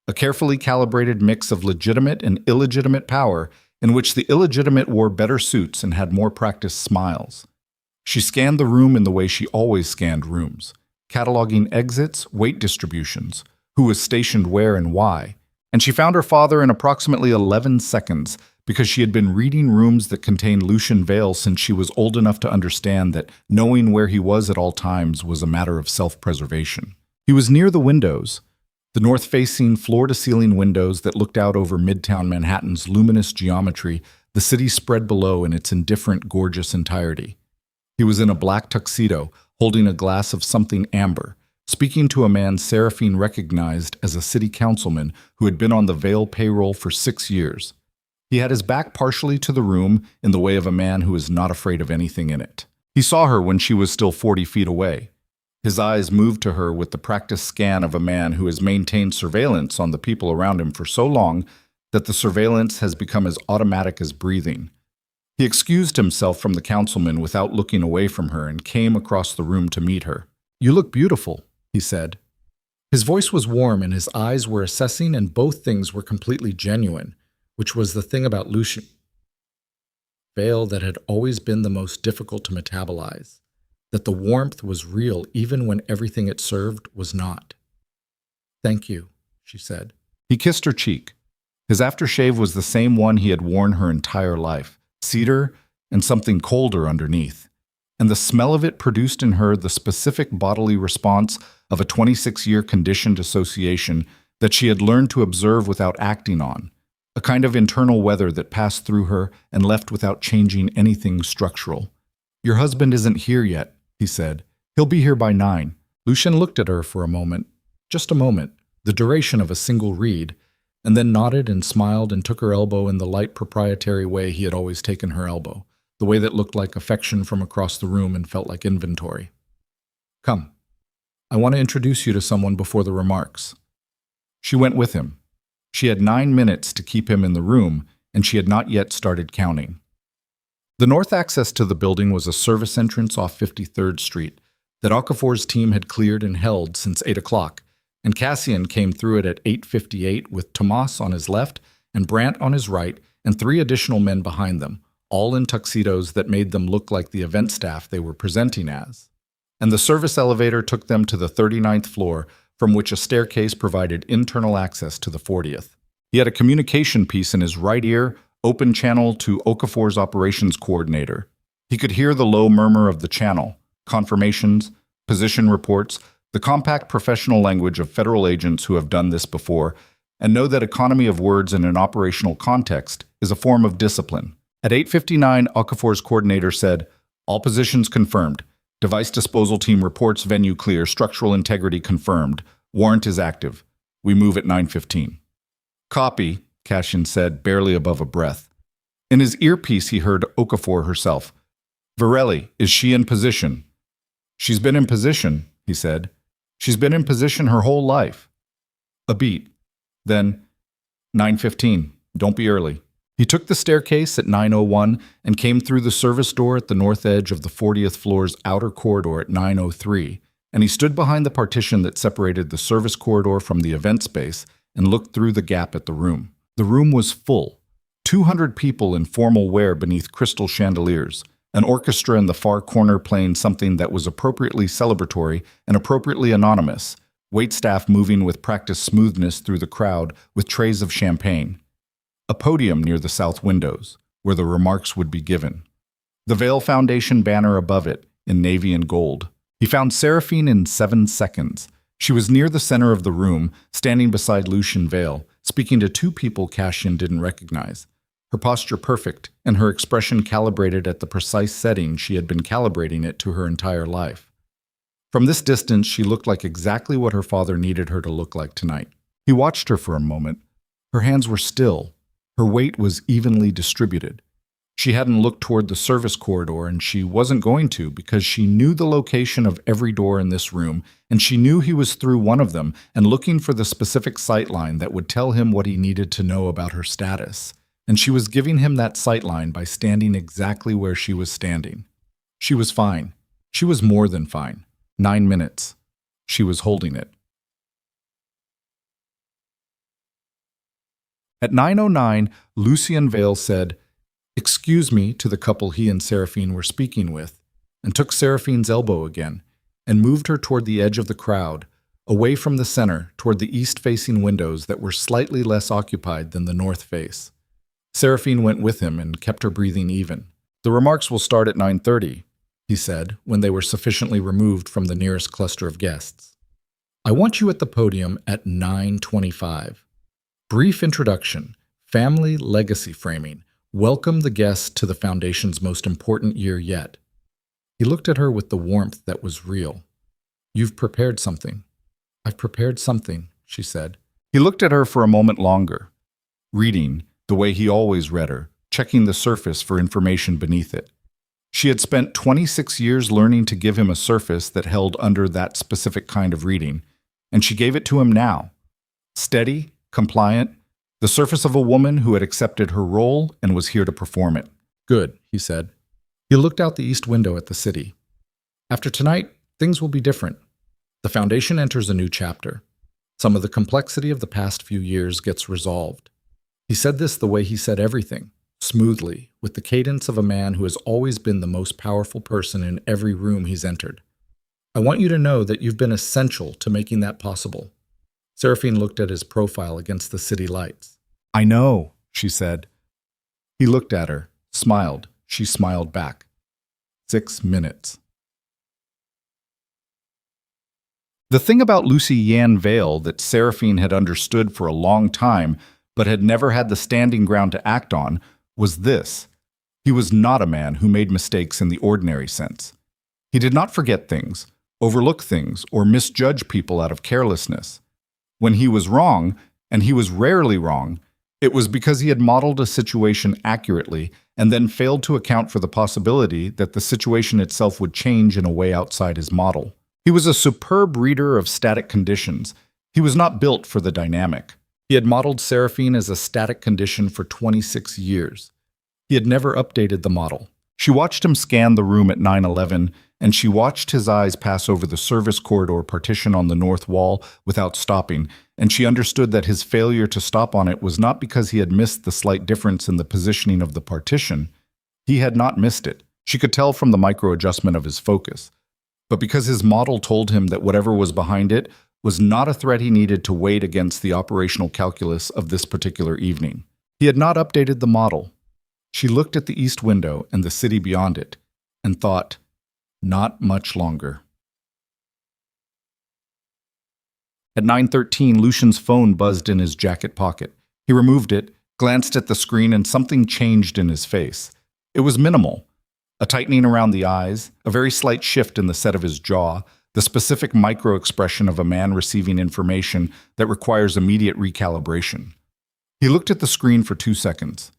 A carefully calibrated mix of legitimate and illegitimate power in which the illegitimate wore better suits and had more practiced smiles. She scanned the room in the way she always scanned rooms, cataloging exits, weight distributions, who was stationed where and why, and she found her father in approximately 11 seconds because she had been reading rooms that contained Lucian Vale since she was old enough to understand that knowing where he was at all times was a matter of self-preservation. He was near the windows, the north-facing, floor-to-ceiling windows that looked out over Midtown Manhattan's luminous geometry, the city spread below in its indifferent, gorgeous entirety. He was in a black tuxedo, holding a glass of something amber, speaking to a man Seraphine recognized as a city councilman who had been on the Vale payroll for 6 years. He had his back partially to the room in the way of a man who is not afraid of anything in it. He saw her when she was still 40 feet away. His eyes moved to her with the practiced scan of a man who has maintained surveillance on the people around him for so long that the surveillance has become as automatic as breathing. He excused himself from the councilman without looking away from her and came across the room to meet her. "You look beautiful," he said. His voice was warm and his eyes were assessing, and both things were completely genuine, which was the thing about Lucian Vale that had always been the most difficult to metabolize. that the warmth was real even when everything it served was not. "Thank you," she said. He kissed her cheek. His aftershave was the same one he had worn her entire life, cedar and something colder underneath. And the smell of it produced in her the specific bodily response of a 26-year conditioned association that she had learned to observe without acting on, a kind of internal weather that passed through her and left without changing anything structural. "Your husband isn't here yet," he said. "He'll be here by 9. Lucien looked at her for a moment, just a moment, the duration of a single read, and then nodded and smiled and took her elbow in the light proprietary way he had always taken her elbow, the way that looked like affection from across the room and felt like inventory. "Come. I want to introduce you to someone before the remarks." She went with him. She had 9 minutes to keep him in the room, and she had not yet started counting. The north access to the building was a service entrance off 53rd Street that Okafor's team had cleared and held since 8 o'clock, and Cassian came through it at 8:58 with Tomas on his left and Brandt on his right and 3 additional men behind them, all in tuxedos that made them look like the event staff they were presenting as. And the service elevator took them to the 39th floor, from which a staircase provided internal access to the 40th. He had a communication piece in his right ear, open channel to Okafor's operations coordinator. He could hear the low murmur of the channel, confirmations, position reports, the compact professional language of federal agents who have done this before, and know that economy of words in an operational context is a form of discipline. At 8:59, Okafor's coordinator said, "All positions confirmed. Device disposal team reports venue clear, structural integrity confirmed. Warrant is active. We move at 9:15. "Copy," Cassian said, barely above a breath. In his earpiece he heard Okafor herself. "Varelli, is she in position?" "She's been in position," he said. "She's been in position her whole life." A beat. Then, 9:15. Don't be early. He took the staircase at 9:01 and came through the service door at the north edge of the 40th floor's outer corridor at 9:03, and he stood behind the partition that separated the service corridor from the event space and looked through the gap at the room. The room was full. 200 people in formal wear beneath crystal chandeliers, an orchestra in the far corner playing something that was appropriately celebratory and appropriately anonymous, waitstaff moving with practiced smoothness through the crowd with trays of champagne. A podium near the south windows, where the remarks would be given. The Vale Foundation banner above it, in navy and gold. He found Seraphine in 7 seconds. She was near the center of the room, standing beside Lucien Vale, speaking to 2 people Cassian didn't recognize. Her posture perfect, and her expression calibrated at the precise setting she had been calibrating it to her entire life. From this distance, she looked like exactly what her father needed her to look like tonight. He watched her for a moment. Her hands were still. Her weight was evenly distributed. She hadn't looked toward the service corridor, and she wasn't going to because she knew the location of every door in this room, and she knew he was through one of them and looking for the specific sightline that would tell him what he needed to know about her status. And she was giving him that sightline by standing exactly where she was standing. She was fine. She was more than fine. 9 minutes. She was holding it. At 9:09, Lucien Vale said, "Excuse me," to the couple he and Seraphine were speaking with, and took Seraphine's elbow again, and moved her toward the edge of the crowd, away from the center, toward the east-facing windows that were slightly less occupied than the north face. Seraphine went with him and kept her breathing even. "The remarks will start at 9:30, he said, when they were sufficiently removed from the nearest cluster of guests. "I want you at the podium at 9:25. Brief introduction, family legacy framing, welcome the guests to the Foundation's most important year yet." He looked at her with the warmth that was real. "You've prepared something." "I've prepared something," she said. He looked at her for a moment longer, reading the way he always read her, checking the surface for information beneath it. She had spent 26 years learning to give him a surface that held under that specific kind of reading, and she gave it to him now. Steady, compliant, the surface of a woman who had accepted her role and was here to perform it. "Good," he said. He looked out the east window at the city. "After tonight, things will be different. The Foundation enters a new chapter. Some of the complexity of the past few years gets resolved." He said this the way he said everything, smoothly, with the cadence of a man who has always been the most powerful person in every room he's entered. I want you to know that you've been essential to making that possible. Seraphine looked at his profile against the city lights. I know, she said. He looked at her, smiled. She smiled back. 6 minutes. The thing about Seraphine Vale that Seraphine had understood for a long time but had never had the standing ground to act on was this. He was not a man who made mistakes in the ordinary sense. He did not forget things, overlook things, or misjudge people out of carelessness. When he was wrong, and he was rarely wrong, it was because he had modeled a situation accurately and then failed to account for the possibility that the situation itself would change in a way outside his model. He was a superb reader of static conditions. He was not built for the dynamic. He had modeled Seraphine as a static condition for 26 years. He had never updated the model. She watched him scan the room at 9/11, and she watched his eyes pass over the service corridor partition on the north wall without stopping, and she understood that his failure to stop on it was not because he had missed the slight difference in the positioning of the partition. He had not missed it. She could tell from the micro-adjustment of his focus. But because his model told him that whatever was behind it was not a threat he needed to weigh against the operational calculus of this particular evening. He had not updated the model. She looked at the east window and the city beyond it, and thought, not much longer. At 9:13, Lucian's phone buzzed in his jacket pocket. He removed it, glanced at the screen, and something changed in his face. It was minimal. A tightening around the eyes, a very slight shift in the set of his jaw, the specific micro-expression of a man receiving information that requires immediate recalibration. He looked at the screen for 2 seconds.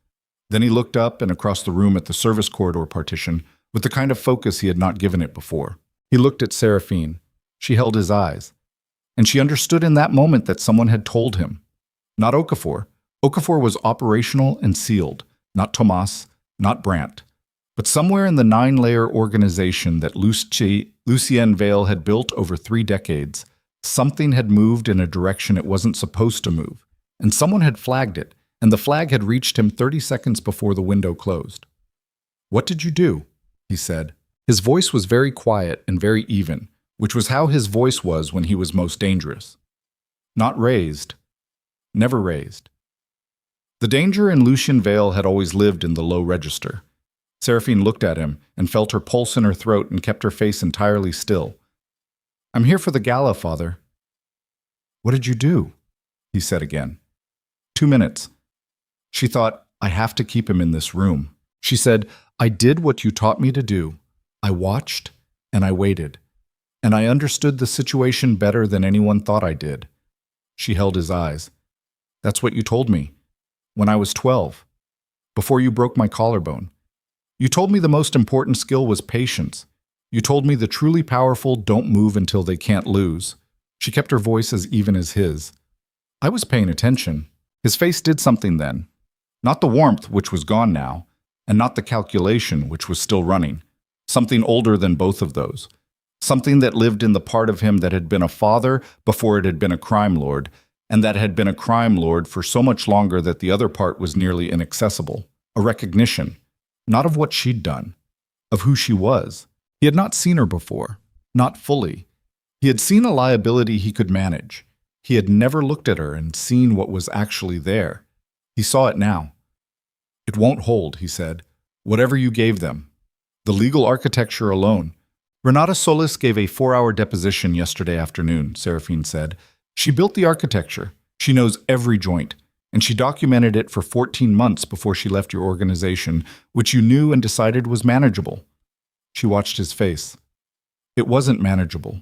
Then he looked up and across the room at the service corridor partition with the kind of focus he had not given it before. He looked at Seraphine. She held his eyes. And she understood in that moment that someone had told him. Not Okafor. Okafor was operational and sealed. Not Tomas, not Brandt. But somewhere in the 9-layer organization that Seraphine Vale had built over 3 decades, something had moved in a direction it wasn't supposed to move. And someone had flagged it, and the flag had reached him 30 seconds before the window closed. "What did you do?" he said. His voice was very quiet and very even, which was how his voice was when he was most dangerous. Not raised. Never raised. The danger in Seraphine Vale had always lived in the low register. Seraphine looked at him and felt her pulse in her throat and kept her face entirely still. "I'm here for the gala, Father." "What did you do?" he said again. 2 minutes. She thought, I have to keep him in this room. She said, I did what you taught me to do. I watched and I waited. And I understood the situation better than anyone thought I did. She held his eyes. That's what you told me. When I was 12. Before you broke my collarbone. You told me the most important skill was patience. You told me the truly powerful don't move until they can't lose. She kept her voice as even as his. I was paying attention. His face did something then. Not the warmth, which was gone now, and not the calculation, which was still running. Something older than both of those. Something that lived in the part of him that had been a father before it had been a crime lord, and that had been a crime lord for so much longer that the other part was nearly inaccessible. A recognition. Not of what she'd done, of who she was. He had not seen her before, not fully. He had seen a liability he could manage. He had never looked at her and seen what was actually there. He saw it now. It won't hold, he said. Whatever you gave them. The legal architecture alone. Renata Solis gave a 4-hour deposition yesterday afternoon, Seraphine said. She built the architecture. She knows every joint. And she documented it for 14 months before she left your organization, which you knew and decided was manageable. She watched his face. It wasn't manageable.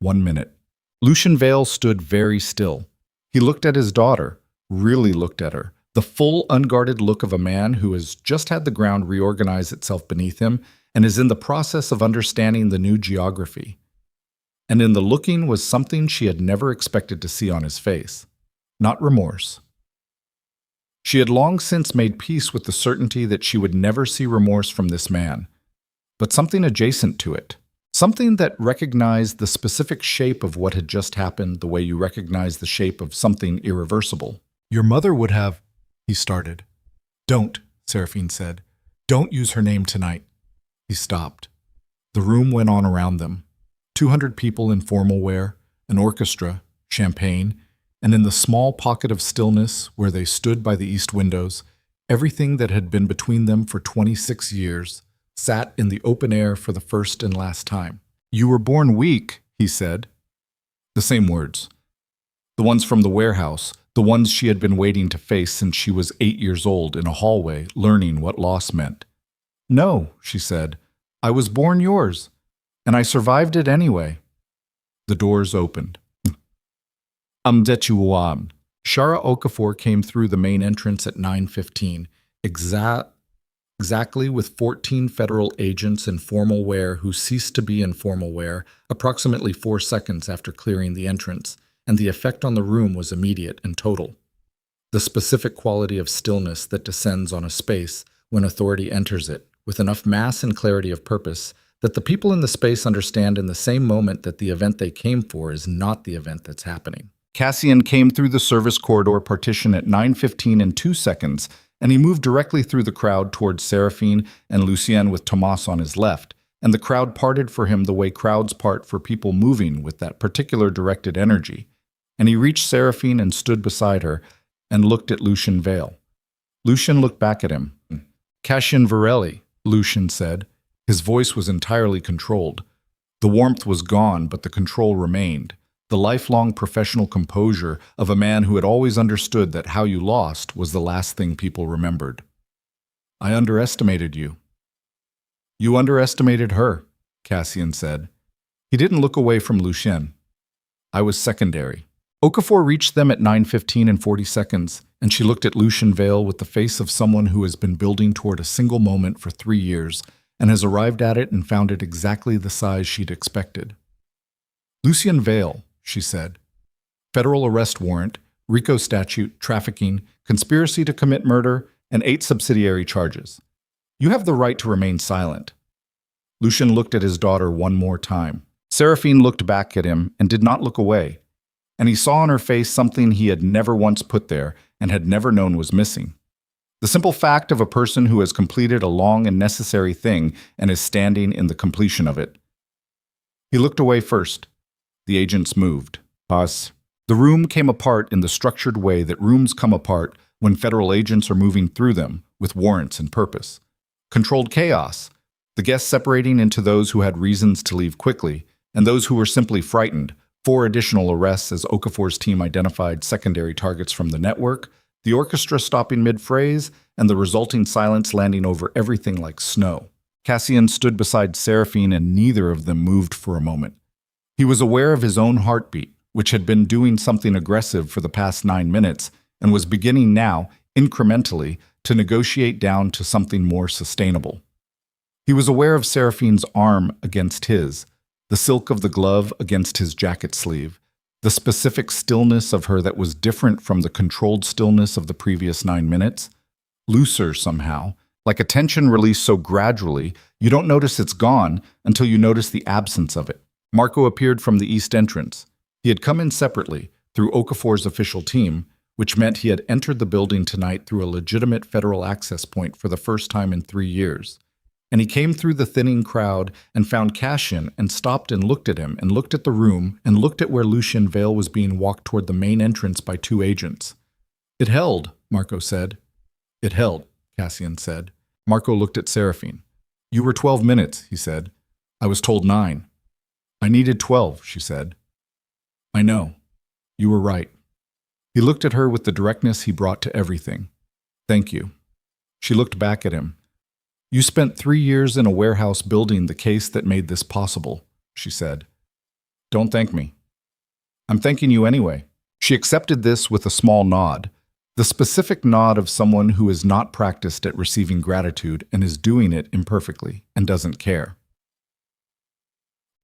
1 minute. Seraphine Vale stood very still. He looked at his daughter, really looked at her, the full, unguarded look of a man who has just had the ground reorganize itself beneath him and is in the process of understanding the new geography. And in the looking was something she had never expected to see on his face. Not remorse. She had long since made peace with the certainty that she would never see remorse from this man, but something adjacent to it. Something that recognized the specific shape of what had just happened the way you recognize the shape of something irreversible. Your mother would have, he started. Don't, Seraphine said. Don't use her name tonight. He stopped. The room went on around them. 200 people in formal wear, an orchestra, champagne, and in the small pocket of stillness where they stood by the east windows, everything that had been between them for 26 years sat in the open air for the first and last time. You were born weak, he said. The same words. The ones from the warehouse, the ones she had been waiting to face since she was 8 years old in a hallway, learning what loss meant. No, she said, I was born yours, and I survived it anyway. The doors opened. Amdechuam. Shara Okafor came through the main entrance at 9:15, exactly with 14 federal agents in formal wear who ceased to be in formal wear approximately 4 seconds after clearing the entrance, and the effect on the room was immediate and total. The specific quality of stillness that descends on a space when authority enters it, with enough mass and clarity of purpose that the people in the space understand in the same moment that the event they came for is not the event that's happening. Cassian came through the service corridor partition at 9:15 in 2 seconds, and he moved directly through the crowd towards Seraphine and Lucien with Tomas on his left, and the crowd parted for him the way crowds part for people moving with that particular directed energy. And he reached Seraphine and stood beside her and looked at Seraphine Vale. Lucien looked back at him. Cassian Varelli, Lucien said. His voice was entirely controlled. The warmth was gone, but the control remained. The lifelong professional composure of a man who had always understood that how you lost was the last thing people remembered. I underestimated you. You underestimated her, Cassian said. He didn't look away from Lucien. I was secondary. Okafor reached them at 9:15 and 40 seconds, and she looked at Seraphine Vale with the face of someone who has been building toward a single moment for 3 years and has arrived at it and found it exactly the size she'd expected. Seraphine Vale, she said. Federal arrest warrant, RICO statute, trafficking, conspiracy to commit murder, and 8 subsidiary charges. You have the right to remain silent. Lucien looked at his daughter one more time. Seraphine looked back at him and did not look away, and he saw on her face something he had never once put there and had never known was missing. The simple fact of a person who has completed a long and necessary thing and is standing in the completion of it. He looked away first. The agents moved. Pause. The room came apart in the structured way that rooms come apart when federal agents are moving through them with warrants and purpose. Controlled chaos. The guests separating into those who had reasons to leave quickly and those who were simply frightened. 4 additional arrests as Okafor's team identified secondary targets from the network, the orchestra stopping mid-phrase, and the resulting silence landing over everything like snow. Cassian stood beside Seraphine and neither of them moved for a moment. He was aware of his own heartbeat, which had been doing something aggressive for the past 9 minutes and was beginning now, incrementally, to negotiate down to something more sustainable. He was aware of Seraphine's arm against his, the silk of the glove against his jacket sleeve, the specific stillness of her that was different from the controlled stillness of the previous 9 minutes, looser somehow, like a tension released so gradually you don't notice it's gone until you notice the absence of it. Marco appeared from the east entrance. He had come in separately, through Okafor's official team, which meant he had entered the building tonight through a legitimate federal access point for the first time in 3 years. And he came through the thinning crowd and found Cassian and stopped and looked at him and looked at the room and looked at where Seraphine Vale was being walked toward the main entrance by 2 agents. It held, Marco said. It held, Cassian said. Marco looked at Seraphine. You were 12 minutes, he said. I was told 9. I needed 12, she said. I know. You were right. He looked at her with the directness he brought to everything. Thank you. She looked back at him. You spent 3 years in a warehouse building the case that made this possible, she said. Don't thank me. I'm thanking you anyway. She accepted this with a small nod, the specific nod of someone who is not practiced at receiving gratitude and is doing it imperfectly and doesn't care.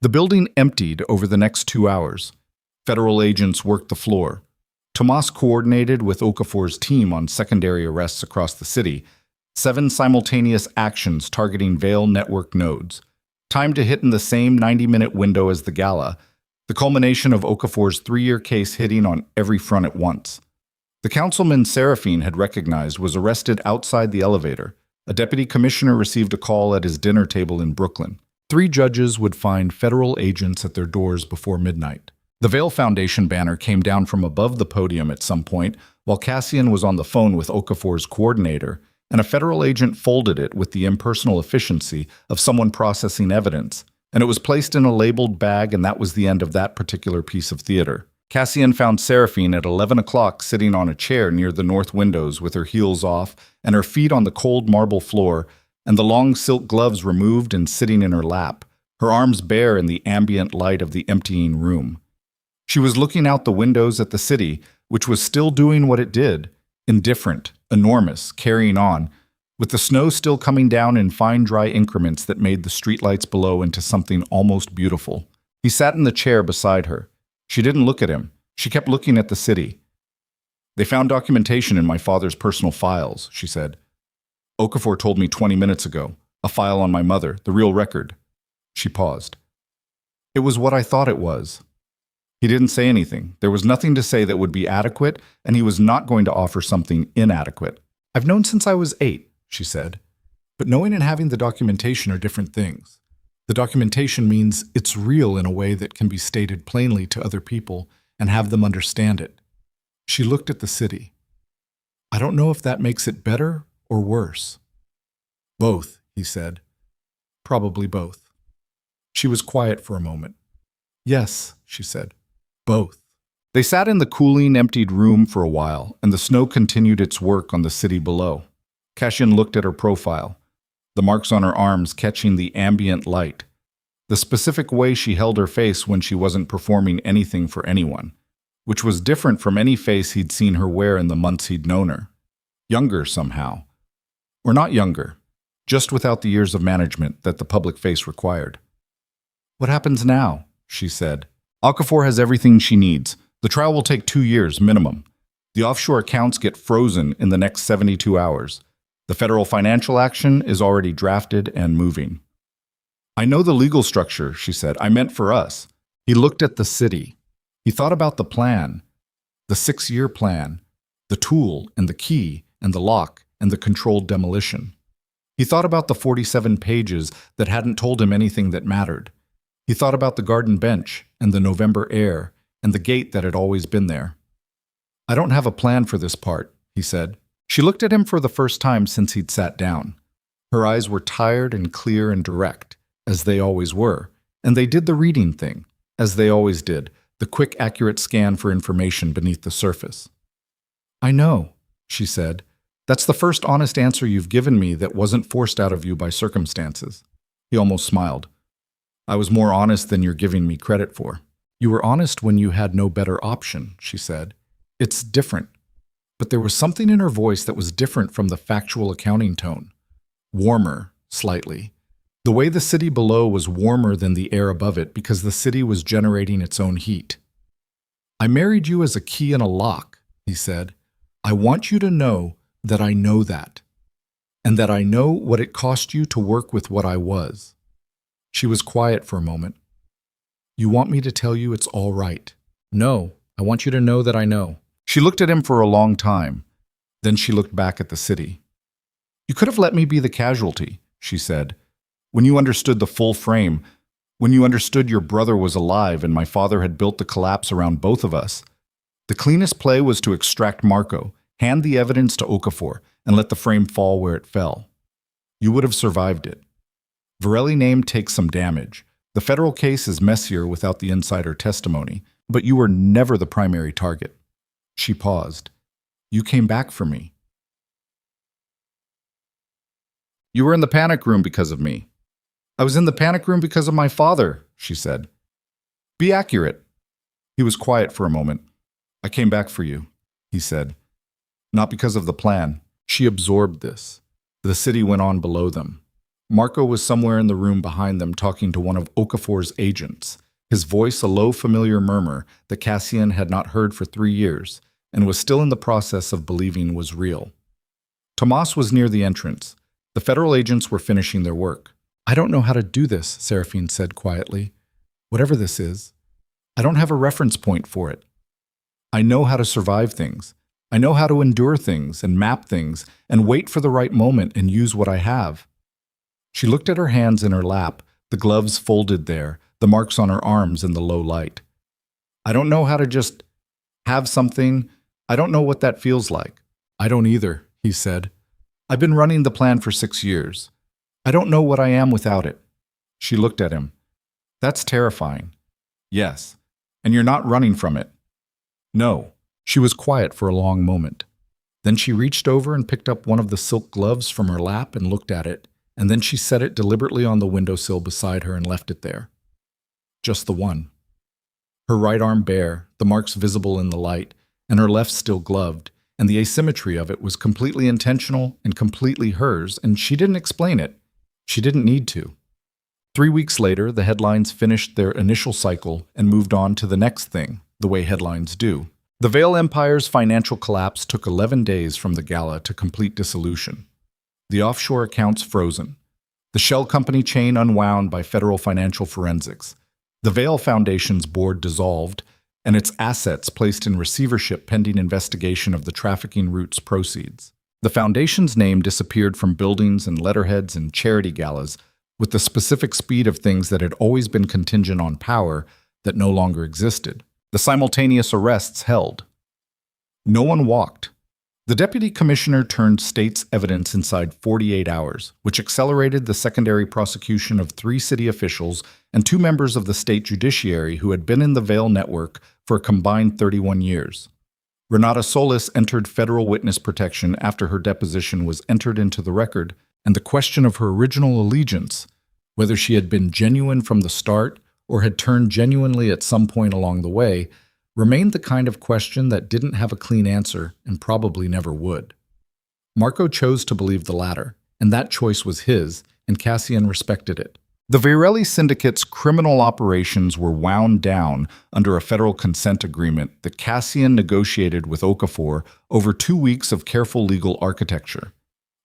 The building emptied over the next 2 hours. Federal agents worked the floor. Tomas coordinated with Okafor's team on secondary arrests across the city, 7 simultaneous actions targeting Vale network nodes. Time to hit in the same 90-minute window as the gala, the culmination of Okafor's 3-year case hitting on every front at once. The councilman Seraphine had recognized was arrested outside the elevator. A deputy commissioner received a call at his dinner table in Brooklyn. 3 judges would find federal agents at their doors before midnight. The Vale Foundation banner came down from above the podium at some point, while Cassian was on the phone with Okafor's coordinator, and a federal agent folded it with the impersonal efficiency of someone processing evidence, and it was placed in a labeled bag, and that was the end of that particular piece of theater. Cassian found Seraphine at 11 o'clock sitting on a chair near the north windows with her heels off and her feet on the cold marble floor, and the long silk gloves removed and sitting in her lap, her arms bare in the ambient light of the emptying room. She was looking out the windows at the city, which was still doing what it did, indifferent, enormous, carrying on, with the snow still coming down in fine dry increments that made the streetlights below into something almost beautiful. He sat in the chair beside her. She didn't look at him. She kept looking at the city. "They found documentation in my father's personal files," she said. "Okafor told me 20 minutes ago. A file on my mother, the real record." She paused. "It was what I thought it was." He didn't say anything. There was nothing to say that would be adequate, and he was not going to offer something inadequate. "I've known since I was 8, she said. "But knowing and having the documentation are different things. The documentation means it's real in a way that can be stated plainly to other people and have them understand it." She looked at the city. "I don't know if that makes it better or worse." "Both," he said. "Probably both." She was quiet for a moment. "Yes," she said. "Both." They sat in the cooling, emptied room for a while, and the snow continued its work on the city below. Cassian looked at her profile, the marks on her arms catching the ambient light, the specific way she held her face when she wasn't performing anything for anyone, which was different from any face he'd seen her wear in the months he'd known her. Younger somehow. Or not younger, just without the years of management that the public face required. "What happens now?" she said. "Okafor has everything she needs. The trial will take 2 years minimum. The offshore accounts get frozen in the next 72 hours. The federal financial action is already drafted and moving." "I know the legal structure," she said. "I meant for us." He looked at the city. He thought about the plan, the 6-year plan, the tool and the key and the lock and the controlled demolition. He thought about the 47 pages that hadn't told him anything that mattered. He thought about the garden bench and the November air and the gate that had always been there. "I don't have a plan for this part," he said. She looked at him for the first time since he'd sat down. Her eyes were tired and clear and direct, as they always were, and they did the reading thing, as they always did, the quick, accurate scan for information beneath the surface. "I know," she said. "That's the first honest answer you've given me that wasn't forced out of you by circumstances." He almost smiled. "I was more honest than you're giving me credit for." "You were honest when you had no better option," she said. "It's different." But there was something in her voice that was different from the factual accounting tone. Warmer, slightly. The way the city below was warmer than the air above it because the city was generating its own heat. "I married you as a key and a lock," he said. "I want you to know that I know that, and that I know what it cost you to work with what I was." She was quiet for a moment. "You want me to tell you it's all right?" "No, I want you to know that I know." She looked at him for a long time. Then she looked back at the city. "You could have let me be the casualty," she said. "When you understood the full frame, when you understood your brother was alive and my father had built the collapse around both of us, the cleanest play was to extract Marco, hand the evidence to Okafor, and let the frame fall where it fell. You would have survived it. Varelli name takes some damage. The federal case is messier without the insider testimony, but you were never the primary target." She paused. "You came back for me." "You were in the panic room because of me." "I was in the panic room because of my father," she said. "Be accurate." He was quiet for a moment. "I came back for you," he said. "Not because of the plan." She absorbed this. The city went on below them. Marco was somewhere in the room behind them talking to one of Okafor's agents, his voice a low familiar murmur that Cassian had not heard for 3 years and was still in the process of believing was real. Tomas was near the entrance. The federal agents were finishing their work. "I don't know how to do this," Seraphine said quietly. "Whatever this is, I don't have a reference point for it. I know how to survive things. I know how to endure things and map things and wait for the right moment and use what I have. She looked at her hands in her lap, the gloves folded there, the marks on her arms in the low light. I don't know how to just have something. I don't know what that feels like. I don't either, he said. I've been running the plan for 6 years. I don't know what I am without it. She looked at him. That's terrifying. Yes. And you're not running from it. No. She was quiet for a long moment. Then she reached over and picked up one of the silk gloves from her lap and looked at it, and then she set it deliberately on the windowsill beside her and left it there. Just the one. Her right arm bare, the marks visible in the light, and her left still gloved, and the asymmetry of it was completely intentional and completely hers, and she didn't explain it. She didn't need to. 3 weeks later, the headlines finished their initial cycle and moved on to the next thing, the way headlines do. The Vale Empire's financial collapse took 11 days from the gala to complete dissolution. The offshore accounts frozen. The shell company chain unwound by federal financial forensics. The Vale Foundation's board dissolved, and its assets placed in receivership pending investigation of the trafficking route's proceeds. The foundation's name disappeared from buildings and letterheads and charity galas, with the specific speed of things that had always been contingent on power that no longer existed. The simultaneous arrests held. No one walked. The deputy commissioner turned state's evidence inside 48 hours, which accelerated the secondary prosecution of 3 city officials and 2 members of the state judiciary who had been in the Vale network for a combined 31 years. Renata Solis entered federal witness protection after her deposition was entered into the record, and the question of her original allegiance, whether she had been genuine from the start or had turned genuinely at some point along the way, remained the kind of question that didn't have a clean answer and probably never would. Marco chose to believe the latter, and that choice was his, and Cassian respected it. The Virelli Syndicate's criminal operations were wound down under a federal consent agreement that Cassian negotiated with Okafor over 2 weeks of careful legal architecture.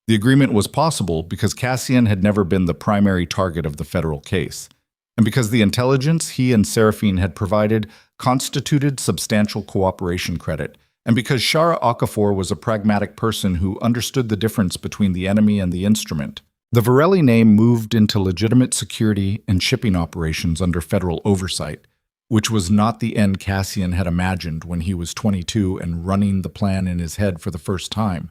The agreement was possible because Cassian had never been the primary target of the federal case, and because the intelligence he and Seraphine had provided constituted substantial cooperation credit, and because Shara Okafor was a pragmatic person who understood the difference between the enemy and the instrument. The Virelli name moved into legitimate security and shipping operations under federal oversight, which was not the end Cassian had imagined when he was 22 and running the plan in his head for the first time.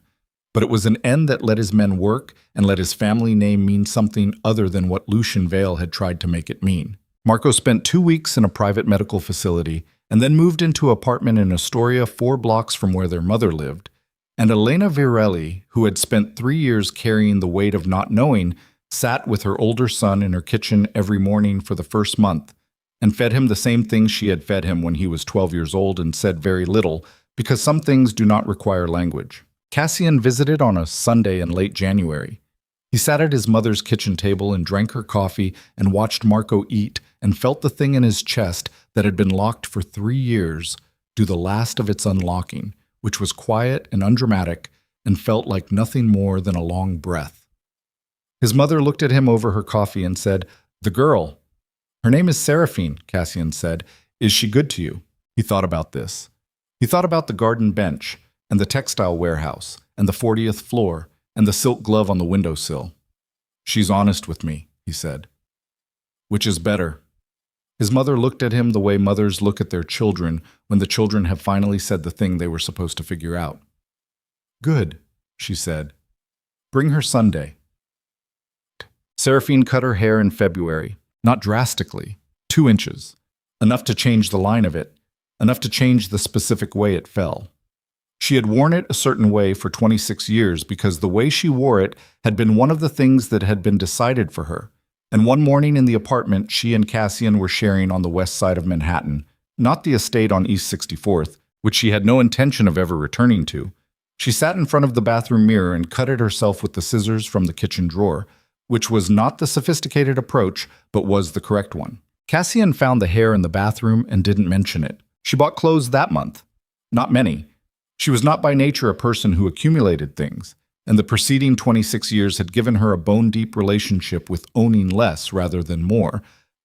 But it was an end that let his men work and let his family name mean something other than what Lucian Vale had tried to make it mean. Marco spent 2 weeks in a private medical facility and then moved into an apartment in Astoria 4 blocks from where their mother lived. And Elena Virelli, who had spent 3 years carrying the weight of not knowing, sat with her older son in her kitchen every morning for the first month and fed him the same things she had fed him when he was 12 years old and said very little, because some things do not require language. Cassian visited on a Sunday in late January. He sat at his mother's kitchen table and drank her coffee and watched Marco eat and felt the thing in his chest that had been locked for 3 years do the last of its unlocking, which was quiet and undramatic and felt like nothing more than a long breath. His mother looked at him over her coffee and said, "The girl." "Her name is Seraphine," Cassian said. "Is she good to you?" He thought about this. He thought about the garden bench and the textile warehouse and the 40th floor and the silk glove on the windowsill. "She's honest with me," he said. "Which is better?" His mother looked at him the way mothers look at their children when the children have finally said the thing they were supposed to figure out. "Good," she said. "Bring her Sunday." Seraphine cut her hair in February, not drastically, 2 inches, enough to change the line of it, enough to change the specific way it fell. She had worn it a certain way for 26 years because the way she wore it had been one of the things that had been decided for her. And one morning in the apartment she and Cassian were sharing on the west side of Manhattan, not the estate on East 64th, which she had no intention of ever returning to, she sat in front of the bathroom mirror and cut it herself with the scissors from the kitchen drawer, which was not the sophisticated approach, but was the correct one. Cassian found the hair in the bathroom and didn't mention it. She bought clothes that month. Not many. She was not by nature a person who accumulated things, and the preceding 26 years had given her a bone-deep relationship with owning less rather than more,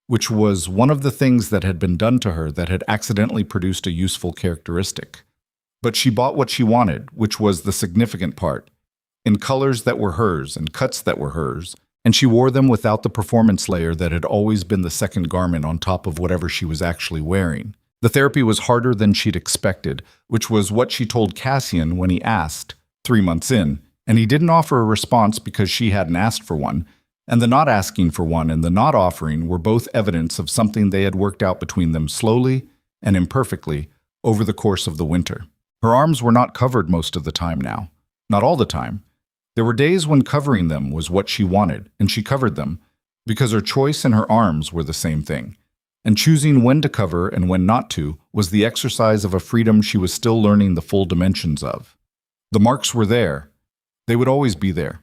which was one of the things that had been done to her that had accidentally produced a useful characteristic. But she bought what she wanted, which was the significant part, in colors that were hers and cuts that were hers, and she wore them without the performance layer that had always been the second garment on top of whatever she was actually wearing. The therapy was harder than she'd expected, which was what she told Cassian when he asked, 3 months in, and he didn't offer a response because she hadn't asked for one, and the not asking for one and the not offering were both evidence of something they had worked out between them slowly and imperfectly over the course of the winter. Her arms were not covered most of the time now. Not all the time. There were days when covering them was what she wanted, and she covered them, because her choice and her arms were the same thing. And choosing when to cover and when not to was the exercise of a freedom she was still learning the full dimensions of. The marks were there. They would always be there.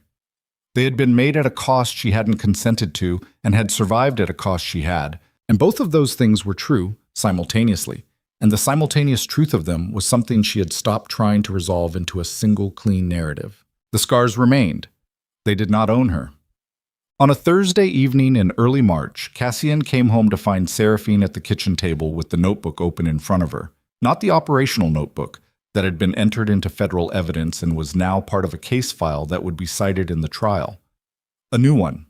They had been made at a cost she hadn't consented to and had survived at a cost she had, and both of those things were true simultaneously, and the simultaneous truth of them was something she had stopped trying to resolve into a single clean narrative. The scars remained. They did not own her. On a Thursday evening in early March, Cassian came home to find Seraphine at the kitchen table with the notebook open in front of her. Not the operational notebook that had been entered into federal evidence and was now part of a case file that would be cited in the trial. A new one.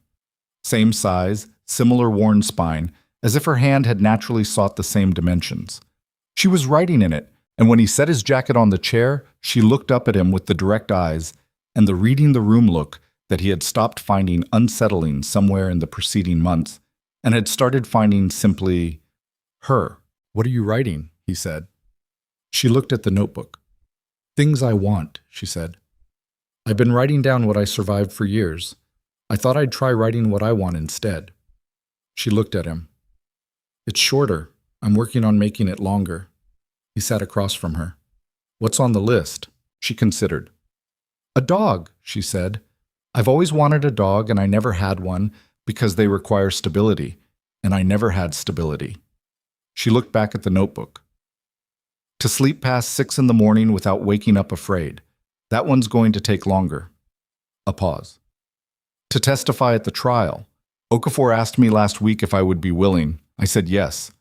Same size, similar worn spine, as if her hand had naturally sought the same dimensions. She was writing in it, and when he set his jacket on the chair, she looked up at him with the direct eyes and the reading the room look that he had stopped finding unsettling somewhere in the preceding months and had started finding simply her. "What are you writing?" he said. She looked at the notebook. "Things I want," she said. "I've been writing down what I survived for years. I thought I'd try writing what I want instead." She looked at him. "It's shorter. I'm working on making it longer." He sat across from her. "What's on the list?" She considered. "A dog," she said. "I've always wanted a dog and I never had one because they require stability, and I never had stability." She looked back at the notebook. "To sleep past 6 in the morning without waking up afraid. That one's going to take longer." A pause. "To testify at the trial. Okafor asked me last week if I would be willing. I said yes."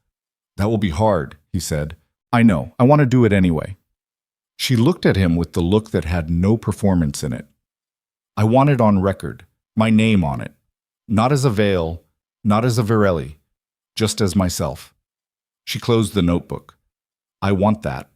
"That will be hard," he said. "I know. I want to do it anyway." She looked at him with the look that had no performance in it. "I want it on record, my name on it. Not as a Vale, not as a Virelli, just as myself." She closed the notebook. "I want that."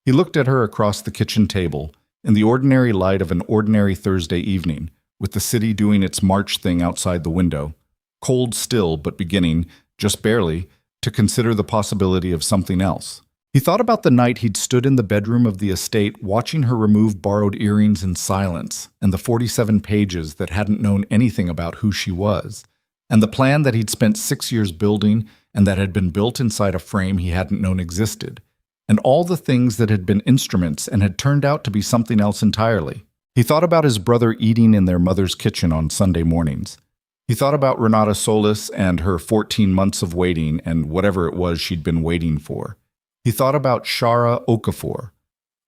He looked at her across the kitchen table, in the ordinary light of an ordinary Thursday evening, with the city doing its March thing outside the window, cold still but beginning, just barely, to consider the possibility of something else. He thought about the night he'd stood in the bedroom of the estate watching her remove borrowed earrings in silence, and the 47 pages that hadn't known anything about who she was, and the plan that he'd spent 6 years building and that had been built inside a frame he hadn't known existed, and all the things that had been instruments and had turned out to be something else entirely. He thought about his brother eating in their mother's kitchen on Sunday mornings. He thought about Renata Solis and her 14 months of waiting and whatever it was she'd been waiting for. He thought about Shara Okafor,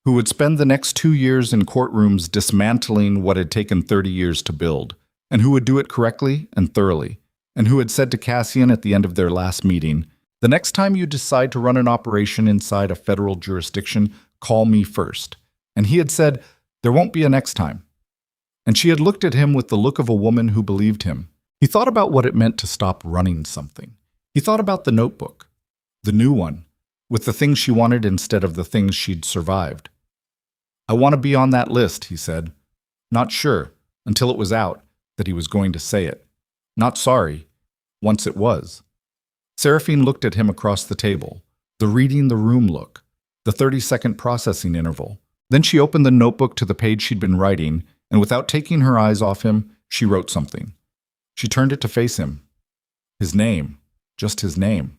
who would spend the next 2 years in courtrooms dismantling what had taken 30 years to build, and who would do it correctly and thoroughly, and who had said to Cassian at the end of their last meeting, "The next time you decide to run an operation inside a federal jurisdiction, call me first." And he had said, "There won't be a next time." And she had looked at him with the look of a woman who believed him. He thought about what it meant to stop running something. He thought about the notebook, the new one, with the things she wanted instead of the things she'd survived. "I want to be on that list," he said. Not sure, until it was out, that he was going to say it. Not sorry, once it was. Seraphine looked at him across the table, the reading the room look, the 30-second processing interval. Then she opened the notebook to the page she'd been writing, and without taking her eyes off him, she wrote something. She turned it to face him. His name, just his name.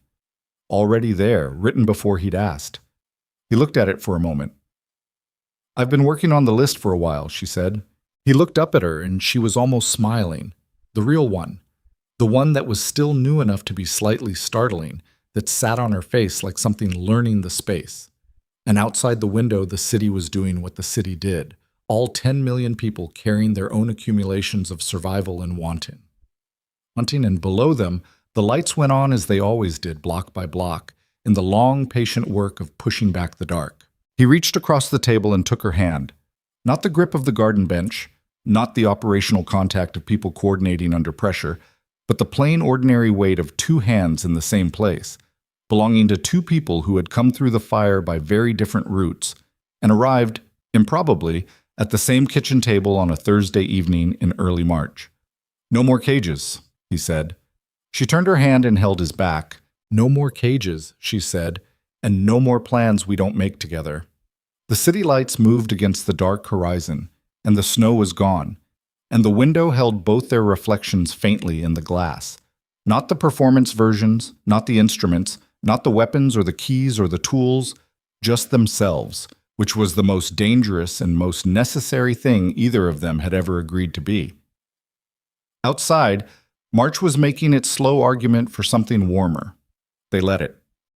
Already there, written before he'd asked. He looked at it for a moment. "I've been working on the list for a while," she said. He looked up at her, and she was almost smiling. The real one. The one that was still new enough to be slightly startling, that sat on her face like something learning the space. And outside the window, the city was doing what the city did. All 10 million people carrying their own accumulations of survival and wanting. And below them, the lights went on as they always did, block by block, in the long, patient work of pushing back the dark. He reached across the table and took her hand. Not the grip of the garden bench, not the operational contact of people coordinating under pressure, but the plain ordinary weight of two hands in the same place, belonging to two people who had come through the fire by very different routes and arrived, improbably, at the same kitchen table on a Thursday evening in early March. "No more cages," he said. She turned her hand and held his back. "No more cages," she said, "and no more plans we don't make together." The city lights moved against the dark horizon, and the snow was gone, and the window held both their reflections faintly in the glass. Not the performance versions, not the instruments, not the weapons or the keys or the tools, just themselves, which was the most dangerous and most necessary thing either of them had ever agreed to be. Outside, March was making its slow argument for something warmer. They let it.